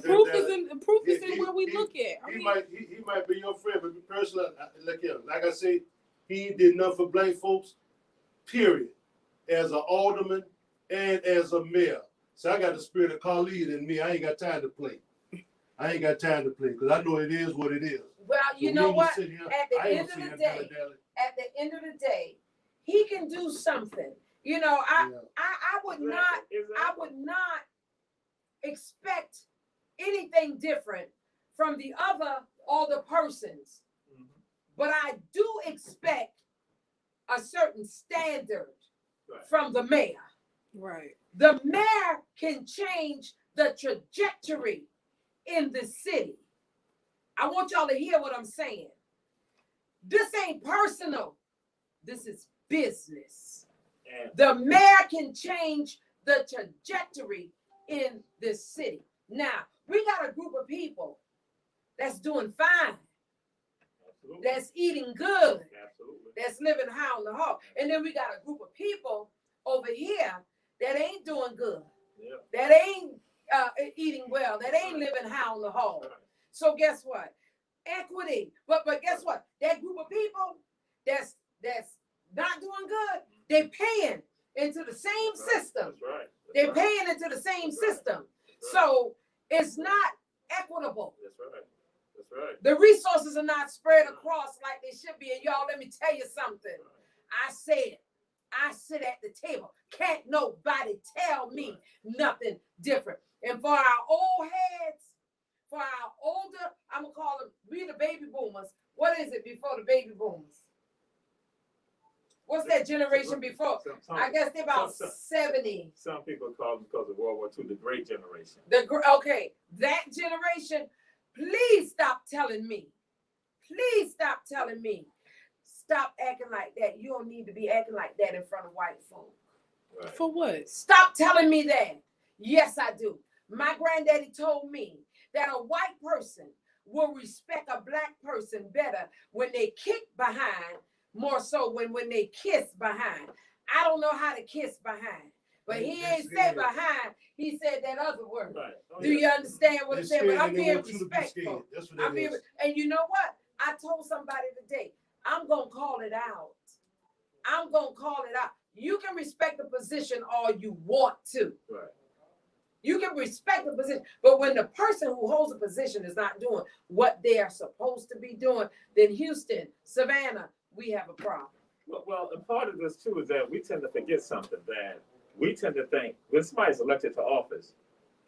proof is in where we look at. He might be your friend, but personally, look here. Like I say, he did enough for black folks period, as an alderman and as a mayor. So I got the spirit of Khalid in me. I ain't got time to play. I ain't got time to play because I know it is what it is. Well, you know what? At the I end of the day, he can do something. You know, I would not expect anything different from the other persons. But I do expect a certain standard from the mayor. Right. The mayor can change the trajectory in the city. I want y'all to hear what I'm saying. This ain't personal. This is business. The mayor can change the trajectory in this city. Now, we got a group of people that's doing fine. Absolutely. That's eating good. Absolutely. That's living high on the hog. And then we got a group of people over here that ain't doing good. Yeah. That ain't eating well. That ain't living high on the hog. Right. So guess what? Equity. But guess what? That group of people that's not doing good, they paying into the same system. That's right. They're paying into the same system. So it's not equitable. That's right. That's right. The resources are not spread across like they should be. And y'all, let me tell you something. I said, I sit at the table. Can't nobody tell me nothing different. And for our old heads, for our older, I'm going to call them, we the baby boomers. What is it before the baby boomers? What's that generation before? I guess they're about 70. Some people call them because of World War II, the Great Generation. Okay, that generation, please stop telling me. Please stop telling me. Stop acting like that. You don't need to be acting like that in front of white folk. Right. For what? Stop telling me that. Yes, I do. My granddaddy told me that a white person will respect a black person better when they kick behind, more so when they kiss behind. I don't know how to kiss behind, but he ain't said behind. He said that other word. Right. Oh, do you understand what I'm saying? But I'm being respectful. And you know what? I told somebody today, I'm going to call it out. I'm going to call it out. You can respect the position all you want to. Right. You can respect the position, but when the person who holds the position is not doing what they are supposed to be doing, then Houston, Savannah, we have a problem. Well, and part of this too is that we tend to forget something, that we tend to think when somebody's elected to office,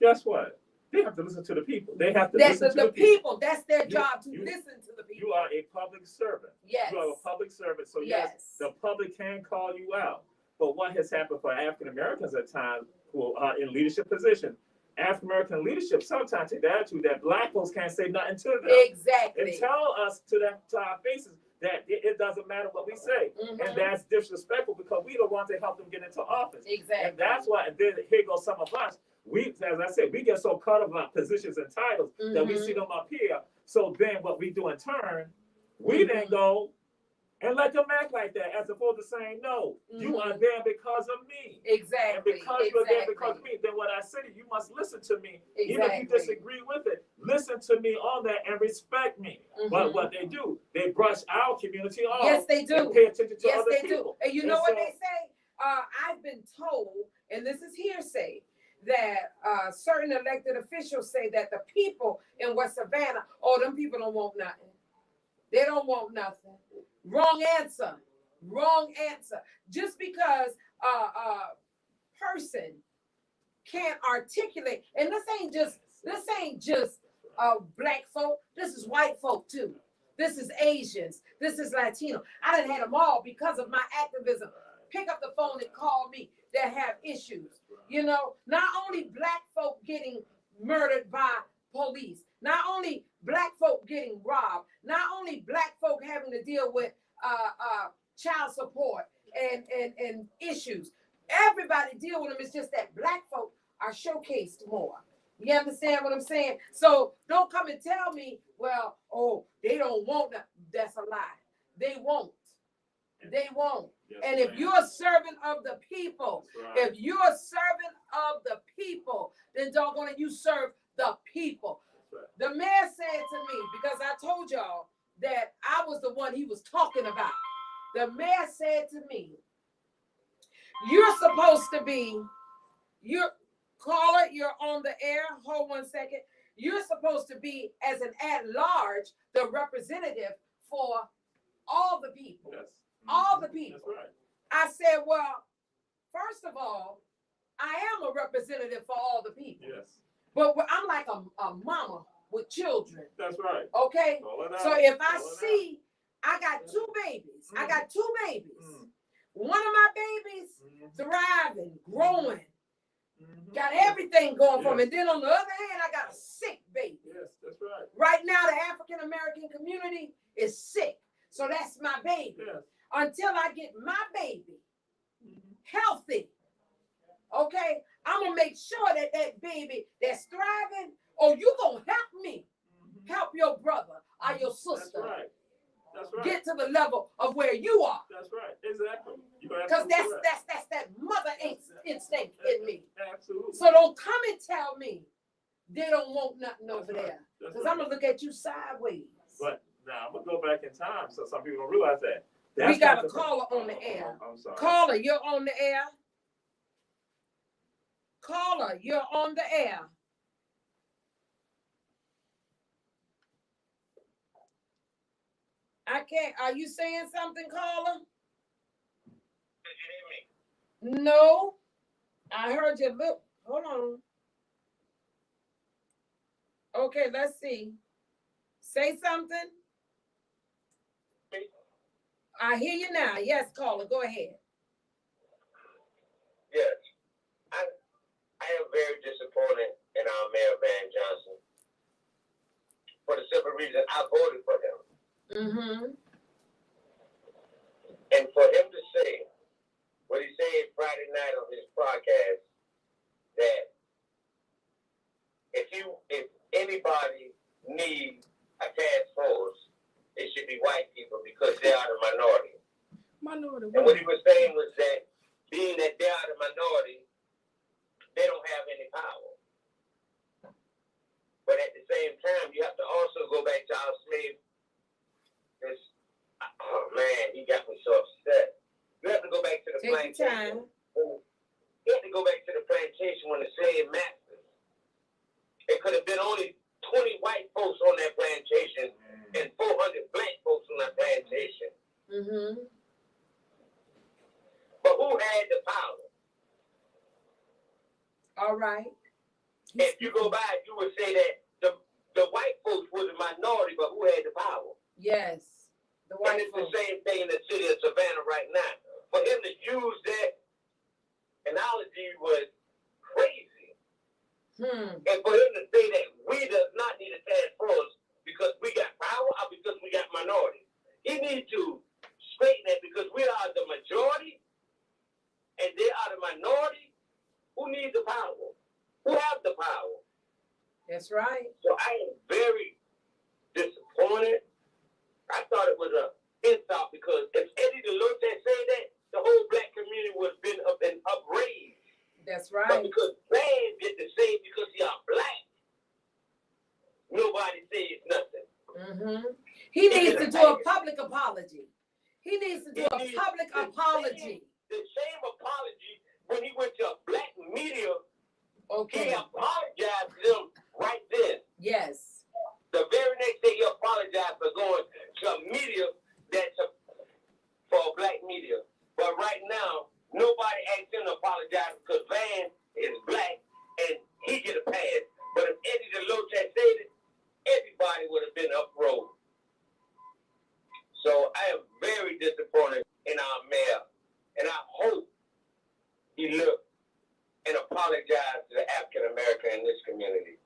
guess what? They have to listen to the people. They have to listen to the people. That's their job to listen to the people. You are a public servant. Yes. You are a public servant. So yes, the public can call you out. But what has happened for African Americans at times who are in leadership positions, African American leadership sometimes take the attitude that black folks can't say nothing to them. Exactly. And tell us to our faces that it doesn't matter what we say. Mm-hmm. And that's disrespectful because we don't want to help them get into office. Exactly. And that's why, and then here goes some of us. We, as I said, we get so caught up in our positions and titles that we see them up here. So then what we do in turn, we then go and let them act like that, as opposed to saying, no, you are there because of me. Exactly. And because you're there because of me, then what I say, you must listen to me. Even if you disagree with it, listen to me on that and respect me. But what they do, they brush our community off. Yes, they do. And pay attention to other people. And you know what they say? I've been told, and this is hearsay, that certain elected officials say that the people in West Savannah, them people don't want nothing. They don't want nothing. Wrong answer. Wrong answer. Just because a person can't articulate, and this ain't just black folk. This is white folk too. This is Asians. This is Latino. I done had them all because of my activism. Pick up the phone and call me that have issues. You know, not only black folk getting murdered by police, not only black folk getting robbed, not only black folk having to deal with child support and issues. Everybody deal with them. It's just that black folk are showcased more. You understand what I'm saying? So don't come and tell me, well, they don't want that. That's a lie. They won't. They won't. Yes, and if you're a servant of the people, if you're a servant of the people, then doggone it, you serve the people. The mayor said to me, because I told y'all that I was the one he was talking about. The mayor said to me, You're supposed to be, caller, you're on the air. Hold 1 second. You're supposed to be, as an at-large, the representative for all the people. Yes. All the people. That's right. I said, well, first of all, I am a representative for all the people. Yes. But I'm like a mama with children. That's right. Okay? Call it out. So if I Call it see, I got two babies. I got two babies. Mm. One of my babies thriving, growing, Mhm. got everything going for me. Yes. And then on the other hand, I got a sick baby. Yes, that's right. Right now, the African American community is sick. So that's my baby. Yes. Until I get my baby Mhm. healthy, okay, I'm gonna make sure that that baby that's thriving, oh, you gonna help me Mhm. help your brother or your That's sister right. That's right. get to the level of where you are. That's right. Exactly. You're Because absolutely right. that's that mother instinct in me. Absolutely. So don't come and tell me they don't want nothing over right. there. That's Because right. I'm gonna look at you sideways. But now I'm gonna go back in time so some people don't realize that. We got not a the- caller on the air. I'm sorry. Caller, you're on the air. Caller, you're on the air. I can't. Are you saying something, caller? Did you hear me? No. I heard you. Look, hold on. Okay, let's see. Say something. I hear you now. Yes, caller, go ahead. Yes. I am very disappointed in our Mayor Van Johnson for the simple reason I voted for him. Mm-hmm. And for him to say what he said Friday night on his podcast, that if anybody needs a task force, it should be white people because they are the minority. And what he was saying was that being that they are the minority, they don't have any power. But at the same time, you have to also go back to our slave. Oh man, he got me so upset. You have to go back to the Take your plantation. time. You have to go back to the plantation when the slave masters. It could have been only 20 white folks on that plantation and 400 black folks on that plantation. Mm-hmm. But who had the power? All right. If you go by, you would say that the white folks were the minority, but who had the power? Yes. The And white it's folks. the same thing in the city of Savannah right now. For him to use that analogy was crazy. And for him to say that we do not need a task force because we got power or because we got minority. He needs to straighten that because we are the majority and they are the minority. Who needs the power? Who have the power? That's right. So I am very disappointed. I thought it was an insult because if Eddie DeLoach had said that, the whole black community would have been up and upraised. That's But right. because Van get to say it because he are black, nobody says nothing. Mm-hmm. He needs to do a public apology. He needs to do a public apology. The same apology when he went to black media, Okay. he apologized to them right then. Yes. The very next day, he apologized for going to a media for black media. But right now, nobody asked him to apologize because Van is black and he get a pass. But if Eddie DeLoach had said it, everybody would have been uproar. So I am very disappointed in our mayor. And I hope he looked and apologized to the African American in this community.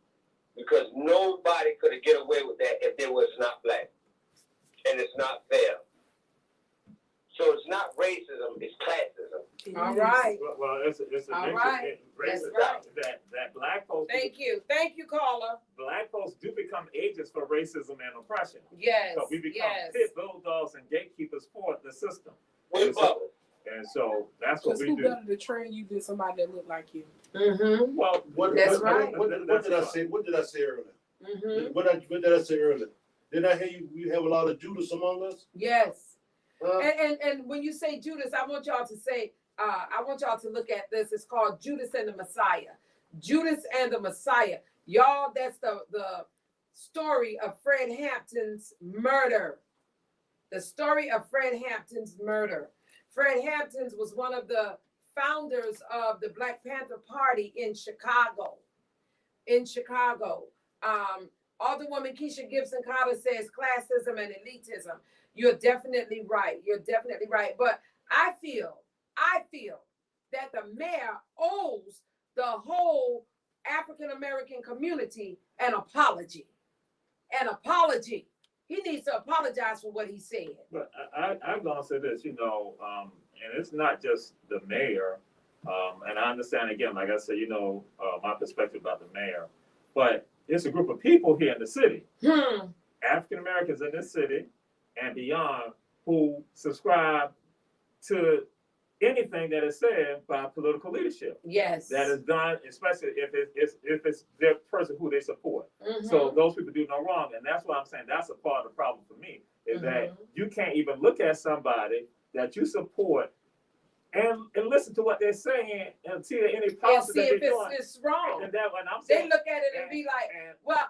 Because nobody could have get away with that if they was not black. And it's not fair. So it's not racism, it's classism. All right. Well, it's a All mix right. of racism That's that black folks. Thank you. Thank you, caller. Black folks do become agents for racism and oppression. Yes. So we become Yes. pit bulldogs and gatekeepers for the system. With bubbles. And so that's what Because we who do. better to train you than somebody that look like you? Mm-hmm. Well, That's right. What did I say? What did I say earlier? Mm-hmm. What did I say earlier? Did I hear you? We have a lot of Judas among us. Yes. Huh? And when you say Judas, I want y'all to say I want y'all to look at this. It's called Judas and the Messiah. Judas and the Messiah. Y'all, that's the story of Fred Hampton's murder. The story of Fred Hampton's murder. Fred Hampton was one of the founders of the Black Panther Party in Chicago. Alderwoman Keisha Gibson Carter says classism and elitism. You're definitely right. But I feel that the mayor owes the whole African American community an apology. He needs to apologize for what he said. But I'm gonna say this, and it's not just the mayor, and I understand again, like I said, my perspective about the mayor, but it's a group of people here in the city, African Americans in this city and beyond, who subscribe to anything that is said by political leadership. Yes. That is done, especially if it's their person who they support. So those people do no wrong, and that's why I'm saying that's a part of the problem for me, is that you can't even look at somebody that you support and listen to what they're saying and see any policy see that if they're doing. it's wrong. And that when I'm They saying, look at it and be like, well,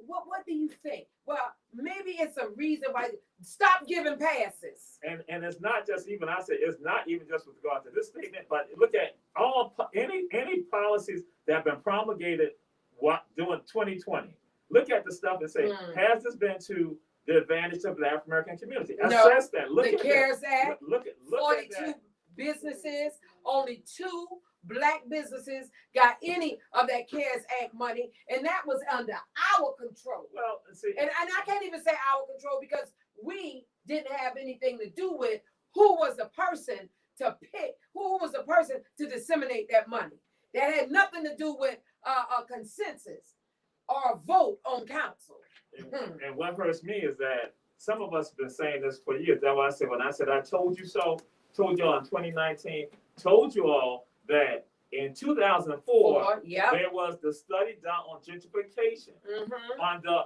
what do you think? Well, maybe it's a reason why. Stop giving passes. and it's not just even, I say it's not even just with regard to this statement, but look at any policies that have been promulgated during 2020. Look at the stuff and say, has this been to the advantage of the African American community? Assess that. Look the at CARES Act. Look 42 at that. businesses, only 2 Black businesses got any of that CARES Act money, and that was under our control. Well, see, and I can't even say our control because we didn't have anything to do with who was the person to pick, who was the person to disseminate that money. That had nothing to do with a consensus or a vote on council. And what hurts me is that some of us have been saying this for years. That's why I said, when I said I told you so, told y'all in 2019, told you all that in 2004, there was the study done on gentrification under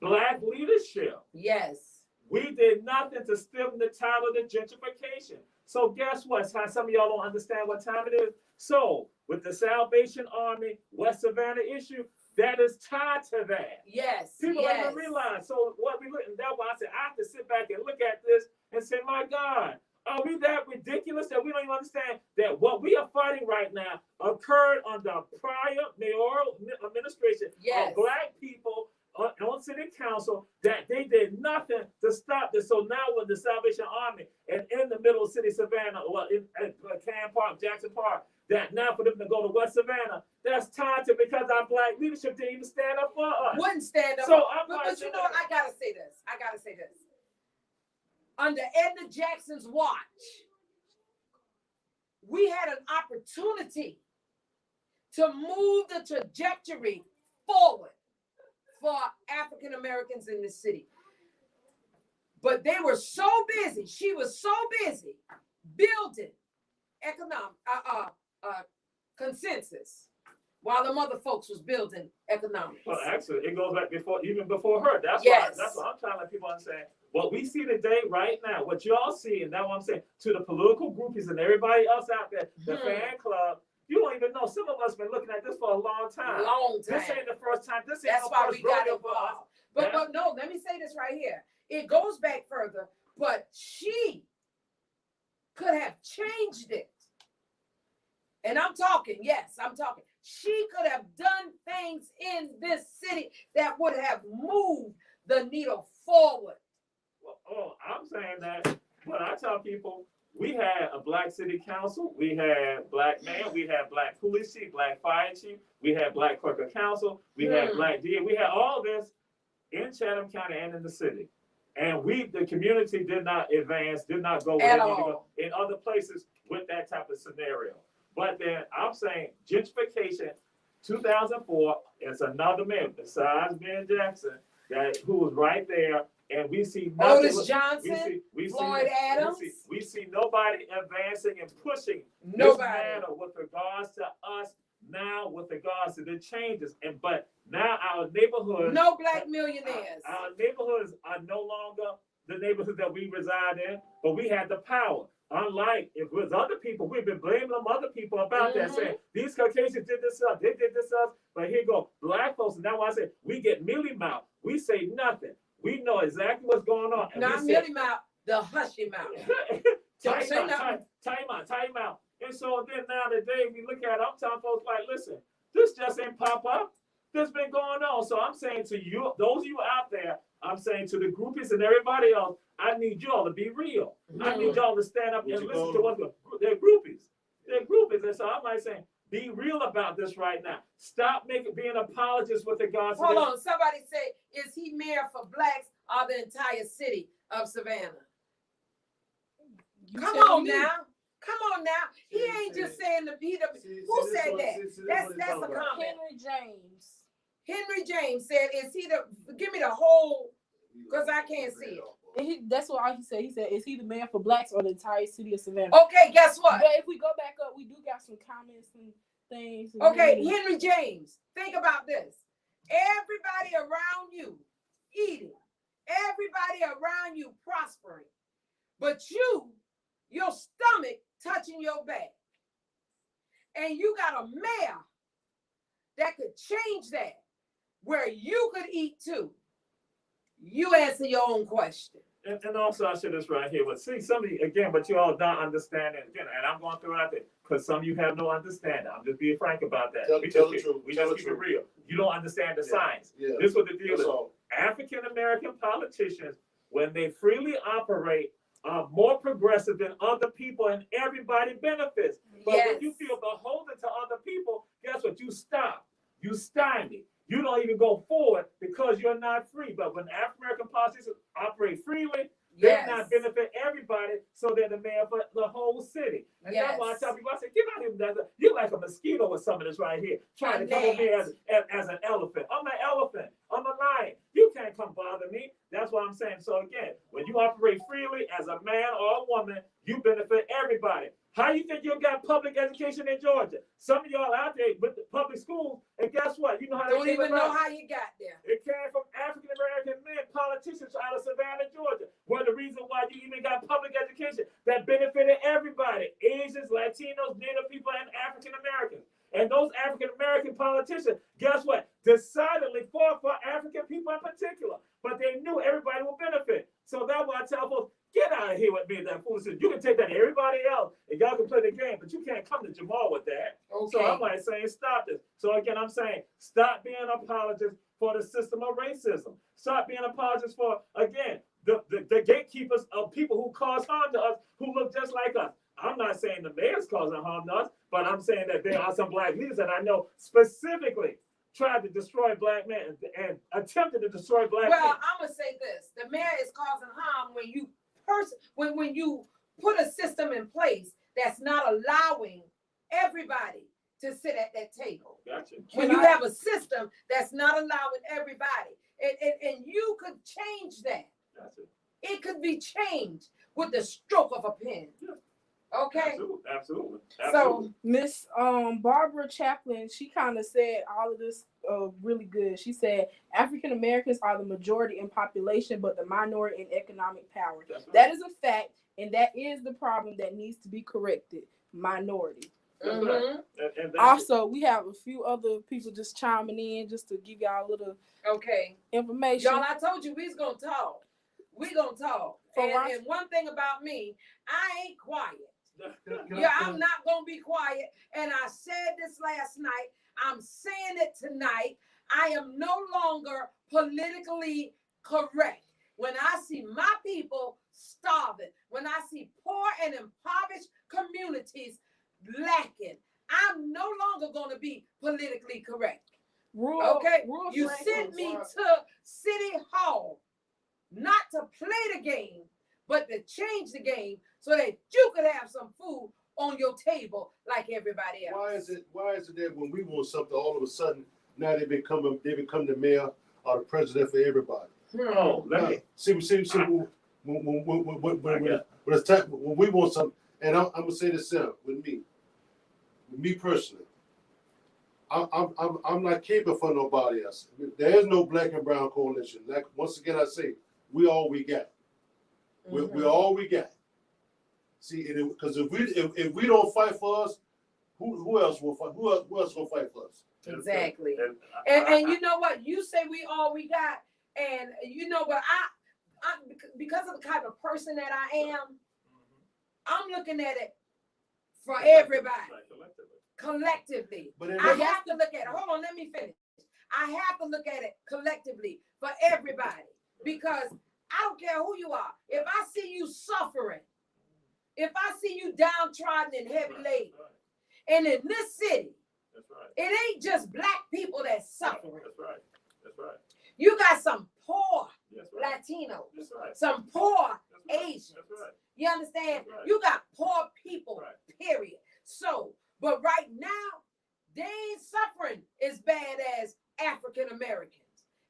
Black leadership. Yes. We did nothing to stem the tide of the gentrification. So guess what? Some of y'all don't understand what time it is. So with the Salvation Army, West Savannah issue, that is tied to that. Yes. People don't even realize. So what we look, and that's why I said I have to sit back and look at this and say, my God, are we that ridiculous that we don't even understand that what we are fighting right now occurred under prior mayoral administration of Black people on city council, that they did nothing to stop this. So now with the Salvation Army and in the middle of city Savannah, or in Can Park, Jackson Park, that now for them to go to West Savannah, that's tied to because our Black leadership didn't even stand up for us. Wouldn't stand up. So but you know what? I gotta say this. Under Edna Jackson's watch, we had an opportunity to move the trajectory forward for African Americans in the city. But they were so busy, she was so busy building economic consensus while the mother folks was building economics. Well, actually, it goes back even before her. That's why I'm trying to let people understand. What we see today, right now, what y'all see, and that's what I'm saying, to the political groupies and everybody else out there, the fan club, you don't even know. Some of us been looking at this for a long time. This ain't the first time. This ain't That's why we got involved. But no, let me say this right here. It goes back further, but she could have changed it. And I'm talking. She could have done things in this city that would have moved the needle forward. I'm saying that when I tell people, we had a Black city council, we had Black mayor, we had Black police chief, Black fire chief, we had Black clerk of council, we had Black DA, we had all this in Chatham County and in the city. And the community did not advance, did not go where they need to go in other places with that type of scenario. But then I'm saying gentrification, 2004, it's another man besides Ben Jackson who was right there. And we see nothing. Otis Johnson, Floyd Adams. We see nobody advancing and pushing this matter with regards to us now, with regards to the changes. But now our neighborhoods, no Black millionaires. Our neighborhoods are no longer the neighborhoods that we reside in, but we had the power. unlike if it was other people, we've been blaming them other people about that, saying these Caucasians did this up, they did this up. But here you go, black folks, and that's why I say we get mealy mouth. We say nothing. We know exactly what's going on. And Not we say, mealy mouth, the hushy mouth. Don't say nothing. time out. And so then now today we look at it, I'm telling folks like, listen, this just ain't pop up. This been going on. So I'm saying to you, those of you out there, I'm saying to the groupies and everybody else, I need y'all to be real. I need y'all to stand up and listen to what they're groupies. They're groupies. And so I'm like saying, be real about this right now. Stop being apologists with the gospel. Hold on. Somebody say, is he mayor for blacks or the entire city of Savannah? Come on now. Come on now. He ain't just saying the beat of who said that? That's a comment. Henry James said, is he the, give me the whole, because I can't see it. And that's what he said. He said, is he the man for blacks or the entire city of Savannah? Okay, guess what? But if we go back up, we do got some comments and things. And okay, Henry James, think about this. Everybody around you eating, everybody around you prospering, but your stomach touching your back. And you got a mayor that could change that, where you could eat too. You answer your own question. And also I said this right here, but see, somebody, again, but you all don't understand it again, and I'm going through it out there, because some of you have no understanding. I'm just being frank about that. We just keep it real. You don't understand the science. Yeah. This is what the deal is. African-American politicians, when they freely operate, are more progressive than other people, and everybody benefits. But when you feel beholden to other people, guess what? You stop. You stymie. You don't even go forward because you're not free. But when African-American politicians operate freely, they not benefit everybody, so they're the man for the whole city. And that's why I tell people, I say, get out here. You're like a mosquito with some of this right here, trying to come over here as an elephant. I'm an elephant. I'm a lion. You can't come bother me. That's what I'm saying. So again, when you operate freely as a man or a woman, you benefit everybody. How you think you got public education in Georgia? Some of y'all out there with the public schools, and guess what? You know how they don't even know how you got there. It came from African-American men, politicians out of Savannah, Georgia. One of the reasons why you even got public education that benefited everybody, Asians, Latinos, Native people, and African-Americans. And those African-American politicians, guess what? Decidedly fought for African people in particular, but they knew everybody would benefit. So that's why I tell folks, get out of here with me, that foolishness. You can take that to everybody else, and y'all can play the game, but you can't come to Jamal with that. Okay. So I'm like saying, stop this. So again, I'm saying, stop being apologists for the system of racism. Stop being apologists for, again, the gatekeepers of people who cause harm to us, who look just like us. I'm not saying the mayor's causing harm to us, but I'm saying that there are some black leaders that I know specifically tried to destroy black men and attempted to destroy black men. Well, I'm going to say this. The mayor is causing harm when you when you put a system in place that's not allowing everybody to sit at that table. Gotcha. When you have a system that's not allowing everybody, and you could change that. Gotcha. It could be changed with the stroke of a pen. Yeah. Okay. Absolutely. So Miss Barbara Chaplin, she kind of said all of this really good. She said African Americans are the majority in population, but the minority in economic power. Right. That is a fact, and that is the problem that needs to be corrected. Minority. Right. And also, we have a few other people just chiming in just to give y'all a little information. Y'all, I told you we was gonna talk. We gonna talk. And one thing about me, I ain't quiet. Yeah, I'm not gonna be quiet. And I said this last night. I'm saying it tonight. I am no longer politically correct. When I see my people starving, when I see poor and impoverished communities lacking, I'm no longer going to be politically correct. You sent me to City Hall not to play the game, but to change the game so that you could have some food on your table like everybody else. Why is it that when we want something, all of a sudden now they become the mayor or the president for everybody? Oh, let me see when it's time, when we want something, and I'm gonna say this with me personally, I'm not caping for nobody else. There is no black and brown coalition. Like once again, I say we all we got. We're all we got. See, because if we don't fight for us, who else will fight? Who else will fight for us? Exactly. And And you know what? You say we all we got, and you know what? I because of the type of person that I am, I'm looking at it for everybody collectively. But it I ain't- have to look at it. Hold on, let me finish. I have to look at it collectively for everybody because I don't care who you are. If I see you suffering, if I see you downtrodden and heavy laden, and in this city, That's right. it ain't just black people that's suffering. That's right. That's right. You got some poor That's right. Latinos, That's right. some poor That's right. Asians. That's right. You understand? Right. You got poor people, Right. period. So, but right now, they ain't suffering as bad as African Americans.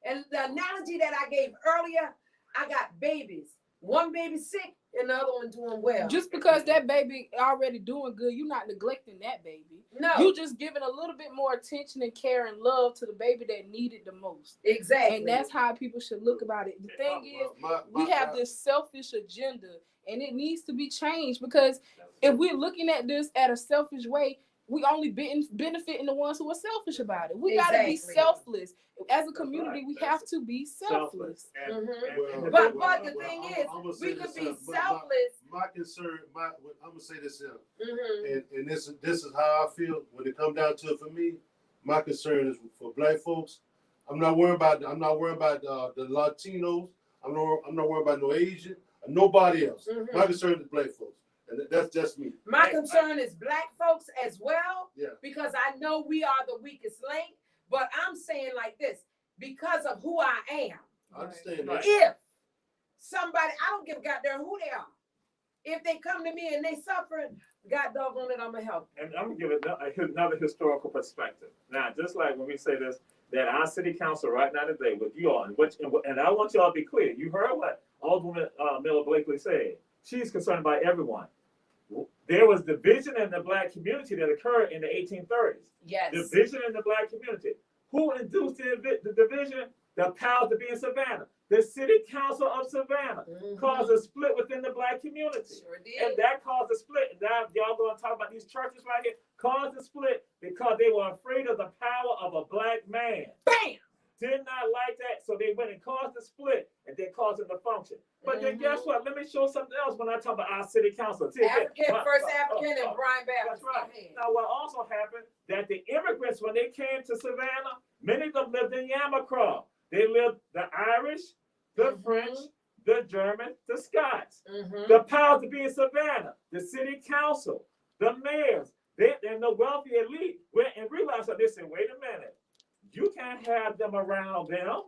And the analogy that I gave earlier, I got babies. One baby sick and the other one doing well. Just because that baby already doing good, you're not neglecting that baby. No, You just giving a little bit more attention and care and love to the baby that needed the most. exactly. And that's how people should look about it. The thing is, we have this selfish agenda and it needs to be changed because if we're looking at this at a selfish way, we only benefiting the ones who are selfish about it. We gotta be Exactly. selfless. As a community, right. we That's have to be selfless. Mhm. Well, But the thing is, we could be selfless. My concern, I'm gonna say this here, Mhm. and this is how I feel when it comes down to it for me. My concern is for black folks. I'm not worried about the Latinos. I'm not worried about no Asian, or nobody else. Mhm. My concern is black folks, and that's just me. My concern is black folks as well, Yeah. because I know we are the weakest link. But I'm saying like this, because of who I am, I understand Right. that. if somebody, I don't give a goddamn who they are. If they come to me and they suffering, God doggone it, I'm gonna help. And I'm gonna give it another historical perspective. Now, just like when we say this, that our city council right now today with you all, and I want y'all to be clear. You heard what Alderwoman Miller Blakely said. She's concerned about everyone. There was division in the black community that occurred in the 1830s. Yes. Division in the black community. Who induced the division? The powers that be in Savannah. The city council of Savannah caused a split within the black community. Sure And did. that caused a split. And now y'all going to talk about these churches right here. Caused a split because they were afraid of the power of a black man. Bam! Did not like that, so they went and caused a split, and then caused it to function. But then guess what? Let me show something else when I talk about our city council. See, African, yeah, first African and Brian That's Baptist. right. Go ahead. Now, what also happened, that the immigrants, when they came to Savannah, many of them lived in Yamacraw. They lived the Irish, the French, the German, the Scots. The powers to be in Savannah, the city council, the mayors, and the wealthy elite went and realized that they said, wait a minute, you can't have them around them.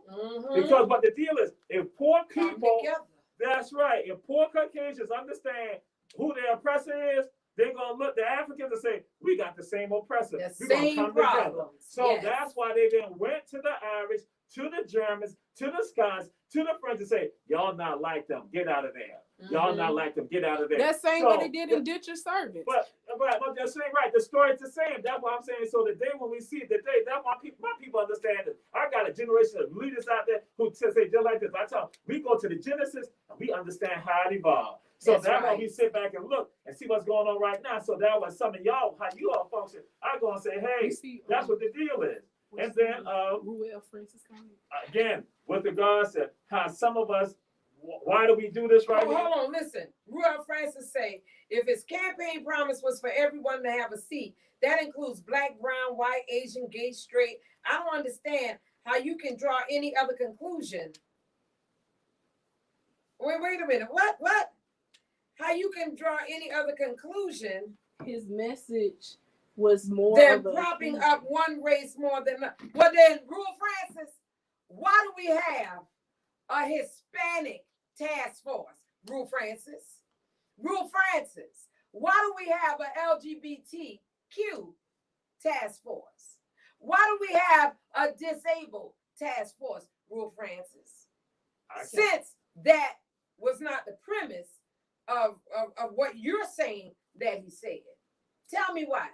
Because what the deal is, if poor Come people, together. that's right, if poor Caucasians understand who their oppressor is, they're gonna look the Africans and say, we got the same oppressor. The We're gonna same come together. problems. So Yes. that's why they then went to the Irish, to the Germans, to the Scots, to the French and say, y'all not like them, get out of there. Y'all not like them, get out of there. That same So, way they did in Ditch Your Servants. But I'm just saying, right, the story is the same. That's what I'm saying. So the day when we see it today, that's why my people understand it. I got a generation of leaders out there who say just like this. I tell them, we go to the Genesis and we understand how it evolved. So That's that's why right. we sit back and look and see what's going on right now. So that was some of y'all, how you all function. I go and say, hey, You see, that's what the deal is. And then Ruel Francis County. again, with regards to how some of us, why do we do this right here? Hold on, listen. Ruel Francis say, if his campaign promise was for everyone to have a seat, that includes black, brown, white, Asian, gay, straight. I don't understand how you can draw any other conclusion. Wait a minute. What? How you can draw any other conclusion His message was more than of a propping up one race more than another? Well, then, Ruel Francis, why do we have a Hispanic task force? Ruel Francis, why do we have an LGBTQ task force? Why do we have a disabled task force? Ruel Francis, since that was not the premise of what you're saying that he said. Tell me why.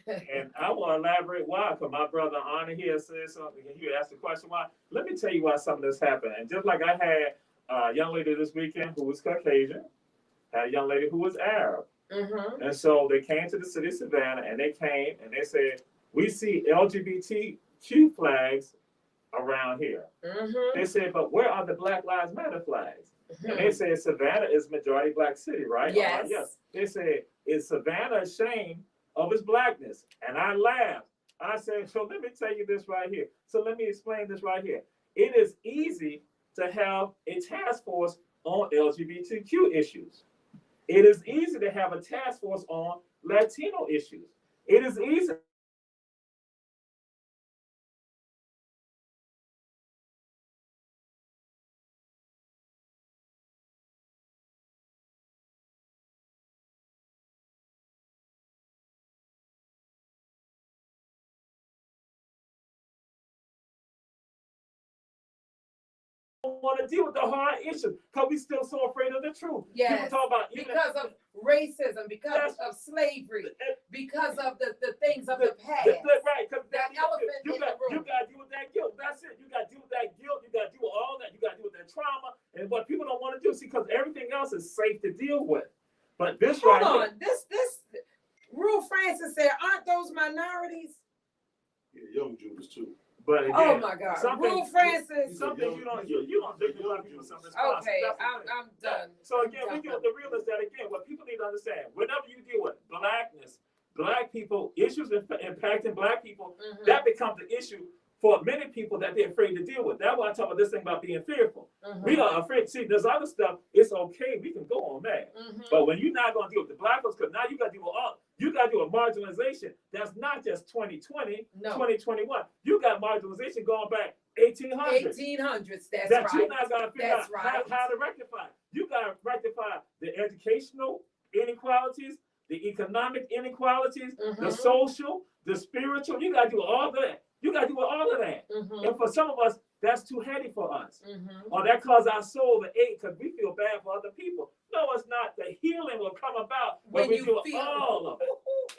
And I want to elaborate why, because my brother Arnie here said something, and you asked the question why. Let me tell you why some of this happened. And just like I had a young lady this weekend who was Caucasian, had a young lady who was Arab. Mm-hmm. And so they came to the city of Savannah and they came and they said, we see LGBTQ flags around here. Mm-hmm. They said, but where are the Black Lives Matter flags? And they said, Savannah is majority black city, right? Yes. Yes. They said, is Savannah ashamed of its blackness? And I laughed. I said, so let me tell you this right here. So let me explain this right here. It is easy to have a task force on LGBTQ issues. It is easy to have a task force on Latino issues. It is easy. Want to deal with the hard issues because we still so afraid of the truth. Yes. People talk about Because of racism, because of slavery, because of the things of the past. Right, because that elephant you in got the room. you got to deal with that guilt. That's it. You got to deal with that guilt. You got to deal with all that. You got to deal with that trauma and what people don't want to do. See, because everything else is safe to deal with. But this Hold right on, this Rule Francis said, aren't those minorities? Yeah, young Jews too. But again, Oh my God, Rule Francis. Something you don't think about people some responsibility. Okay, I'm done. So again, we get the real is that again, what people need to understand, whenever you deal with blackness, black people, issues impacting black people, Mhm. that becomes the issue for many people that they're afraid to deal with. That's why I talk about this thing about being fearful. Mhm. We are afraid. See, there's other stuff. It's okay. We can go on that. Mhm. But when you're not going to deal with the black ones, because now you got to deal with all. You got to do a marginalization. That's not just 2020, No. 2021. You got marginalization going back 1800s. 1800s, that's That right. you're not going to figure That's out right. how to rectify. You got to rectify the educational inequalities, the economic inequalities, the Mhm. social, the spiritual. You got to do all that. You got to do all of that. Mhm. And for some of us, that's too heavy for us. Mhm. Or that causes our soul to ache because we feel bad for other people. No, it's not. The healing will come about when we do all of it.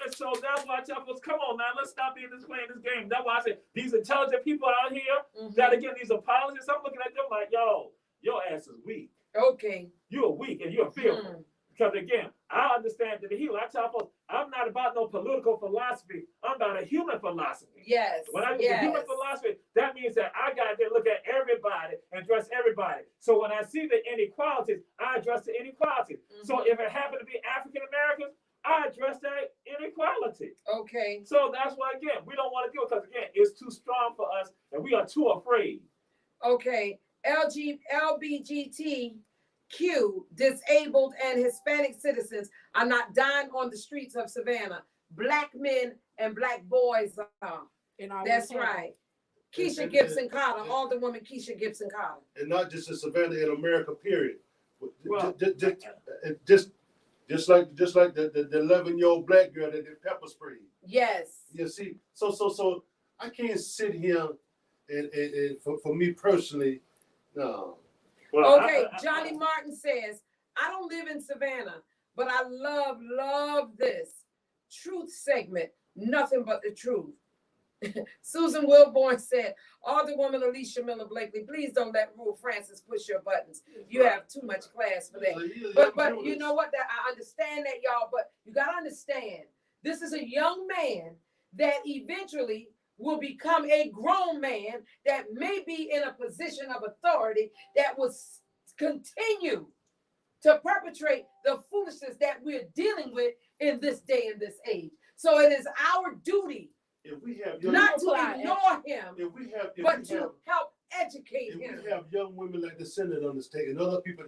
And so that's why I tell folks, come on, man, let's stop playing this game. That's why I say these intelligent people out here, Mhm. that again, these apologists, I'm looking at them like, yo, your ass is weak. Okay. You're weak and you're fearful. Mhm. Because again, I understand that the healing. I tell folks, I'm not about no political philosophy. I'm about a human philosophy. Yes. When I do yes. human philosophy, that means that I got to look at everybody and address everybody. So when I see the inequalities, I address the inequalities. So Mhm. if it happened to be African Americans, I address that inequality. Okay. So that's why, again, we don't want to do it because, again, it's too strong for us and we are too afraid. Okay. LBGTQ, disabled and Hispanic citizens are not dying on the streets of Savannah. Black men and black boys are. That's right. Keisha Gibson Carter, Alderwoman Keisha Gibson Carter. And not just in Savannah, in America, period. Well, Just like the 11-year-old black girl that did pepper spray. Yes. You see, so I can't sit here and for me personally, no. Well, Okay, Johnny Martin says, I don't live in Savannah, but I love this truth segment, nothing but the truth. Susan Wilborn said, Alderwoman Alicia Miller Blakely, please don't let Rule Francis push your buttons. You have too much class for that. But you know what? That I understand that, y'all, but you got to understand, this is a young man that eventually will become a grown man that may be in a position of authority that will continue to perpetrate the foolishness that we're dealing with in this day and this age. So it is our duty if we have not to ignore him, but to help educate him. If we have young women like the Senate understand, and other people,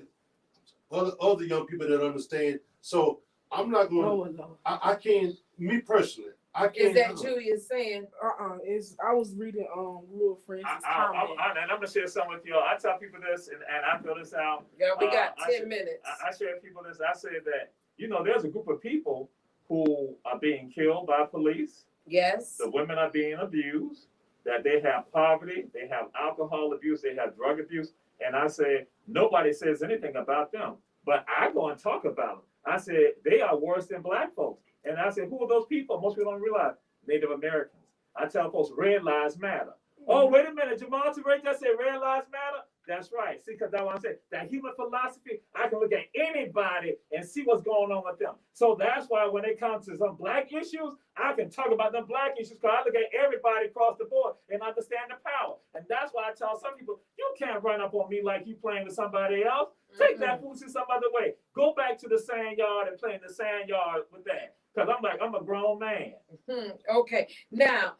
other young people that understand. So I'm not going. I can't. Me personally, I can't. Is that Julia saying? I was reading Rule Francis comment. And I'm gonna share something with y'all. I tell people this, and I feel this out. Yeah, we got 10 minutes. I share people this. I say that there's a group of people who are being killed by police. Yes. The women are being abused. That they have poverty, they have alcohol abuse, they have drug abuse, and I say nobody says anything about them. But I go and talk about them. I said they are worse than black folks. And I said, who are those people? Most people don't realize Native Americans. I tell folks, red lives matter. Oh, wait a minute, Jamal Touré just said red lives matter. That's right. See, because that's what I'm saying. That human philosophy, I can look at anybody and see what's going on with them. So that's why when it comes to some black issues, I can talk about them black issues because I look at everybody across the board and understand the power. And that's why I tell some people, you can't run up on me like you playing with somebody else. Take that foolishness some other way. Go back to the sand yard and play in the sand yard with that. Because I'm a grown man. Okay. Now,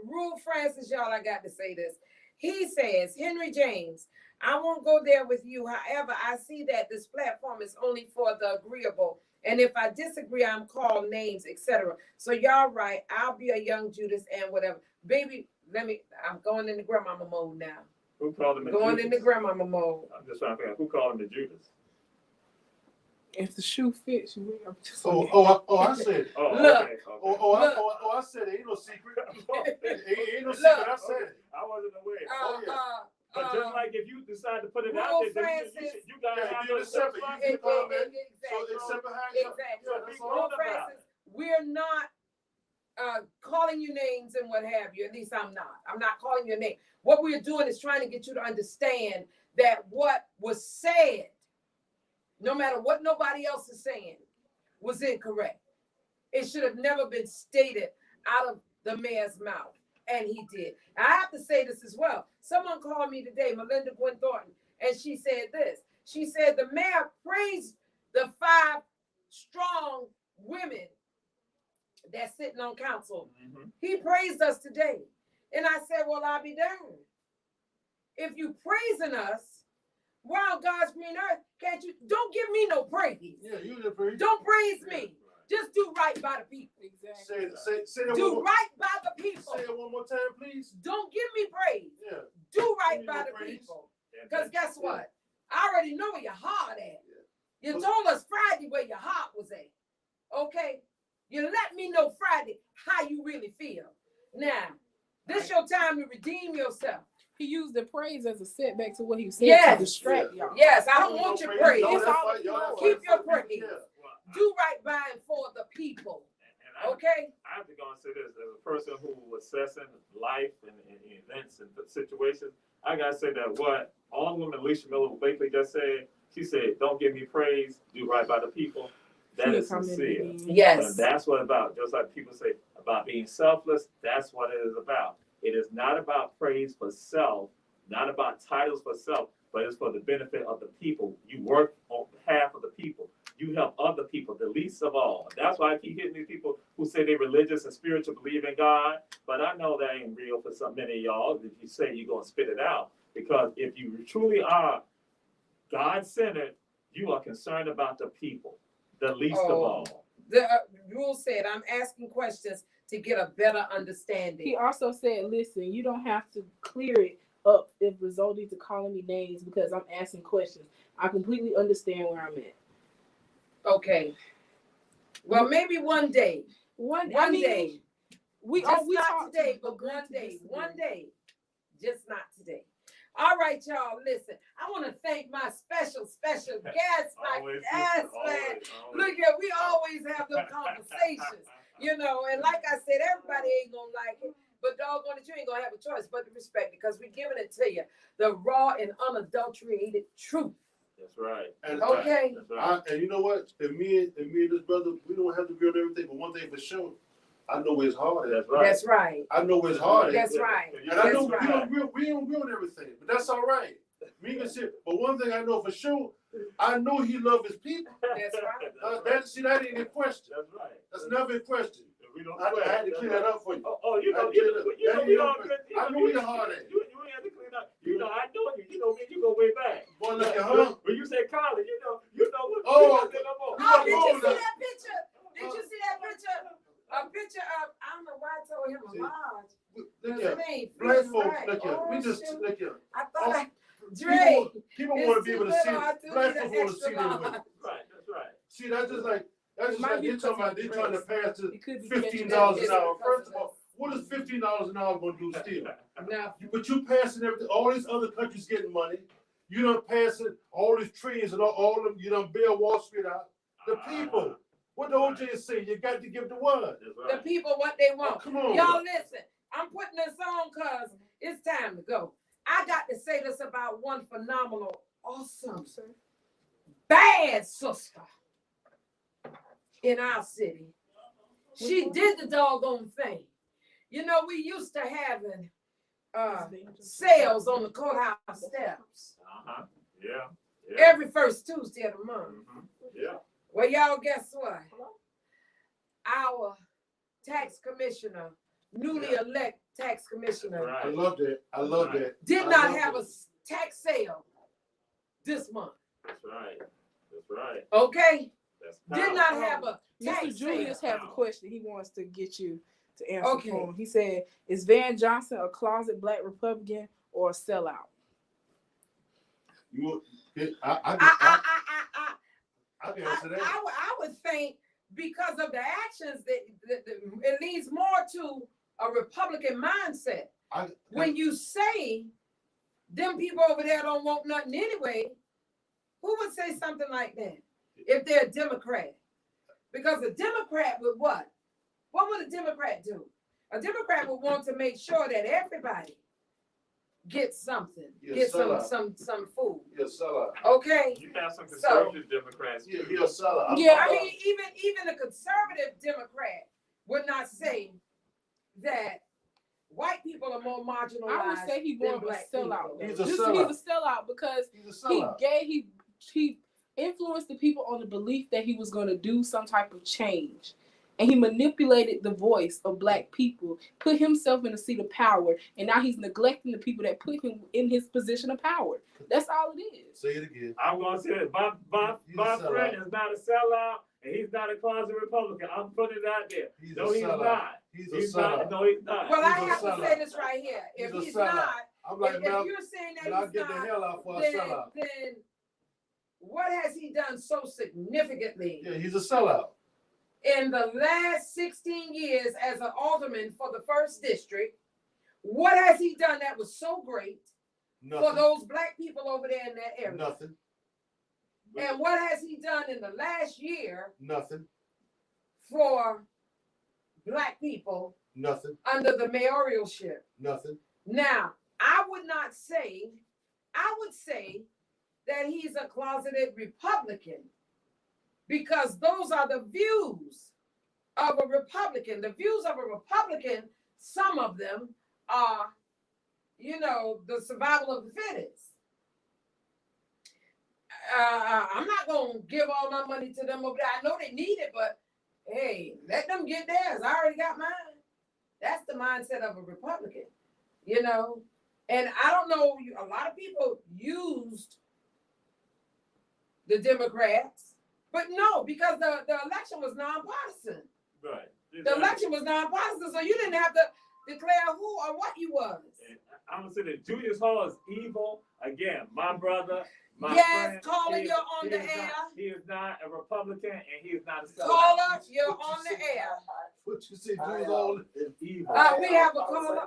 Rule Francis, y'all, I got to say this. He says, Henry James, I won't go there with you. However, I see that this platform is only for the agreeable. And if I disagree, I'm called names, etc. So y'all right. I'll be a young Judas and whatever. Baby, I'm going into grandmama mode now. Who called him a Going Judas? into grandmama mode. I'm just trying to figure out who called him the Judas. If the shoe fits, you will. I said it. Look. Okay. I said it. Ain't no secret. Ain't no secret. I said it. I wasn't aware. But just like if you decide to put it Rule out there, Francis, you gotta have you those accept it. You can comment. So Exactly. it's behind you. Exactly. Yeah, that's all. Rule Francis, we're not calling you names and what have you. At least I'm not. I'm not calling you a name. What we're doing is trying to get you to understand that what was said, no matter what nobody else is saying, was incorrect. It should have never been stated out of the mayor's mouth. And he did. I have to say this as well. Someone called me today, Melinda Gwen Thornton, and she said this. She said the mayor praised the 5 strong women that's sitting on council. He praised us today. And I said, well, I'll be darned. If you praising us, while God's green earth, don't give me no praise. Yeah, you the praise. Don't praise me. Just do right by the people. Exactly. Say that Do one more, right by the people. say it one more time, please. Don't give me praise. Yeah. Do right Give me by no the praise. people. Because guess what? I already know where your heart at. You told us Friday where your heart was at. Okay? You let me know Friday how you really feel. Now, this your time to redeem yourself. He used the praise as a setback to what he said Yes. to distract y'all. Yes, I don't want your praise. Y'all It's that all fight, y'all that Keep fight your for people, praise. yeah. Do right by and for the people. And Okay? I have to go and say this, as a person who assessing life and events and situations, I gotta say that what Alderwoman Alicia Miller basically just said, she said, don't give me praise, do right by the people. That is sincere. Yes. And that's what it's about. Just like people say about being selfless, that's what it is about. It is not about praise for self, not about titles for self, but it's for the benefit of the people. You work on behalf of the people. You help other people, the least of all. That's why I keep hitting these people who say they're religious and spiritual, believe in God. But I know that ain't real for so many of y'all. If you say you're going to spit it out. Because if you truly are God-centered, you are concerned about the people, the least of all. The rule said, I'm asking questions to get a better understanding. He also said, listen, you don't have to clear it up if resulting to calling me names because I'm asking questions. I completely understand where I'm at. Okay. Well, maybe one day. One day. We Just we not talked today, but agree one to day. disagree. One day. Just not today. All right, y'all. Listen, I want to thank my special guest. My Always, guest, man. always. Look here, we always have them conversations, you know. And like I said, everybody ain't gonna like it, but doggone it, you ain't gonna have a choice but to respect it because we're giving it to you, the raw and unadulterated truth. That's right. And, Okay. That's right. and you know what? And me and this brother, we don't have to agree on everything, but one thing for sure, I know where his heart is. That's right. That's right. I know where his heart is. That's right. And I know That's we right. don't agree on everything, but that's all right. Me and shit. But one thing I know for sure, I know he loves his people. That's right. That ain't in question. That's right. That's never in question. We don't I had to clear that up for you. You know, I know where your heart is. You ain't have to clean up. You know, I know you. You know me. You go way back. Boy, look at her. When you say college, you know what. Oh, did you Oh, see that picture? Did you see that picture? A picture of, I don't know why I told him a large. Look His here. name, Black Freeze folks, Right. look here. Oh, We just shoot. look here. I thought Dre. People want to be able to see I it. do Black need folks an want to extra see them with large. it. Right. That's right. See, that's just like Might be they're talking about because they're trying to of pass to It could be $15 catching an up. hour. First of all, what is $15 an hour going to do still? No. But you passing everything. All these other countries getting money. You done passing all these trees and all them. You done bail Wall Street out. The people. What the OJ is saying, you got to give the word. The people what they want. Oh, come on. Y'all listen, I'm putting this on because it's time to go. I got to say this about one phenomenal, awesome, bad sister in our city. She did the doggone thing. You know, we used to having sales on the courthouse steps Yeah. every first Tuesday of the month. Yeah. Well, y'all, guess what? Our tax commissioner, newly elected tax commissioner, Right. I love that. I love that. did I not love have that. a tax sale this month. That's right. That's right. Okay? That's Did not have a tax Mr. Julius sale. has a question he wants to get you to answer Okay. for him. He said, is Van Johnson a closet black Republican or a sellout? You, I can answer that. I would think because of the actions that it leads more to a Republican mindset. When you say them people over there don't want nothing anyway, who would say something like that if they're a Democrat? Because a Democrat would what? What would a Democrat do? A Democrat would want to make sure that everybody gets something, gets some food. You're a sellout. Okay. You have some conservative Democrats. You're a sellout. Yeah. I mean, even a conservative Democrat would not say that white people are more marginalized. I would say he's more than of a black sellout. people. He's a He's sellout. a sellout because He's a sellout. he influenced the people on the belief that he was going to do some type of change. And he manipulated the voice of black people, put himself in a seat of power, and now he's neglecting the people that put him in his position of power. That's all it is. Say it again. I'm going to say it. My friend is not a sellout, and he's not a closet Republican. I'm putting it out there. He's No, a he's sellout. not. He's a He's sellout. not. No, he's not. Well, I He's a have to sellout. say this right here. If He's a he's sellout. not, I'm like, if man, you're saying that I he's get the not, hell out for a then sellout. what has he done so significantly Yeah, he's a sellout. in the last 16 years as an alderman for the first district? What has he done that was so great for Nothing. those black people over there in that area? Nothing. And what has he done in the last year Nothing. for black people Nothing. under the mayoralship? Nothing. Now, I would say that he's a closeted Republican because those are the views of a Republican. The views of a Republican, some of them are, the survival of the fittest. I'm not going to give all my money to them over there. I know they need it, but hey, let them get theirs. I already got mine. That's the mindset of a Republican, And I don't know, a lot of people used the Democrats, but no, because the election was nonpartisan. Right. The election was nonpartisan, so you didn't have to declare who or what you was. I'm going to say that Julius Hall is evil. Again, my brother, my Yes, friend. caller, he you're on the is air. He is not a Republican, and he is not a sellout. Caller, you're on the air. What you say, Jules? All Is evil. We have a caller.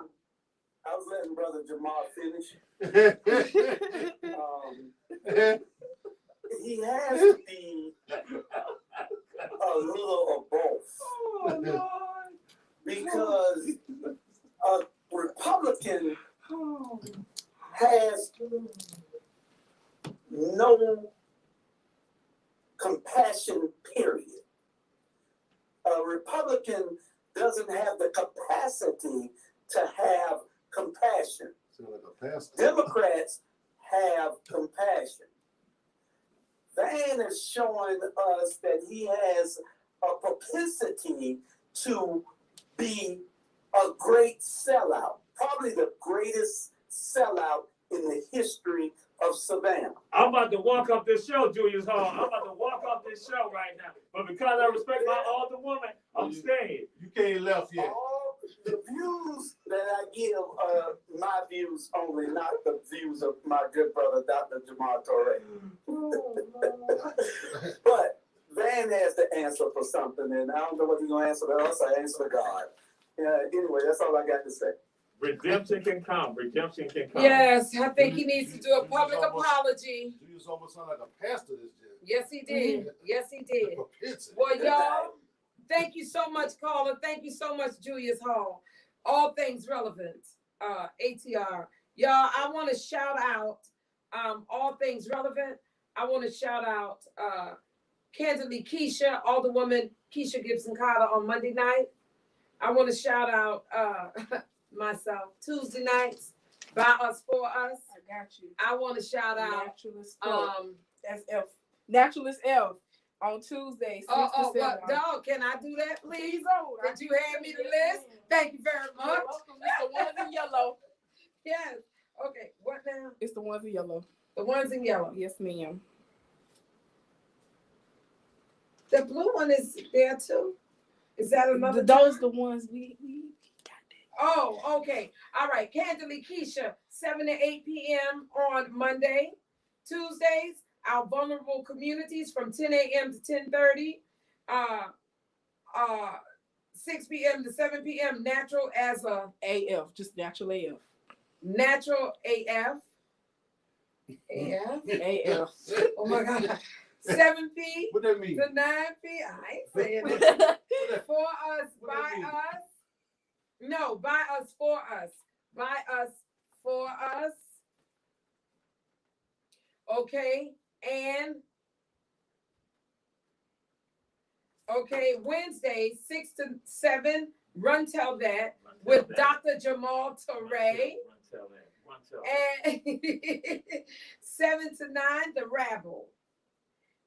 I was letting Brother Jamal finish. He has to be a little of both. Oh, Lord. Because a Republican has no compassion, period. A Republican doesn't have the capacity to have compassion. Sound like a pastor. Democrats have compassion. Van is showing us that he has a propensity to be a great sellout, probably the greatest sellout in the history of Savannah. I'm about to walk up this show, Julius Hall. I'm about to walk up this show right now. But because I respect my older woman, I'm staying. You can't left yet. All the views that I give are my views only, not the views of my good brother, Dr. Jamal Torre. But Van has to answer for something, and I don't know what he's going to answer to us or answer to God. Anyway, that's all I got to say. Redemption can come. Redemption can come. Yes, I think he needs to do a public apology. Julius almost sound like a pastor this year. Yes, he did. Yes, he did. Propensity. Well, y'all, thank you so much, caller. Thank you so much, Julius Hall. All things relevant. ATR. Y'all, I want to shout out all things relevant. I want to shout out candidly Keisha, Alderwoman Keisha Gibson Carter on Monday night. I want to shout out myself Tuesday nights, by us, for us. I got you. I want to shout out Naturalist that's F. Naturalist F on Tuesday. 6 to 7. but dog, can I do that, please? Could you hand me the list? Thank you very much. You're welcome. It's the ones in yellow. Yes. Okay. What now? It's the ones in yellow. The ones in yellow. Yes, ma'am. The blue one is there too. Is that another? Those the ones we got that. Oh, okay. All right. Candidly Keisha, 7 to 8 p.m. on Monday. Tuesdays, our vulnerable communities from 10 a.m. to 10:30. 6 p.m. to 7 p.m. Natural as a AF, just natural AF. natural AF. AF. AF. Oh my God. 7p What that mean? to 9p. I ain't saying it. For us, What that by mean? us. No, by us, for us. By us, for us. Okay, and okay, Wednesday, 6 to 7, Run Tell That with Dr. Jamal Torre. Run tell that. And 7 to 9, The Rabble.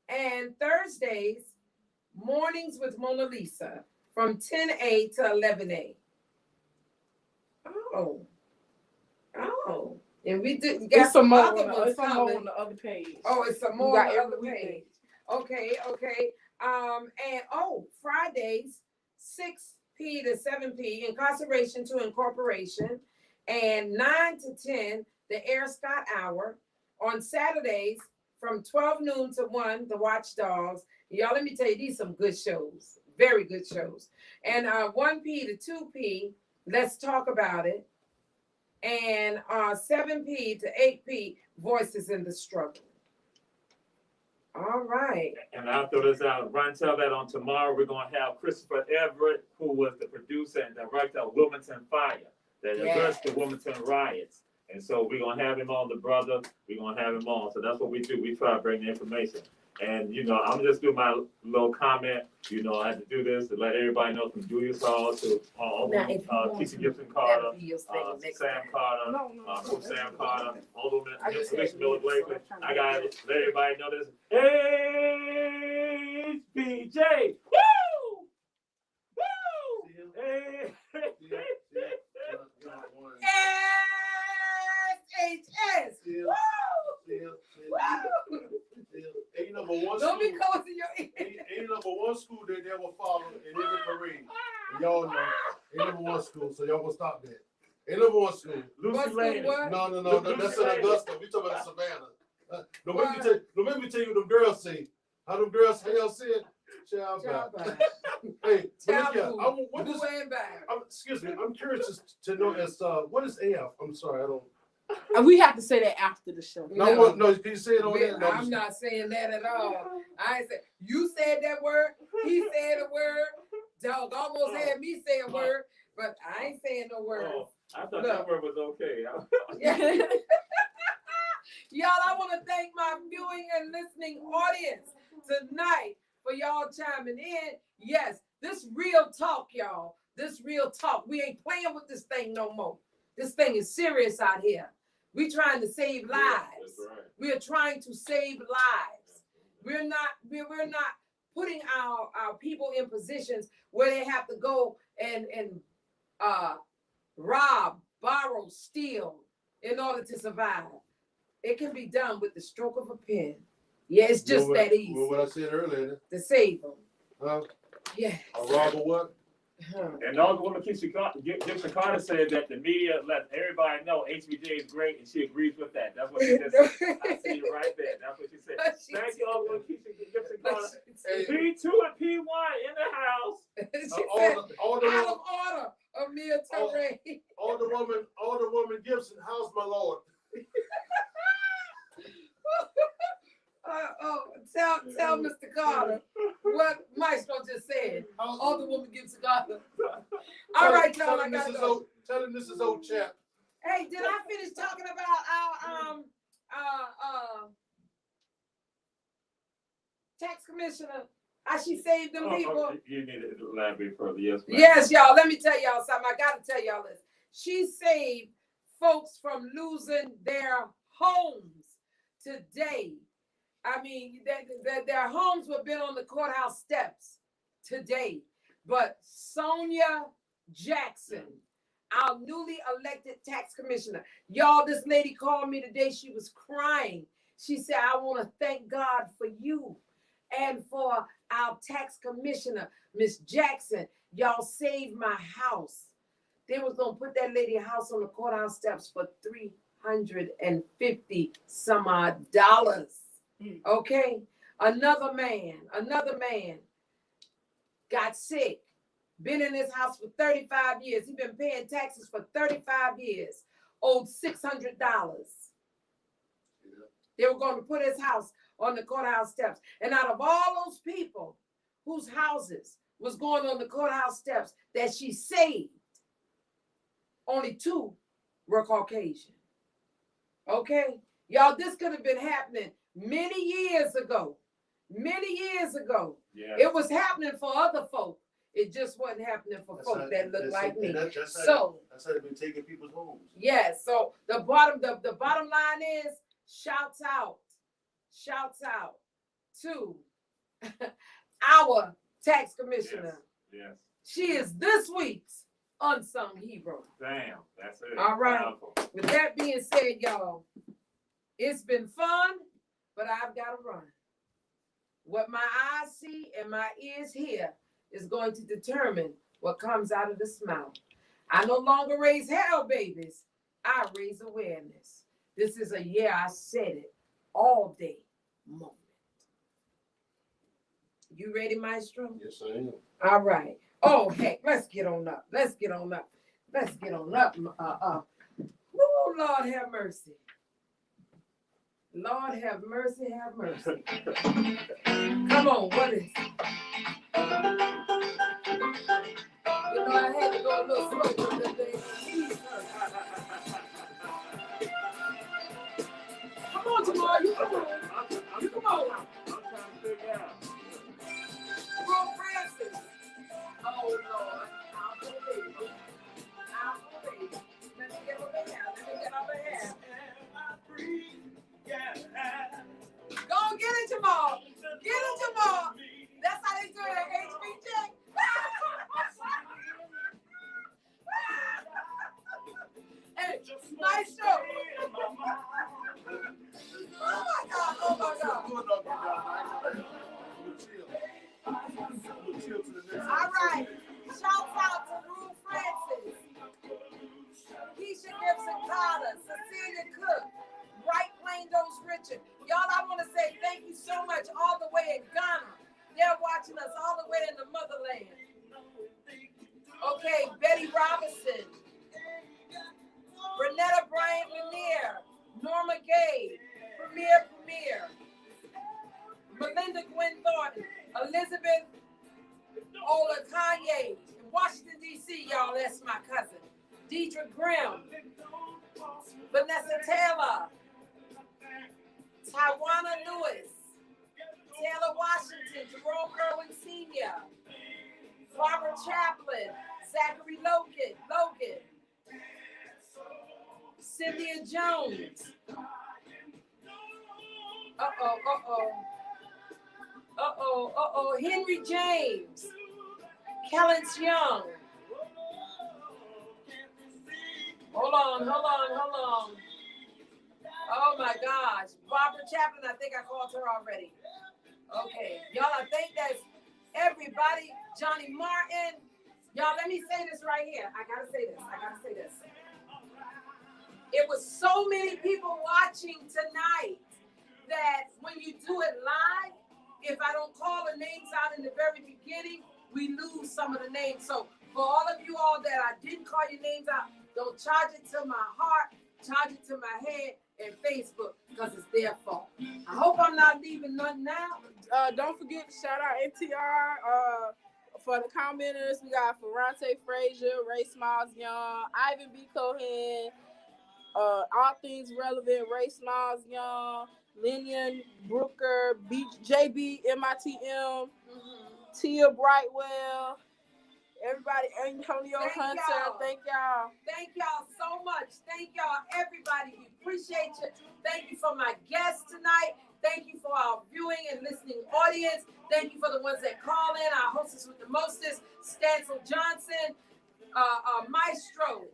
And Thursdays, Mornings with Mona Lisa from 10A to 11A. Oh. And we got It's some more other on ones it's some more coming. on the other page. Oh, it's some We more got on the every other page. weekday. Okay. And Fridays, 6p to 7p, incarceration to incorporation, and 9 to 10, the Air Scott Hour. On Saturdays, from 12 noon to 1, the Watchdogs. Y'all, let me tell you, these some good shows, very good shows. And 1p to 2p, Let's Talk About It. And 7p to 8p, Voices in the Struggle. All right. And I'll throw this out. Run Tell That on tomorrow. We're going to have Christopher Everett, who was the producer and director of Wilmington Fire, that addressed the Wilmington riots. And so we're going to have him on, the brother. We're going to have him on. So that's what we do. We try to bring the information. And, I'm just doing my little comment. I had to do this to let everybody know from Julius Hall to Keisha Gibson Carter, Sam Carter, Sam Carter, all of them, Alicia Miller Blakely. I got to let everybody know this. HBJ! Woo! Woo! Hey! SHS! Woo! Ain't number one Don't be school. closing your ears. Ain't number one school that they will follow in every parade. And y'all know, ain't number one school, so y'all gonna stop that. Ain't number one school. Lucy Lane. No, that's in Augusta. We talking about Savannah. Don't make me tell you what them girls say. How them girls say it? Child back. Hey, excuse me, I'm curious to know what is AF? I'm sorry, I don't. We have to say that after the show. No, can you say it on there? No, I'm not saying that at all. I ain't say you said that word. He said a word. Dog almost had me say a word, but I ain't saying no word. Oh, I thought that word was okay. Y'all, I want to thank my viewing and listening audience tonight for y'all chiming in. Yes, this real talk, y'all. This real talk. We ain't playing with this thing no more. This thing is serious out here. We trying to save lives. Right. We are trying to save lives. We're not putting our people in positions where they have to go and rob, borrow, steal in order to survive. It can be done with the stroke of a pen. Yeah, it's just that easy. Well, what I said earlier. To save them. Huh? Yeah. A rob or what? And all the woman Keisha Gibson Carter said that the media let everybody know HBJ is great, and she agrees with that. That's what she just said. I see you right there. That's what she said. Thank you, all the woman Keisha Gibson Carter. P2 and P1 in the house. Out of order, Amir Torre. All the woman Gibson, how's my lord? Tell Mr. Carter what Maestro just said. All the woman Gibson Carter. All right, y'all. I gotta go. Tell him this is old chap. Hey, did I finish talking about our tax commissioner? How she saved them people? You need to elaborate further. Yes, ma'am. Yes, y'all. Let me tell y'all something. I gotta tell y'all this. She saved folks from losing their homes today. I mean, their homes were built on the courthouse steps today. But Sonia Jackson, our newly elected tax commissioner, y'all, this lady called me today. She was crying. She said, I want to thank God for you and for our tax commissioner, Miss Jackson. Y'all saved my house. They was going to put that lady house on the courthouse steps for $350 some odd dollars. Okay? Another man got sick, been in his house for 35 years. He's been paying taxes for 35 years, owed $600. They were going to put his house on the courthouse steps. And out of all those people whose houses was going on the courthouse steps that she saved, only 2 were Caucasian. Okay? Y'all, this could have been happening many years ago. Yeah. It was happening for other folk. It just wasn't happening for folk that look like me. That's how they've been taking people's homes. Yeah, so the bottom line is shouts out to our tax commissioner. Yes. She is this week's unsung hero. Damn, that's it. All right. Powerful. With that being said, y'all, it's been fun, but I've got to run. What my eyes see and my ears hear is going to determine what comes out of this mouth. I no longer raise hell babies. I raise awareness. This is a I said it all day moment. You ready, Maestro? Yes, I am. All right. Oh, heck, let's get on up. Oh, Lord have mercy. Lord have mercy, have mercy. Come on, what is it? You know, I had to go a little slow with that day. Come on, Jamal, you come on. You come on. I'm trying to figure out. Bro Francis. Oh, Lord. I'll believe. Let me get over here. Go get it, Jamal. Get it, Jamal. That's how they do it at HBJ. Hey, nice show. Oh my God. All right. Shout out to Rue Francis, Keisha Gibson Carter, Cecilia Cook, Wright Plain-Dose Richard. Y'all, I want to say thank you so much all the way in Ghana. They're watching us all the way in the motherland. Okay, Betty Robinson, Renetta Bryant Lanier, Norma Gay, Premier, Melinda Gwen Thornton, Elizabeth Ola Kanye, in Washington, D.C., y'all, that's my cousin. Deidre Grimm, Vanessa Taylor, Tawana Lewis, Taylor Washington, Jerome Irwin Sr., Barbara Chaplin, Zachary Logan, Cynthia Jones. Henry James, Kellens Young. Hold on. Oh my gosh. Barbara Chaplin, I think I called her already. Okay. Y'all, I think that's everybody. Johnny Martin. Y'all, let me say this right here. I gotta say this. It was so many people watching tonight that when you do it live, if I don't call the names out in the very beginning, we lose some of the names. So for all of you all that I didn't call your names out, don't charge it to my heart, charge it to my head and Facebook, because it's their fault. I hope I'm not leaving nothing out. Don't forget to shout out NTR for the commenters. We got Ferrante Frazier, Ray Smiles Young, Ivan B. Cohen, All Things Relevant, Ray Smiles Young, Linian Brooker, JB, MITM, Tia Brightwell, everybody, Antonio Thank Hunter, y'all. thank y'all. Thank y'all so much. Thank y'all, everybody. We appreciate you. Thank you for my guests tonight. Thank you for our viewing and listening audience. Thank you for the ones that call in, our hostess with the mostest, Stancil Johnson, Maestro,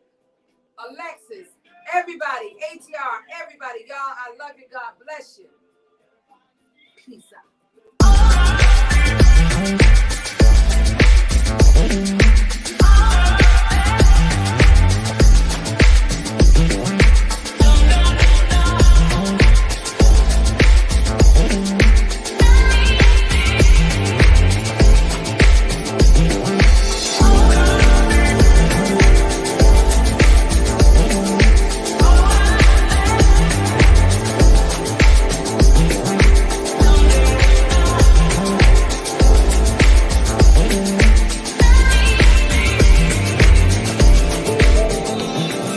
Alexis, everybody, ATR, everybody. Y'all, I love you. God bless you. Peace out.